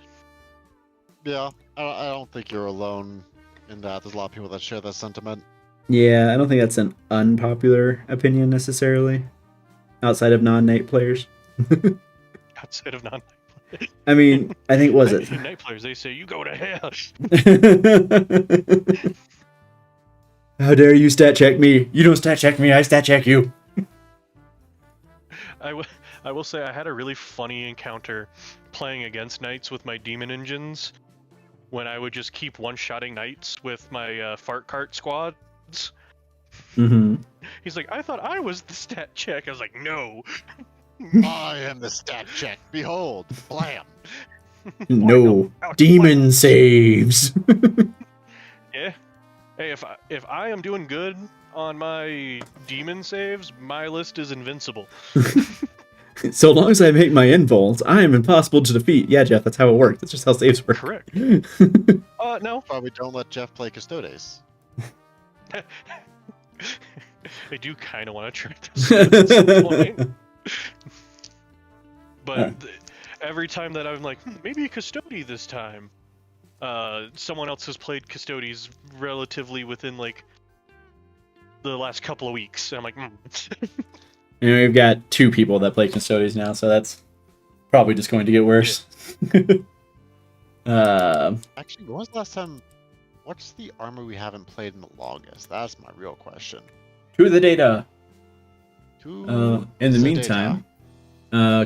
Yeah, I don't think you're alone in that. There's a lot of people that share that sentiment. Yeah, I don't think that's an unpopular opinion necessarily, outside of non-Knight players. Outside of non-Knight players. I mean, I think was it Knight players? They say you go to hell. How dare you stat check me? You don't stat check me, I stat check you. I will say I had a really funny encounter playing against knights with my demon engines when I would just keep one-shotting knights with my fart cart squads. Mm-hmm. He's like, I thought I was the stat check. I was like, no. I am the stat check. Behold, blam. No, Ouch, demon saves. Yeah. Hey, if I am doing good on my demon saves, my list is invincible. So long as I make my involts, I am impossible to defeat. Yeah, Jeff, that's how it works. That's just how saves work. Correct. No. Probably don't let Jeff play Custodes. I do kind of want to try this at some point. But every time that I'm like, maybe a Custody this time, someone else has played Custodes relatively within like the last couple of weeks. And I'm like, You know, we've got 2 people that play Custodes now, so that's probably just going to get worse. Actually, when was the last time? What's the armor we haven't played in the longest? That's my real question. To the data. To In the the meantime,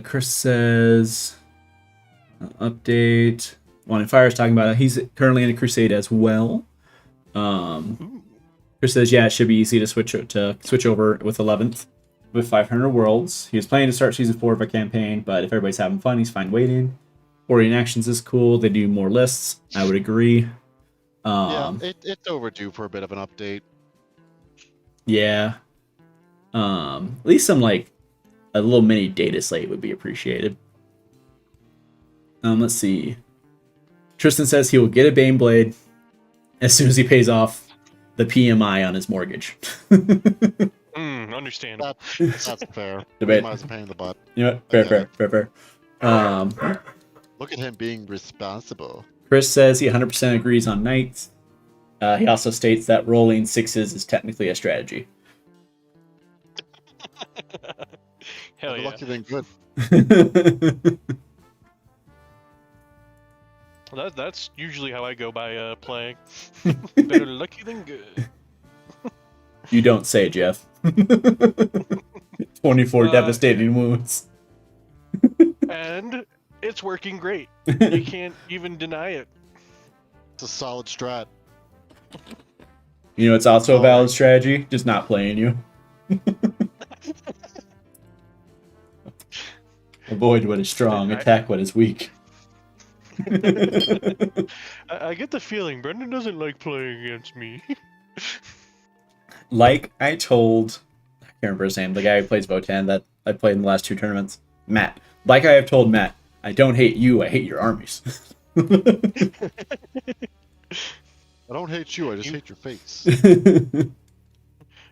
Chris says, update. One Fire is talking about it. He's currently in a crusade as well. Chris says, yeah, it should be easy to switch over with 11th with 500 worlds. He was planning to start season 4 of a campaign, but if everybody's having fun, he's fine waiting. 40 actions is cool. They do more lists. I would agree. Yeah, it's overdue for a bit of an update. Yeah. At least some like a little mini data slate would be appreciated. Let's see. Tristan says he will get a Baneblade as soon as he pays off the PMI on his mortgage. Understandable. That's fair. Debate. Might as well pay in the butt. You know what? Fair. Look at him being responsible. Chris says he 100% agrees on knights. He also states that rolling 6s is technically a strategy. Hell yeah. Lucky than good. Well, that's usually how I go by playing. Better lucky than good. You don't say, Jeff. 24 devastating wounds. And it's working great. You can't even deny it. It's a solid strat. You know, it's also a valid strategy, just not playing you. Avoid what is strong, attack what is weak. I get the feeling Brenden doesn't like playing against me. Like I told, I can't remember his name, the guy who plays Votan that I played in the last 2 tournaments, Matt. Like I have told Matt, I don't hate you, I hate your armies. I don't hate you, I just hate your face.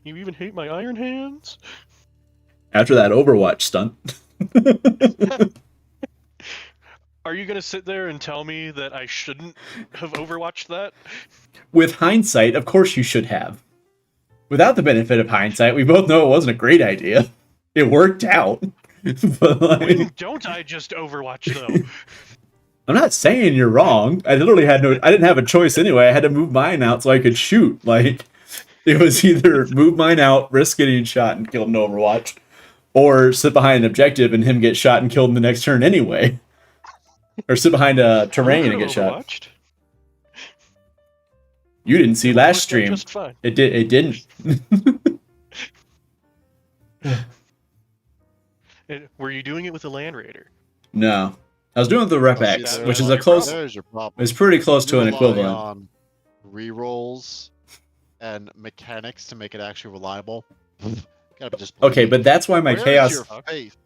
You even hate my iron hands? After that Overwatch stunt. Are you gonna sit there and tell me that I shouldn't have overwatched that? With hindsight, of course you should have. Without the benefit of hindsight, we both know it wasn't a great idea. It worked out. But When don't I just overwatch though? I'm not saying you're wrong. I didn't have a choice anyway. I had to move mine out so I could shoot. Like, it was either move mine out, risk getting shot and killed in Overwatch, or sit behind an objective and him get shot and killed in the next turn anyway. Or sit behind a terrain and get shot. You didn't see last stream. Just fine. It didn't. Were you doing it with a Land Raider? No. I was doing the Rep X, which is a close. There's your problem. It's pretty close to an You rely equivalent. on rerolls and mechanics to make it actually reliable. Gotta be just Okay, but that's why my Where is Chaos your faith?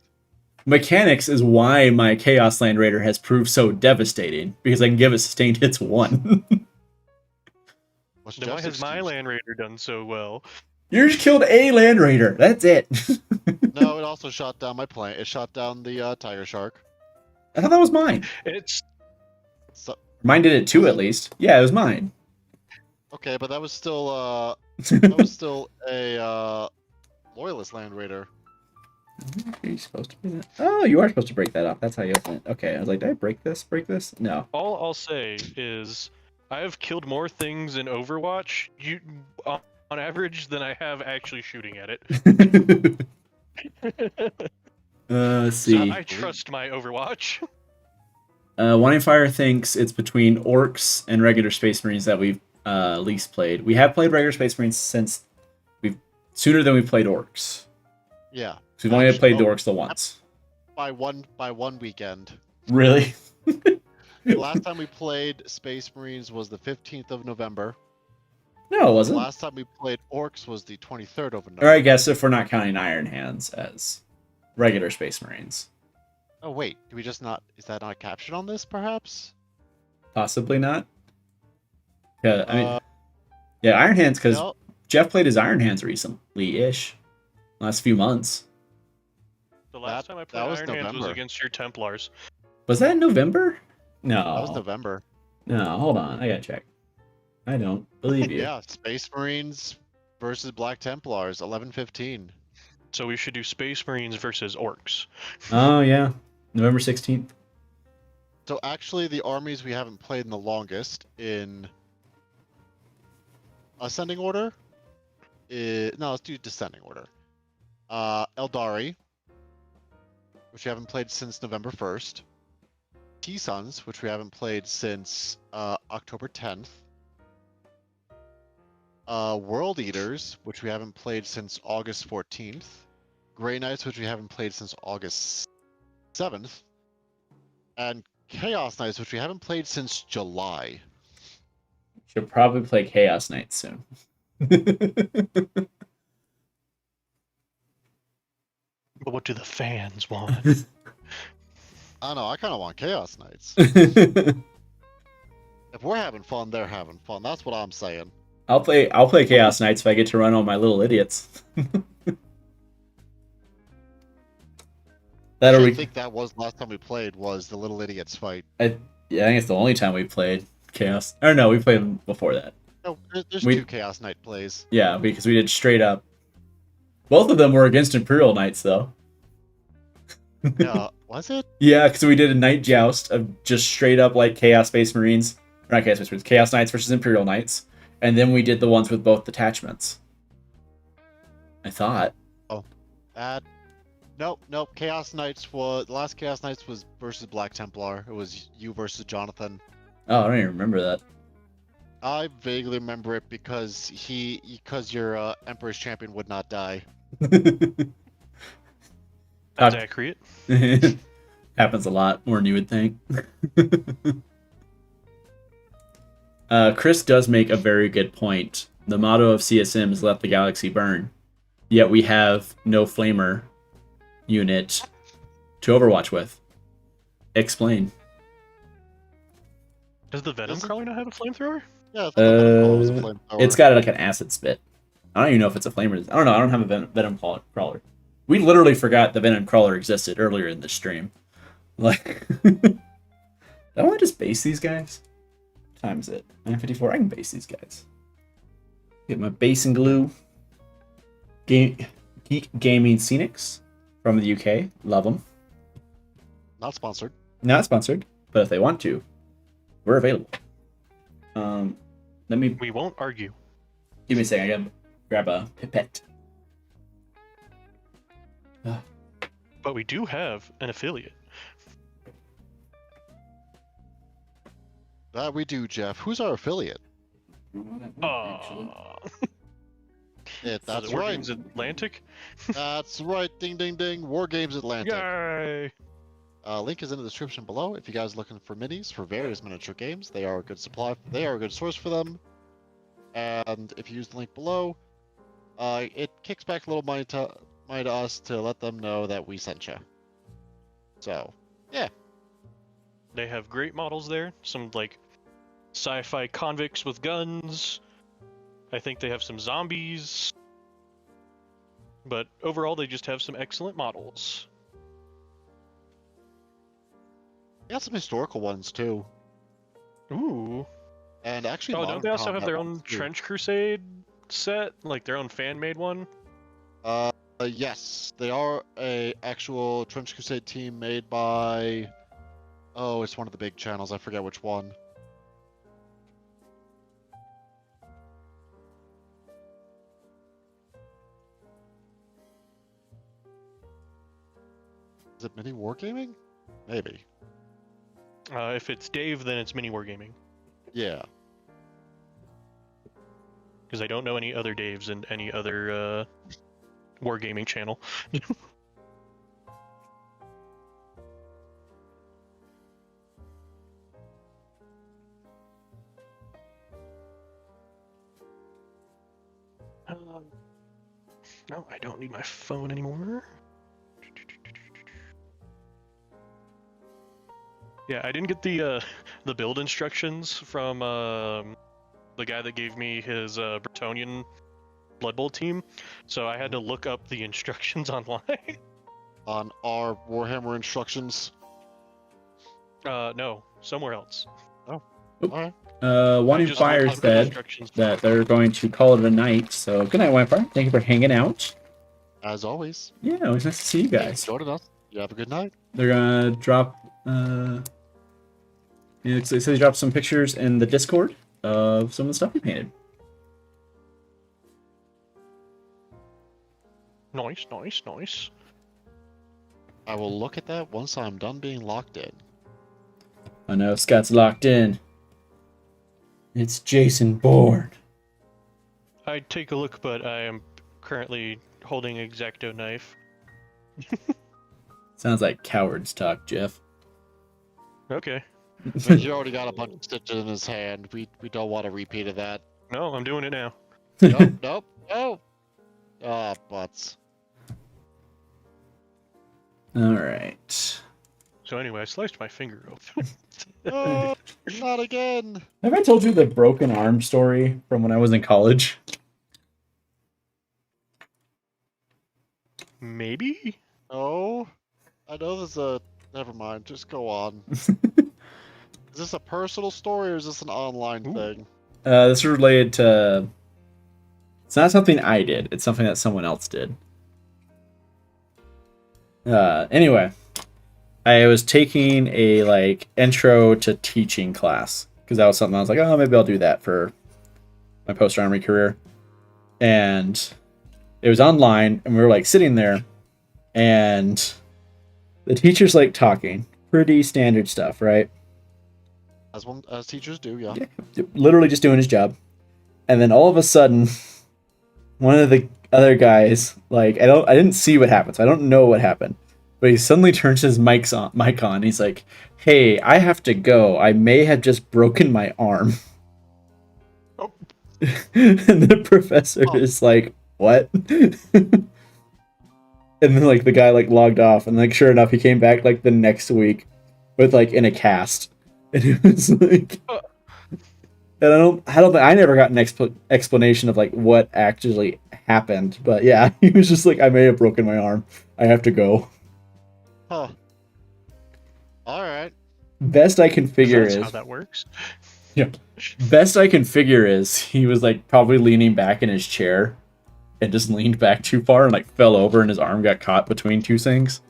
mechanics is why my Chaos Land Raider has proved so devastating, because I can give it sustained hits 1. What's Then why Jeff's has my excuse? Land Raider done so well? You just killed a Land Raider. That's it. No, it also shot down my plane. It shot down the Tiger Shark. I thought that was mine. It's So, Mine did it too, at least. Yeah, it was mine. okay, but that was still a loyalist Land Raider. Are you supposed to do that? Oh, you are supposed to break that off. That's how you open it. Okay, I was like, did I break this? Break this? No. all I'll say is I have killed more things in Overwatch on average than I have actually shooting at it. Let's see. I trust my Overwatch. Wanting Fire thinks it's between Orcs and regular Space Marines that we've least played. We have played regular Space Marines since sooner than we've played Orcs. Yeah. So we've only played the Orcs the once. By one weekend. Really? The last time we played Space Marines was the 15th of November. No, it The wasn't. last time we played Orcs was the 23rd of November. Or I guess if we're not counting Iron Hands as regular Space Marines. Oh wait, do we just not? Is that not captured on this, perhaps? Possibly not. Yeah, I mean, yeah, Iron Hands because No. Jeff played his Iron Hands recently-ish, last few months. The last time I played Iron Hands was against your Templars. Was that in November? No. That was November. No, hold on, I gotta check. I don't believe you. Yeah, Space Marines versus Black Templars, 11/15. So we should do Space Marines versus Orcs. Oh yeah, November 16th. So actually, the armies we haven't played in the longest in ascending order. No, let's do descending order. Eldari, which we haven't played since November 1st. T-Sons, which we haven't played since October 10th. World Eaters, which we haven't played since August 14th. Grey Knights, which we haven't played since August 7th. And Chaos Knights, which we haven't played since July. Should probably play Chaos Knights soon. But what do the fans want? I don't know, I kind of want Chaos Knights. If we're having fun, they're having fun. That's what I'm saying. I'll play Chaos Knights if I get to run all my little idiots. I think that was last time we played was the Little Idiots fight. Yeah, I think it's the only time we played Chaos. Or no, we played them before that. No, there's two Chaos Knight plays. Yeah, because we did straight up. Both of them were against Imperial Knights, though. Yeah, was it? Yeah, because we did a Knight Joust of just straight up like Chaos Space Marines. Or not Chaos Space Marines, Chaos Knights versus Imperial Knights. And then we did the ones with both detachments. I thought. Oh. Nope. Chaos Knights was... The last Chaos Knights was versus Black Templar. It was you versus Jonathan. Oh, I don't even remember that. I vaguely remember it because your Emperor's Champion would not die. That's accurate. Happens a lot more than you would think. Chris does make a very good point. The motto of CSM is let the galaxy burn. Yet we have no flamer unit to Overwatch with. Explain. Does the Venom Crawler not have a flamethrower? Yeah, it's a flamethrower. It's got like an acid spit. I don't even know if it's a flamer. I don't know. I don't have a Venom Crawler. We literally forgot the Venom Crawler existed earlier in the stream. Like, do I want to just base these guys? What time is it? 9:54. I can base these guys. Get my base and glue. Geek Gaming Scenics from the UK. Love them. Not sponsored. Not sponsored, but if they want to, we're available. We won't argue. Give me a second. I gotta grab a pipette. But we do have an affiliate. That we do, Jeff. Who's our affiliate? That's right. Wargames Atlantic? That's right. Ding, ding, ding. Wargames Atlantic. Yay! Link is in the description below. If you guys are looking for minis for various miniature games, they are a good supply. They are a good source for them. And if you use the link below, it kicks back a little money to us to let them know that we sent you. So, yeah. They have great models there. Some like sci-fi convicts with guns. I think they have some zombies. But overall, they just have some excellent models. They got some historical ones too. Ooh. And actually, don't they also have their own ones, too. Trench Crusade set? Like their own fan-made one? Yes. They are a actual Trench Crusade team made by... Oh, it's one of the big channels. I forget which one. Is it mini wargaming? Maybe. If it's Dave, then it's Mini Wargaming. Yeah. Because I don't know any other Daves in any other Wargaming channel. No, I don't need my phone anymore. Yeah, I didn't get the build instructions from the guy that gave me his Bretonnian Blood Bowl team, so I had to look up the instructions online. On our Warhammer instructions. No, somewhere else. Oh, alright. Wine just Fire looked up the said instructions. that they're going to call it a night. So good night, Wine Fire. Thank you for hanging out. As always. Yeah, it was nice to see you guys. Joining us. You have a good night. They're gonna drop. Yeah, they said they dropped some pictures in the Discord of some of the stuff we painted. Nice, nice, nice. I will look at that once I'm done being locked in. I know Scott's locked in. It's Jason Bourne. I'd take a look, but I am currently holding an X-Acto knife. Sounds like cowards talk, Jeff. Okay. But you already got a bunch of stitches in his hand. We don't want a repeat of that. No, I'm doing it now. Nope, nope, no. Ah, butts. All right. So anyway, I sliced my finger open. Oh, not again. Have I told you the broken arm story from when I was in college? Maybe? Oh, I know there's a. Never mind. Just go on. Is this a personal story or is this an online thing? This is related to... It's not something I did. It's something that someone else did. Anyway. I was taking a, like, intro to teaching class. Because that was something I was like, oh, maybe I'll do that for my post-army career. And it was online, and we were, like, sitting there. And the teacher's, like, talking. Pretty standard stuff, right? As teachers do, yeah. Literally just doing his job. And then all of a sudden, one of the other guys, like, I didn't see what happened, so I don't know what happened. But he suddenly turns his mic on. He's like, "Hey, I have to go. I may have just broken my arm." Oh. And the professor is like, "What?" And then like the guy like logged off, and like sure enough, he came back like the next week with like in a cast, and it was like, and I never got an explanation of like what actually happened, but yeah, he was just like, "I may have broken my arm. I have to go." Huh. Alright. Best I can figure That's is how that works. Yeah. Best I can figure is he was like probably leaning back in his chair and just leaned back too far and like fell over and his arm got caught between two things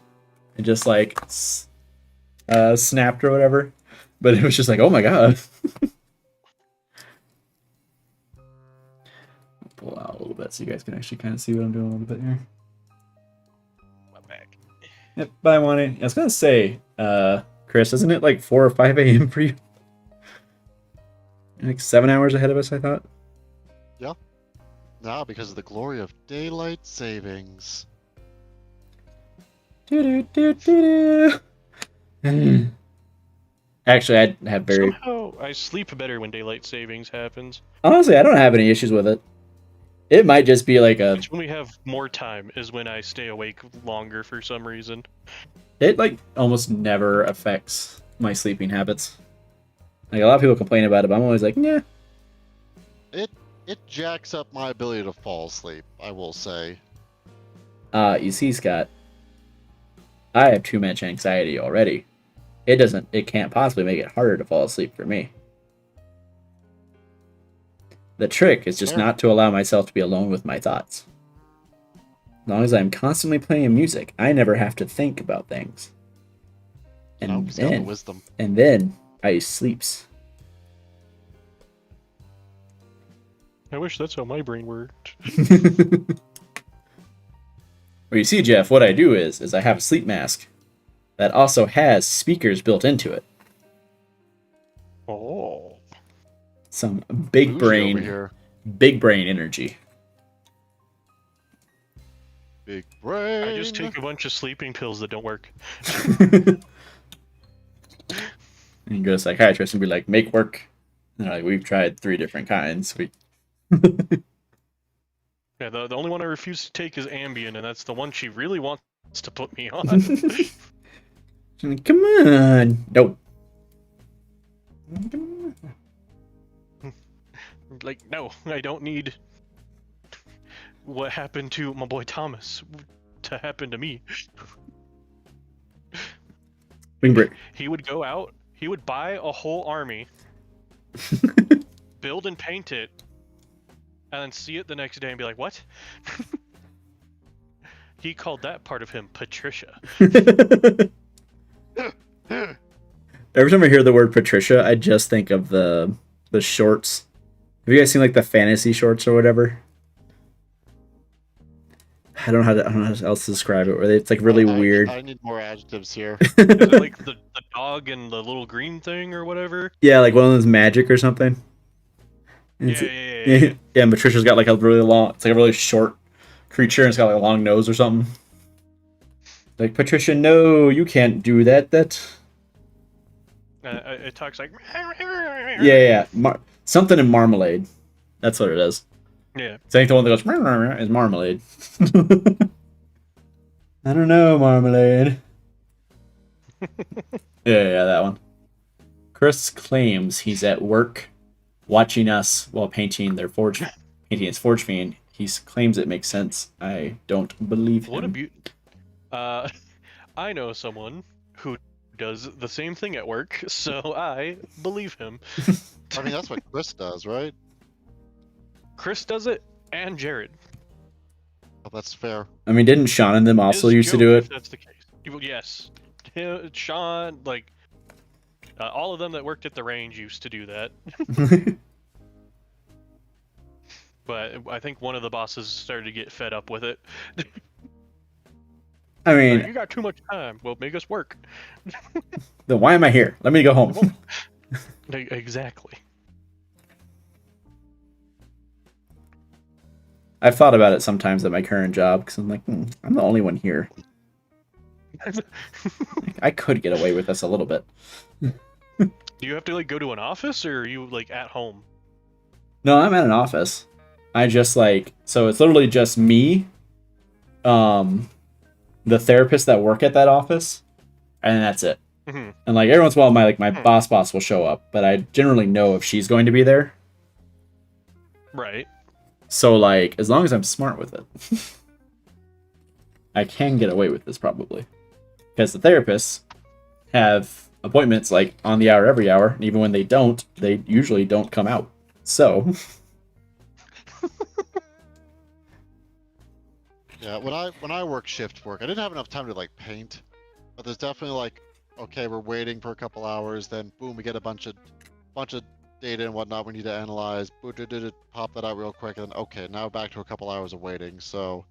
and just like snapped or whatever. But it was just like, oh my god. Pull out a little bit so you guys can actually kind of see what I'm doing a little bit here. I'm back. Yep, bye, Wani. I was gonna say, Chris, isn't it like 4 or 5 a.m. for you? Like 7 hours ahead of us, I thought. Yeah. Now, because of the glory of daylight savings. Actually, I have very... Somehow, I sleep better when daylight savings happens. Honestly, I don't have any issues with it. It might just be like a... It's when we have more time is when I stay awake longer for some reason. It like almost never affects my sleeping habits. Like a lot of people complain about it, but I'm always like, yeah. It jacks up my ability to fall asleep, I will say. You see, Scott, I have too much anxiety already. It can't possibly make it harder to fall asleep for me. The trick is just not to allow myself to be alone with my thoughts. As long as I'm constantly playing music, I never have to think about things. And then I sleeps. I wish that's how my brain worked. Well, you see, Jeff, what I do is I have a sleep mask, that also has speakers built into it. Oh. Some big Bougie over brain, here. big brain energy. Big brain. I just take a bunch of sleeping pills that don't work. And you go to a psychiatrist and be like, make work. And they're like, we've tried 3 different kinds. Yeah, the only one I refuse to take is Ambien, and that's the one she really wants to put me on. Come on. Nope. Like, no, I don't need what happened to my boy Thomas to happen to me. Wing break. He would go out, he would buy a whole army, build and paint it, and then see it the next day and be like, what? He called that part of him Patricia. Every time I hear the word Patricia, I just think of the shorts. Have you guys seen like the fantasy shorts or whatever? I don't know how else to describe it. Where it's like really weird. I need more adjectives here. Is it like the dog and the little green thing or whatever? Yeah, like one of those magic or something. Yeah. Yeah, and Patricia's got like a really long. It's like a really short creature, and it's got like a long nose or something. Like, Patricia, no, you can't do that. It talks like. Yeah. Something in marmalade. That's what it is. Yeah. I think the one that goes is marmalade. I don't know, marmalade. Yeah, that one. Chris claims he's at work watching us while painting his forge fiend. He claims it makes sense. I don't believe him. What a beauty. I know someone who does the same thing at work, so I believe him. I mean, that's what Chris does, right? Chris does it, and Jared. Oh, that's fair. I mean, didn't Sean and them also His used to joke, do if it? that's the case. Yes. Sean, like, all of them that worked at the range used to do that. But I think one of the bosses started to get fed up with it. I mean, Like, you got too much time. Well, make us work. then why am I here? Let me go home. Exactly. I've thought about it sometimes at my current job because I'm like, I'm the only one here. Like, I could get away with this a little bit. Do you have to like go to an office, or are you like at home? No, I'm at an office. I just like, so it's literally just me, the therapists that work at that office, and that's it. Mm-hmm. And like every once in a while, my boss will show up, but I generally know if she's going to be there. Right. So like, as long as I'm smart with it, I can get away with this probably, because the therapists have appointments like on the hour every hour, and even when they don't, they usually don't come out. So. Yeah, when I work shift work, I didn't have enough time to like paint, but there's definitely like, okay, we're waiting for a couple hours, then boom, we get a bunch of data and whatnot we need to analyze. Pop that out real quick, and then okay, now back to a couple hours of waiting. So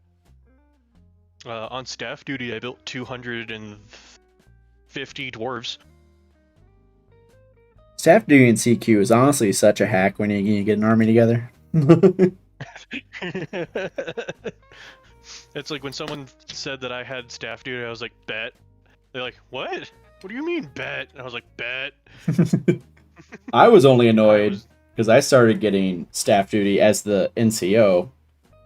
On staff duty, I built 250 dwarves. Staff duty in CQ is honestly such a hack when you get an army together. It's like when someone said that I had staff duty, I was like, bet. They're like, what? What do you mean, bet? And I was like, bet. I was only annoyed because I started getting staff duty as the NCO,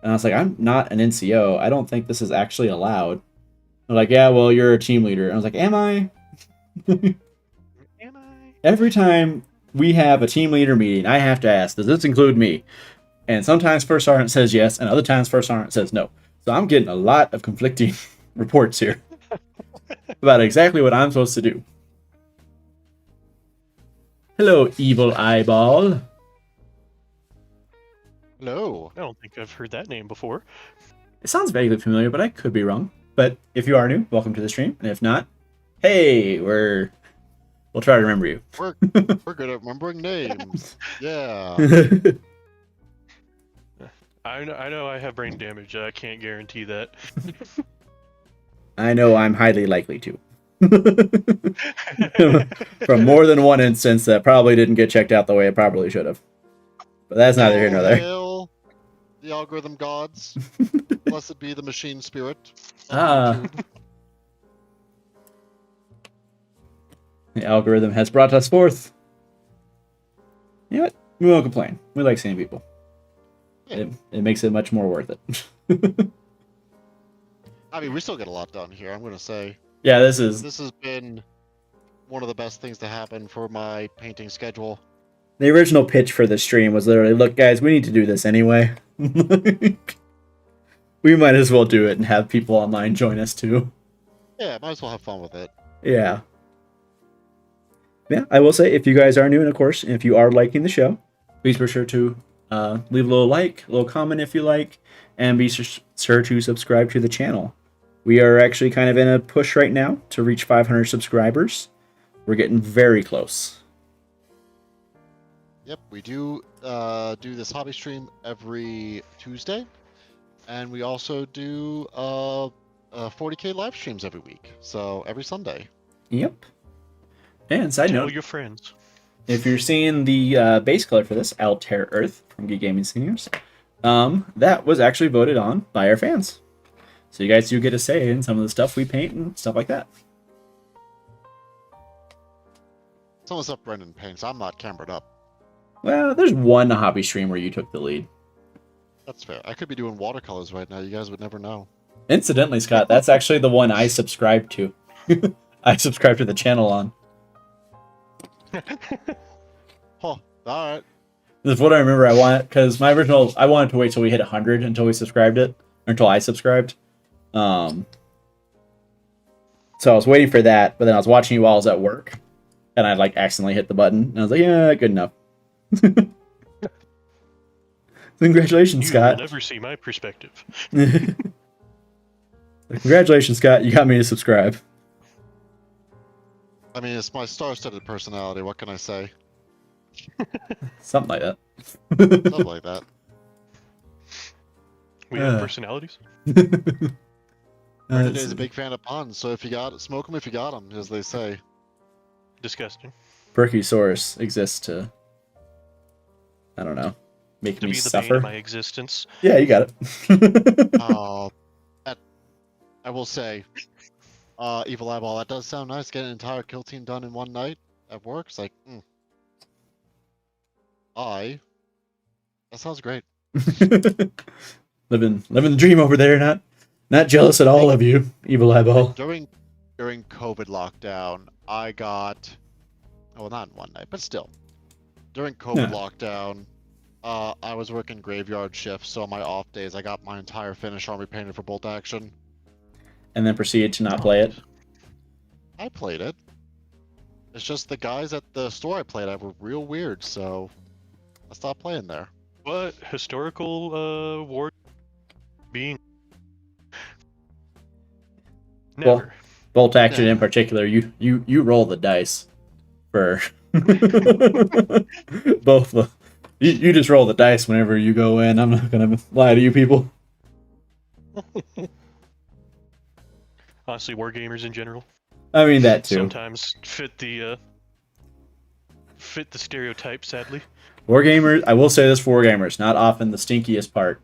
and I was like, I'm not an NCO. I don't think this is actually allowed. They're like, yeah, well, you're a team leader. And I was like, am I? Am I? Every time we have a team leader meeting, I have to ask, does this include me? And sometimes First Sergeant says yes, and other times First Sergeant says no. So I'm getting a lot of conflicting reports here about exactly what I'm supposed to do. Hello, evil eyeball. hello. I don't think I've heard that name before. It sounds vaguely familiar, but I could be wrong. But if you are new, welcome to the stream. And if not, hey, we'll try to remember you. We're good at remembering names. Yeah. I know I have brain damage. I can't guarantee that. I know I'm highly likely to. From more than one instance that probably didn't get checked out the way it probably should have. But that's neither here nor there. Hail the algorithm gods. Blessed be the machine spirit of Ah. YouTube. The algorithm has brought us forth. You know what? We won't complain. We like seeing people. Yeah. It makes it much more worth it. I mean, we still get a lot done here, I'm going to say. Yeah, this has been one of the best things to happen for my painting schedule. the original pitch for the stream was literally, look guys, we need to do this anyway. We might as well do it and have people online join us too. Yeah, might as well have fun with it. Yeah. Yeah, I will say, if you guys are new, and of course, if you are liking the show, please be sure to leave a little like, a little comment if you like, and be sure to subscribe to the channel. We are actually kind of in a push right now to reach 500 subscribers. We're getting very close. Yep, we do do this hobby stream every Tuesday, and we also do 40K live streams every week, so every Sunday. Yep. And side Tell note, your friends. if you're seeing the base color for this, Altair Earth from Geek Gaming Seniors, that was actually voted on by our fans. So you guys do get a say in some of the stuff we paint and stuff like that. Some of the stuff Brenden paints, I'm not cambered up. Well, there's one hobby stream where you took the lead. That's fair. I could be doing watercolors right now, you guys would never know. Incidentally, Scott, that's actually the one I subscribed to. I subscribed to the channel on. Oh, alright. This is what I remember I wanted, because my original, I wanted to wait till we hit 100 until we subscribed it, or until I subscribed. So I was waiting for that, but then I was watching you while I was at work, and I like accidentally hit the button, and I was like, yeah, good enough. Congratulations, You Scott. will never see my perspective. Congratulations, Scott. You got me to subscribe. I mean, it's my star-studded personality, what can I say? Something like that. Something like that. We have personalities. Brenden is a big fan of puns, so if you got smoke them if you got them, as they say. Disgusting. Brachiosaurus exists to, I don't know, make To me be the bane suffer. of my existence. Yeah, you got it. I will say, Evil Eyeball, that does sound nice, getting an entire kill team done in one night at work. It's like, that sounds great. living the dream over there, not jealous at all of you, Evil Eyeball. During COVID lockdown, I got, well, not in one night, but still, during COVID lockdown, I was working graveyard shifts, so on my off days, I got my entire Finnish army painted for bolt action. And then proceeded to not play it. I played it. It's just the guys at the store I played at were real weird, so I stopped playing there. What historical war being? Never. Well, bolt action Yeah. in particular, you roll the dice for both. You just roll the dice whenever you go in. I'm not gonna lie to you people. Honestly, wargamers in general I mean that too. sometimes fit the stereotype. Sadly, Wargamers. I will say this for wargamers, not often the stinkiest part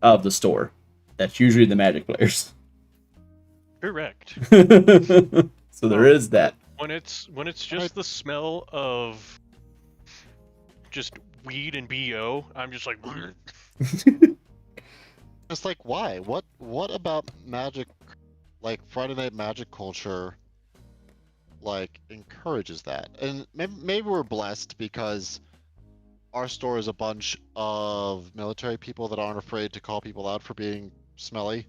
of the store. That's usually the Magic players. correct. So there is that. When it's just the smell of just weed and BO, I'm just like, It's like, why? What about Magic, like Friday Night Magic culture, like encourages that? And maybe we're blessed because our store is a bunch of military people that aren't afraid to call people out for being smelly.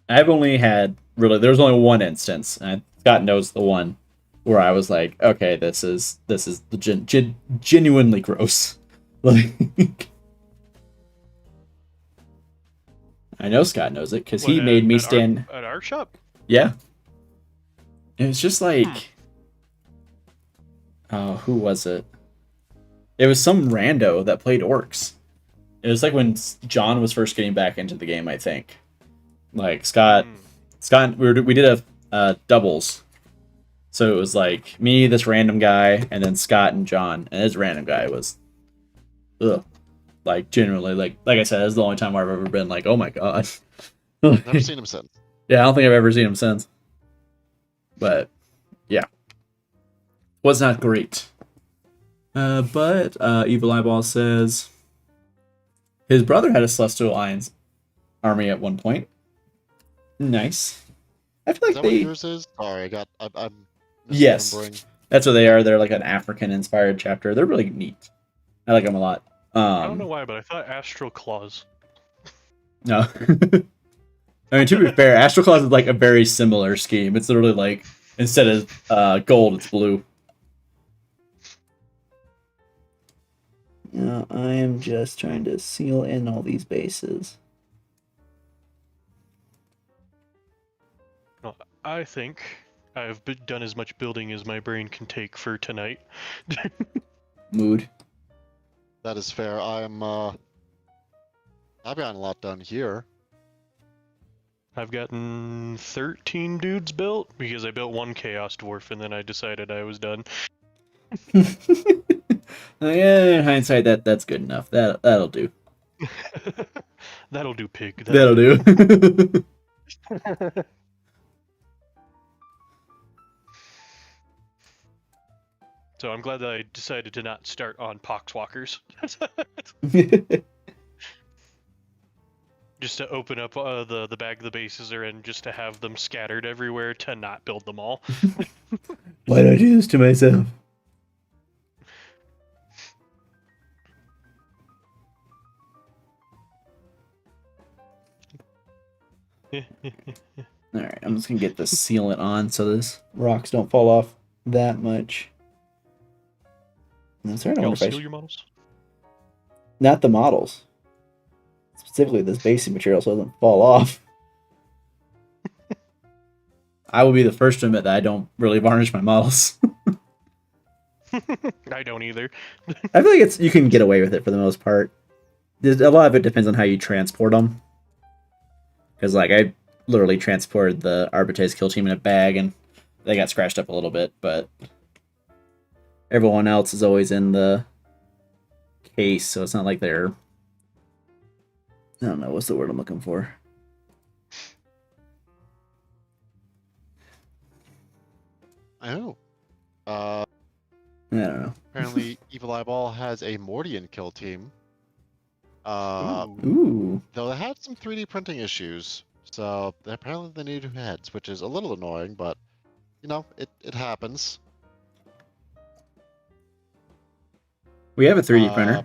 I've only had there was only one instance, and Scott knows the one where I was like, okay, this is genuinely gross. Like, I know Scott knows it because he made me stand at our shop. Yeah, it was just like, oh, who was it? It was some rando that played orcs. It was like when John was first getting back into the game, I think. Like Scott Scott, we did a doubles. So it was like me, this random guy, and then Scott and John. And this random guy was, ugh, like genuinely, like I said, this is the only time I've ever been like, oh my god. Never seen him since. Yeah, I don't think I've ever seen him since. But yeah, was not great. But Evil Eyeball says his brother had a Celestial Alliance army at one point. Nice. I feel Is like that what they. yours is? Sorry, I'm Yes, misremembering. that's what they are. They're like an African-inspired chapter. They're really neat. I like them a lot. I don't know why, but I thought Astral Claws. No. I mean, to be fair, Astral Claws is like a very similar scheme. It's literally like, instead of gold, it's blue. Yeah, I am just trying to seal in all these bases. Well, I think I've done as much building as my brain can take for tonight. Mood. That is fair. I've gotten a lot done here. I've gotten 13 dudes built because I built one Chaos Dwarf and then I decided I was done. Yeah, in hindsight, that's good enough. That'll do. That'll do, pig. That'll do. So I'm glad that I decided to not start on Poxwalkers. Just to open up the bag the bases are in, just to have them scattered everywhere, to not build them all. Why did I do this to myself? Alright, I'm just gonna get the sealant on so this rocks don't fall off that much. That's right. Y'all seal your models? Not the models. Specifically, this basic material so it doesn't fall off. I will be the first to admit that I don't really varnish my models. I don't either. I feel like you can get away with it for the most part. A lot of it depends on how you transport them. Because like I literally transported the Arbites kill team in a bag and they got scratched up a little bit, but everyone else is always in the case, so it's not like they're, I don't know, what's the word I'm looking for? I know. I don't know. Apparently, Evil Eyeball has a Mordian kill team. Ooh. Though they had some 3D printing issues, so apparently they need new heads, which is a little annoying, but you know, it happens. We have a 3D printer.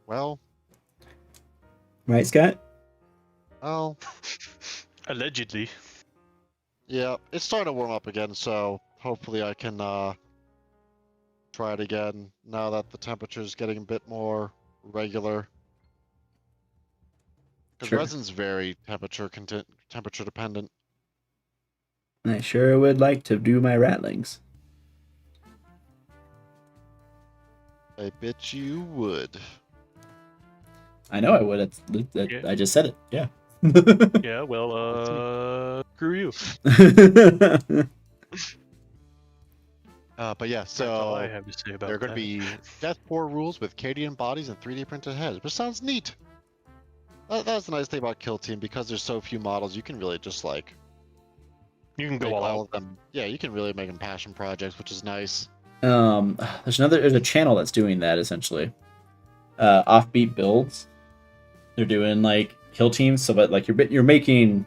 Well, Right, Scott? well, Allegedly. yeah, it's starting to warm up again, so hopefully I can try it again now that the temperature is getting a bit more regular. Because Sure. resin's very temperature dependent. I sure would like to do my rattlings. I bet you would. I know I would. Yeah. I just said it. Yeah. Yeah, well, screw you. But yeah, That's all I so have to say about there are going to that. be Death 4 rules with Cadian bodies and 3D printed heads, which sounds neat. That's the nice thing about Kill Team, because there's so few models, you can really just like You can make go all all out. of them. Yeah, you can really make them passion projects, which is nice. There's a channel that's doing that essentially. Offbeat builds. They're doing like kill teams, so but like you're making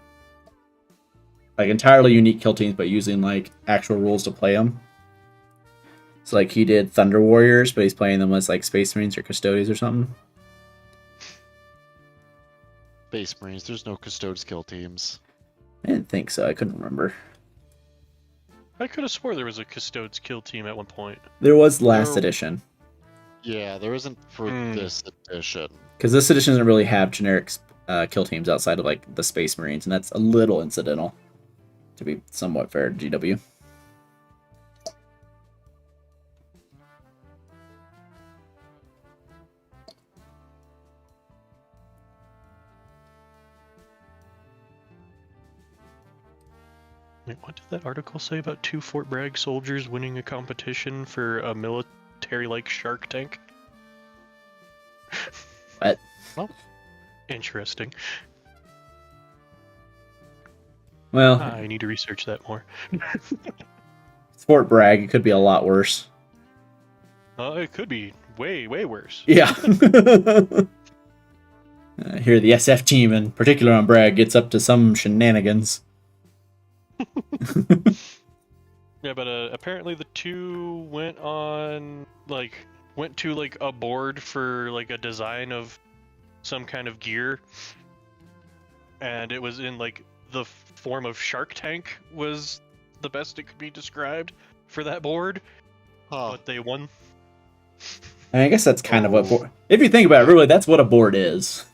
like entirely unique kill teams, but using like actual rules to play them. So like he did Thunder Warriors, but he's playing them as like Space Marines or Custodes or something. Space Marines, there's no Custodes kill teams. I didn't think so. I couldn't remember. I could have swore there was a Custodes kill team at one point. There was last There- edition. Yeah, there isn't for Hmm. this edition. Because this edition doesn't really have generic kill teams outside of like the Space Marines, and that's a little incidental, to be somewhat fair to GW. Wait, what did that article say about 2 Fort Bragg soldiers winning a competition for a military-like Shark Tank? What? Well, interesting. Well, I need to research that more. it's Fort Bragg. It could be a lot worse. It could be way, way worse. Yeah. Here, the SF team, in particular on Bragg, gets up to some shenanigans. Yeah, but apparently the 2 went to like a board for like a design of some kind of gear, and it was in like the form of Shark Tank was the best it could be described for that board. Huh. But they won. I guess that's kind of what if you think about it, really, that's what a board is.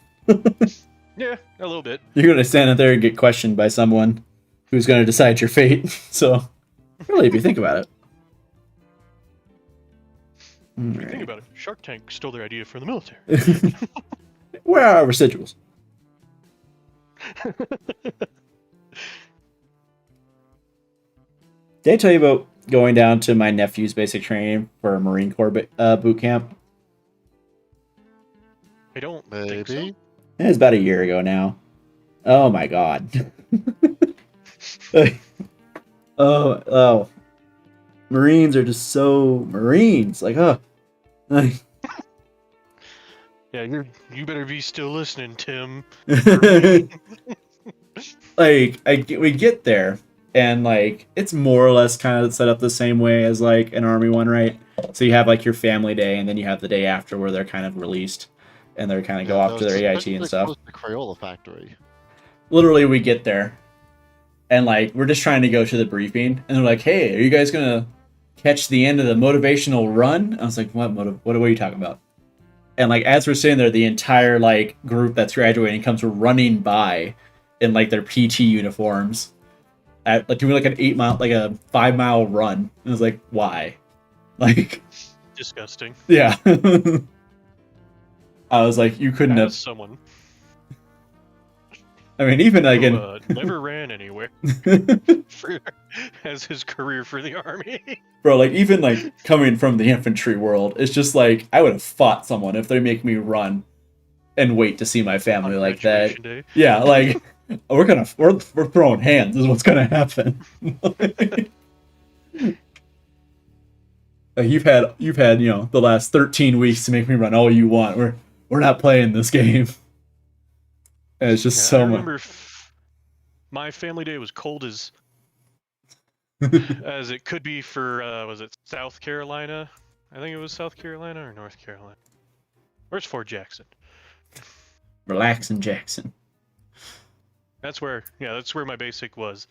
Yeah, a little bit. You're going to stand up there and get questioned by someone who's going to decide your fate. So, really, if you think about it. If you think about it, Shark Tank stole their idea from the military. Where are our residuals? Did I tell you about going down to my nephew's basic training for a Marine Corps boot camp? I don't think so. Maybe. It was about a year ago now. Oh my god. oh. Marines are just so Marines. Like, oh. Yeah, you better be still listening, Tim. Like, we get there, and like it's more or less kind of set up the same way as like an army one, right? So you have like your family day, and then you have the day after where they're kind of released, and they're kind of go off to their AIT and stuff. The Crayola factory. Literally, we get there, and like we're just trying to go to the briefing, and they're like, "Hey, are you guys gonna catch the end of the motivational run?" I was like, "What are you talking about?" And like as we're sitting there, the entire like group that's graduating comes running by in like their PT uniforms at like doing like an 5-mile run. And I was like, why? Like, Disgusting. yeah. I was like, you couldn't have. Someone. I mean, even like who, never ran anywhere as his career for the army. Bro, like even like coming from the infantry world, it's just like I would have fought someone if they make me run and wait to see my family like that. Day. Yeah, like we're throwing hands is what's gonna happen. Like, you've had the last 13 weeks to make me run all you want. We're not playing this game. And it's just so much. I remember my family day was cold as as it could be for was it South Carolina? I think it was South Carolina or North Carolina. Where's Fort Jackson? Relaxing Jackson. That's where my basic was.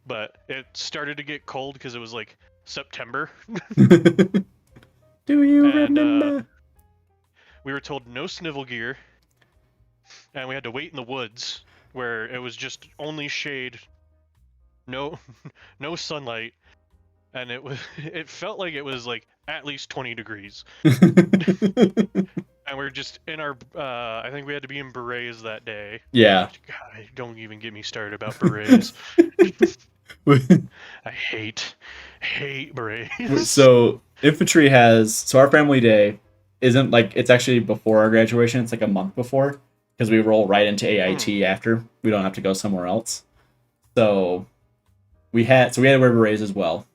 But it started to get cold because it was like September. Do you remember? We were told no snivel gear. And we had to wait in the woods where it was just only shade, no sunlight, and it felt like it was like at least 20 degrees. And we're just in our I think we had to be in berets that day. Yeah. God, don't even get me started about berets. I hate berets. So infantry so our family day isn't like, it's actually before our graduation. It's like a month before. Because we roll right into AIT after. We don't have to go somewhere else. So we had to wear berets as well.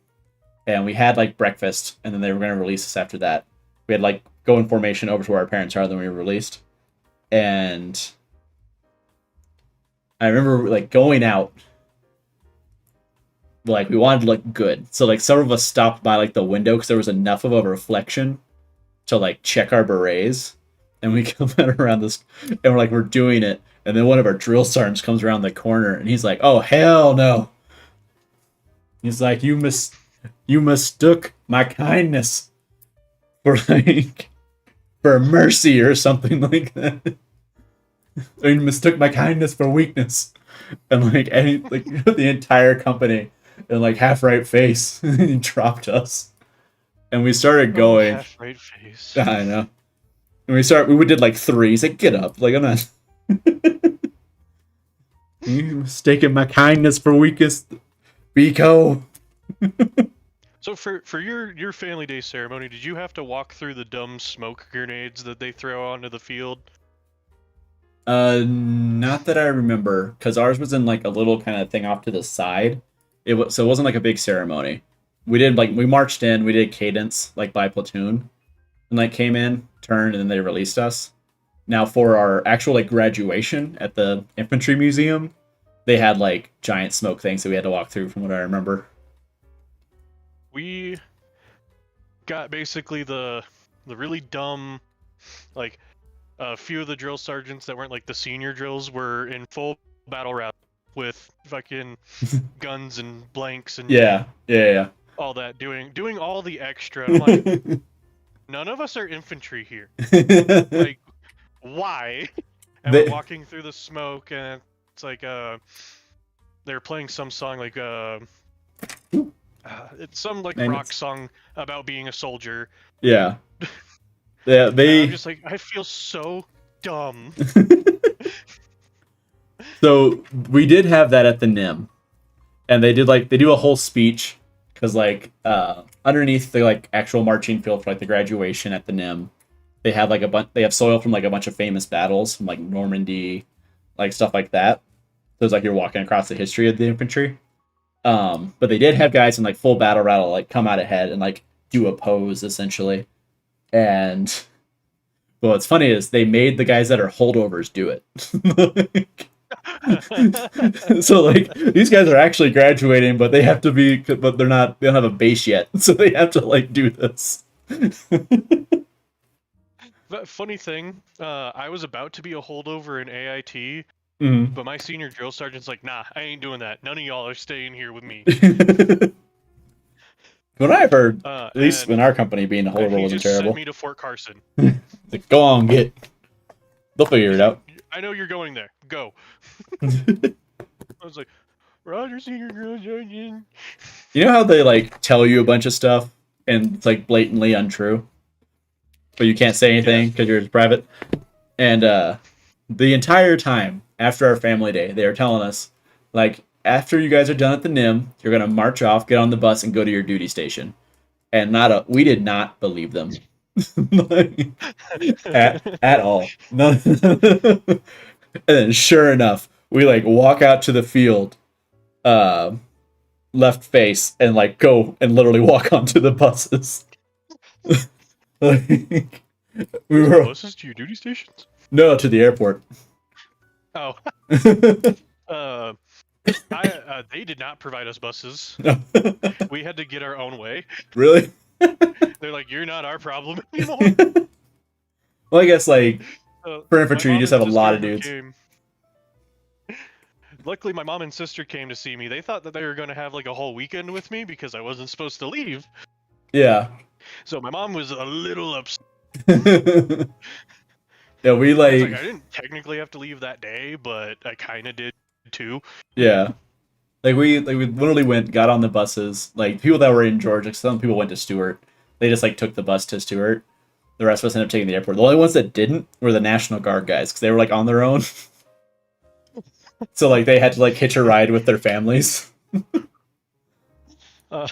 And we had like breakfast, and then they were going to release us after that. We had like go in formation over to where our parents are, then we were released. And I remember like going out, like we wanted to look good. So like some of us stopped by like the window because there was enough of a reflection to like check our berets. And we come out around this, and we're doing it. And then one of our drill sergeants comes around the corner, and he's like, "Oh hell no!" He's like, "You mistook my kindness for mercy or something like that. Or you mistook my kindness for weakness." And like the entire company in like half right face, he dropped us, and we started going. Half right face. I know. And we did like 3. He's like, "Get up." Like, I'm not. You mistaken my kindness for weakness. Biko. So for your family day ceremony, did you have to walk through the dumb smoke grenades that they throw onto the field? Not that I remember, because ours was in like a little kind of thing off to the side. So it wasn't like a big ceremony. We marched in, we did cadence like by platoon, and like came in, turned, and then they released us. Now for our actual like graduation at the infantry museum, they had like giant smoke things that we had to walk through, from what I remember. We got basically the really dumb, like a few of the drill sergeants that weren't like the senior drills were in full battle route with fucking guns and blanks and Yeah. all that, doing all the extra. I'm like, none of us are infantry here. Like, why? And we're walking through the smoke, and it's like they're playing some song like it's some like rock song about being a soldier. Yeah. Yeah, I'm just like, I feel so dumb. So we did have that at the NIM, and they do a whole speech, because like underneath the like actual marching field for like the graduation at the NIM, they have like they have soil from like a bunch of famous battles from like Normandy, like stuff like that. So it's like you're walking across the history of the infantry. But they did have guys in like full battle rattle like come out ahead and like do a pose essentially. And well, what's funny is they made the guys that are holdovers do it. So like these guys are actually graduating, but they have to be, but they don't have a base yet, so they have to like do this. But funny thing, I was about to be a holdover in AIT, but my senior drill sergeant's like, nah, I ain't doing that. None of y'all are staying here with me. What I've heard, at least in our company, being a holdover wasn't terrible. Sent me to Fort Carson. Like, go on, they'll figure it out. I know you're going there. Go. I was like, Roger, senior drill sergeant. You know how they like tell you a bunch of stuff and it's like blatantly untrue, but you can't say anything because you're private. And the entire time after our family day, they are telling us, like, after you guys are done at the NIM, you're gonna march off, get on the bus, and go to your duty station. And we did not believe them. at all. No. And then sure enough, we like walk out to the field, left face, and like go and literally walk onto the buses. Like, we were buses to your duty stations? No, to the airport. Oh. They did not provide us buses. We had to get our own way. Really? They're like, you're not our problem anymore. Well, I guess like for infantry, you just have a lot of dudes. Luckily, my mom and sister came to see me. They thought that they were going to have like a whole weekend with me because I wasn't supposed to leave. Yeah. So my mom was a little upset. Yeah, we like I didn't technically have to leave that day, but I kind of did too. Yeah. Like we literally got on the buses. Like people that were in Georgia, some people went to Stewart. They just like took the bus to Stewart. The rest of us ended up taking the airport. The only ones that didn't were the National Guard guys because they were like on their own. So like they had to like hitch a ride with their families. Yeah,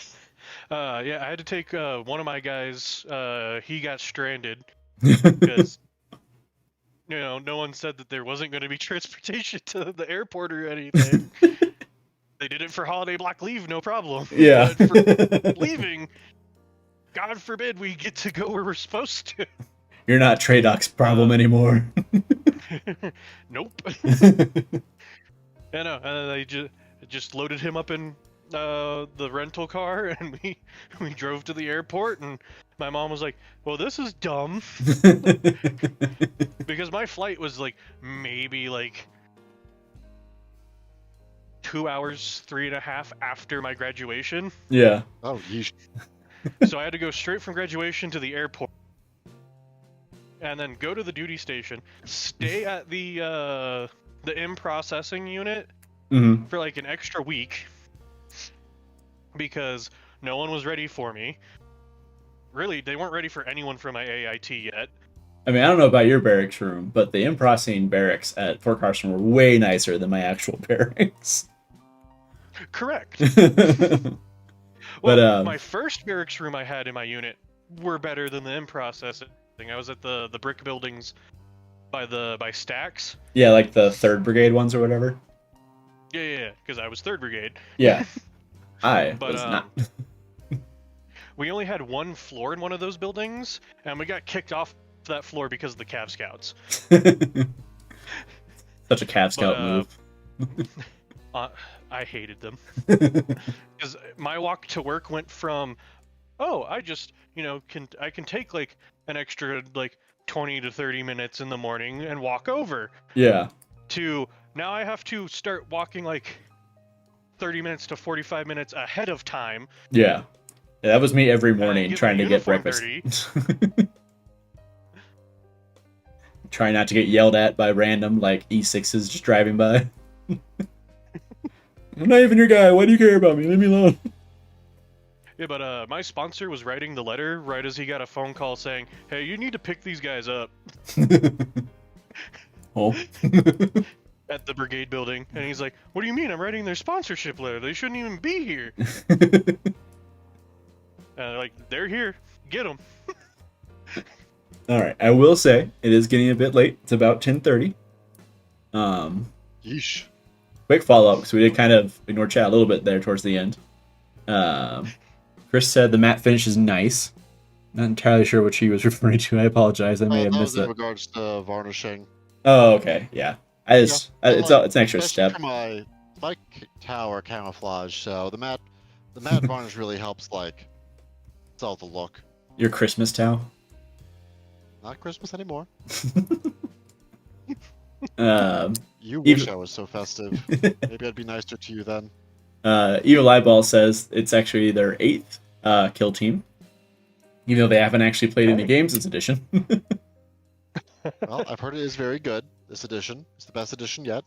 I had to take one of my guys. He got stranded because no one said that there wasn't going to be transportation to the airport or anything. They did it for holiday block leave, no problem. Yeah. But for leaving, God forbid we get to go where we're supposed to. You're not Traydoc's problem anymore. Nope. And they just loaded him up in the rental car, and we drove to the airport, and my mom was like, well, this is dumb. Because my flight was like maybe like 2 hours, 3.5 after my graduation. Yeah. Oh, yeesh. So I had to go straight from graduation to the airport, and then go to the duty station, stay at the M processing unit for like an extra week because no one was ready for me. Really, they weren't ready for anyone from my AIT yet. I mean, I don't know about your barracks room, but the M processing barracks at Fort Carson were way nicer than my actual barracks. Correct. But Well, my first barracks room I had in my unit were better than the in-processing. I was at the brick buildings by stacks. yeah, like the 3rd Brigade ones or whatever. Yeah, because I was 3rd Brigade. Yeah, I But was not. we only had one floor in one of those buildings, and we got kicked off that floor because of the Cav Scouts. Such a Cav Scout move. I hated them. Because my walk to work went from, oh, I just, I can take like an extra like 20 to 30 minutes in the morning and walk over. Yeah. To now I have to start walking like 30 minutes to 45 minutes ahead of time. Yeah. That was me every and morning get trying my to get uniform breakfast. dirty. Trying not to get yelled at by random like E6s just driving by. I'm not even your guy. Why do you care about me? Leave me alone. Yeah, but my sponsor was writing the letter right as he got a phone call saying, "Hey, you need to pick these guys up." Oh. At the brigade building, and he's like, "What do you mean? I'm writing their sponsorship letter. They shouldn't even be here." Like, they're here. Get them. All right. I will say it is getting a bit late. It's about 10:30. Yeesh. Quick follow up because we did kind of ignore chat a little bit there towards the end. Chris said the matte finish is nice. Not entirely sure what she was referring to. I apologize. I may have That missed was in it. regards to varnishing. Oh, okay. Yeah. It's an extra Especially step. for my tower camouflage, so the matte varnish really helps like sell the look. Your Christmas towel. Not Christmas anymore. You wish I was so festive. Maybe I'd be nicer to you then. Evil Eyeball says it's actually their 8th kill team, even though they haven't actually played any games this edition. Well, I've heard it is very good. This edition. It's the best edition yet.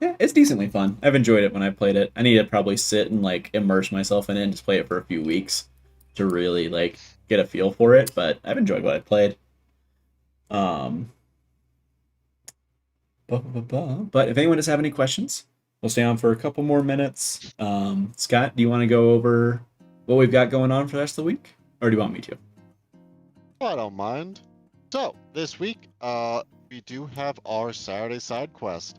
Yeah, it's decently fun. I've enjoyed it when I played it. I need to probably sit and like immerse myself in it and just play it for a few weeks to really like get a feel for it, but I've enjoyed what I played. But if anyone does have any questions, we'll stay on for a couple more minutes. Scott, do you want to go over what we've got going on for the rest of the week? Or do you want me to? I don't mind. So, this week, we do have our Saturday side quest.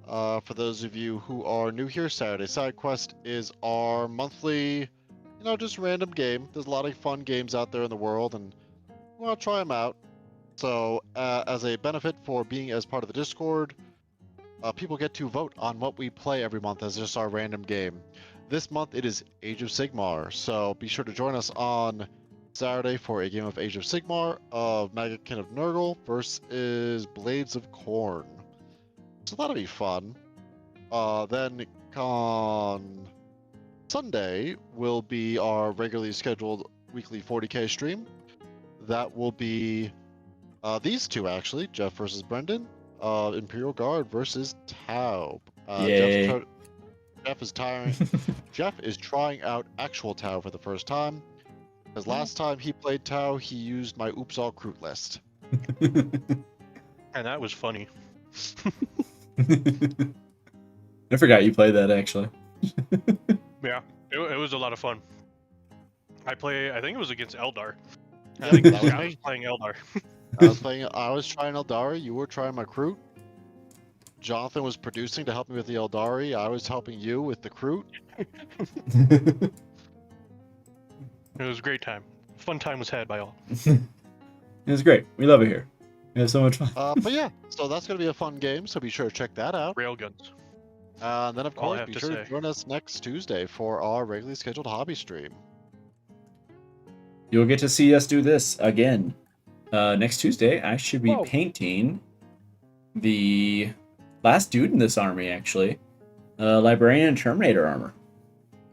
For those of you who are new here, Saturday side quest is our monthly, just random game. There's a lot of fun games out there in the world, and we want to try them out. So, as a benefit for being as part of the Discord, people get to vote on what we play every month as just our random game. This month it is Age of Sigmar, so be sure to join us on Saturday for a game of Age of Sigmar of Maggotkin of Nurgle versus Blades of Corn. So that'll be fun. Then on Sunday will be our regularly scheduled weekly 40k stream. That will be these two actually, Jeff versus Brenden, Imperial Guard versus Tau. Yay. Jeff is trying out actual Tau for the first time. Because last time he played Tau, he used my Oops All Crute list. And that was funny. I forgot you played that actually. Yeah, it was a lot of fun. I think it was against Eldar. I think I was playing Eldar. I was trying Eldari, you were trying my Crute. Jonathan was producing to help me with the Eldari, I was helping you with the Crute. It was a great time. Fun time was had by all. It was great. We love it here. We had so much fun. But yeah, so that's going to be a fun game, so be sure to check that out. Railguns. And then, of All I course, have be to sure to say. join us next Tuesday for our regularly scheduled hobby stream. You'll get to see us do this again. Next Tuesday, I should be Whoa. painting the last dude in this army, actually. Librarian and Terminator armor.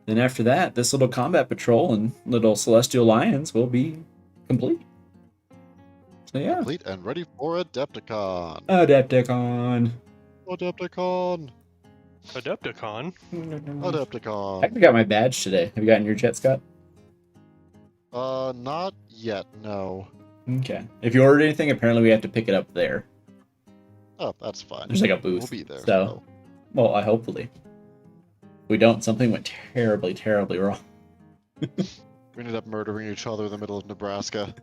Then after that, this little combat patrol and little Celestial Lions will be complete. So yeah. Complete and ready for Adepticon. Adepticon. Adepticon. Adepticon? Adepticon. I actually got my badge today. Have you gotten your jet, Scott? Not yet, no. Okay. If you ordered anything, apparently we have to pick it up there. Oh, that's fine. There's like a booth. We'll be there. So, well, hopefully. we don't, something went terribly, terribly wrong. We ended up murdering each other in the middle of Nebraska.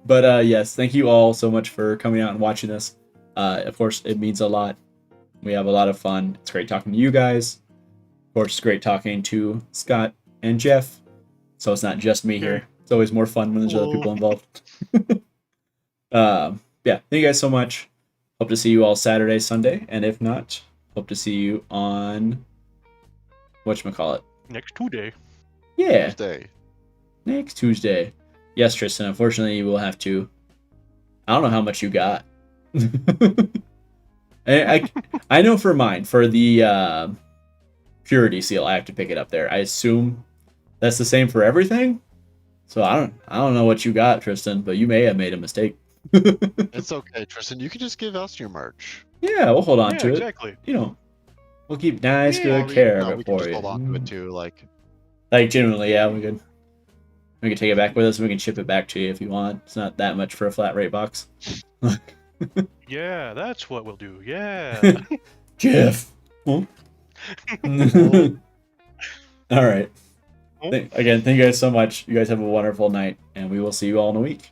But yes, thank you all so much for coming out and watching this. Of course, it means a lot. We have a lot of fun. It's great talking to you guys. Of course, it's great talking to Scott and Jeff. So it's not just me here. It's always more fun when there's other people involved. Yeah, thank you guys so much. Hope to see you all Saturday, Sunday, and if not, hope to see you on whatchamacallit. Next Tuesday. Yeah, Tuesday. next Tuesday. Yes, Tristan, unfortunately you will have to. I don't know how much you got. I know for mine, for the purity seal, I have to pick it up there. I assume that's the same for everything. So I don't know what you got, Tristan, but you may have made a mistake. It's okay, Tristan. You can just give us your merch. Yeah, we'll hold on Yeah, to exactly. it. You know, we'll keep nice, Yeah, good care no, of we it can for just you. hold on to it too. Like, Genuinely, yeah, we could take it back with us. And we can ship it back to you if you want. It's not that much for a flat rate box. Yeah, that's what we'll do. Yeah. Jeff. Huh? All right. Again, thank you guys so much. You guys have a wonderful night, and we will see you all in a week.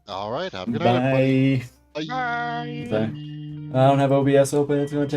all right, have a good night, everybody. Bye. Bye. Bye. I don't have OBS open. It's going to take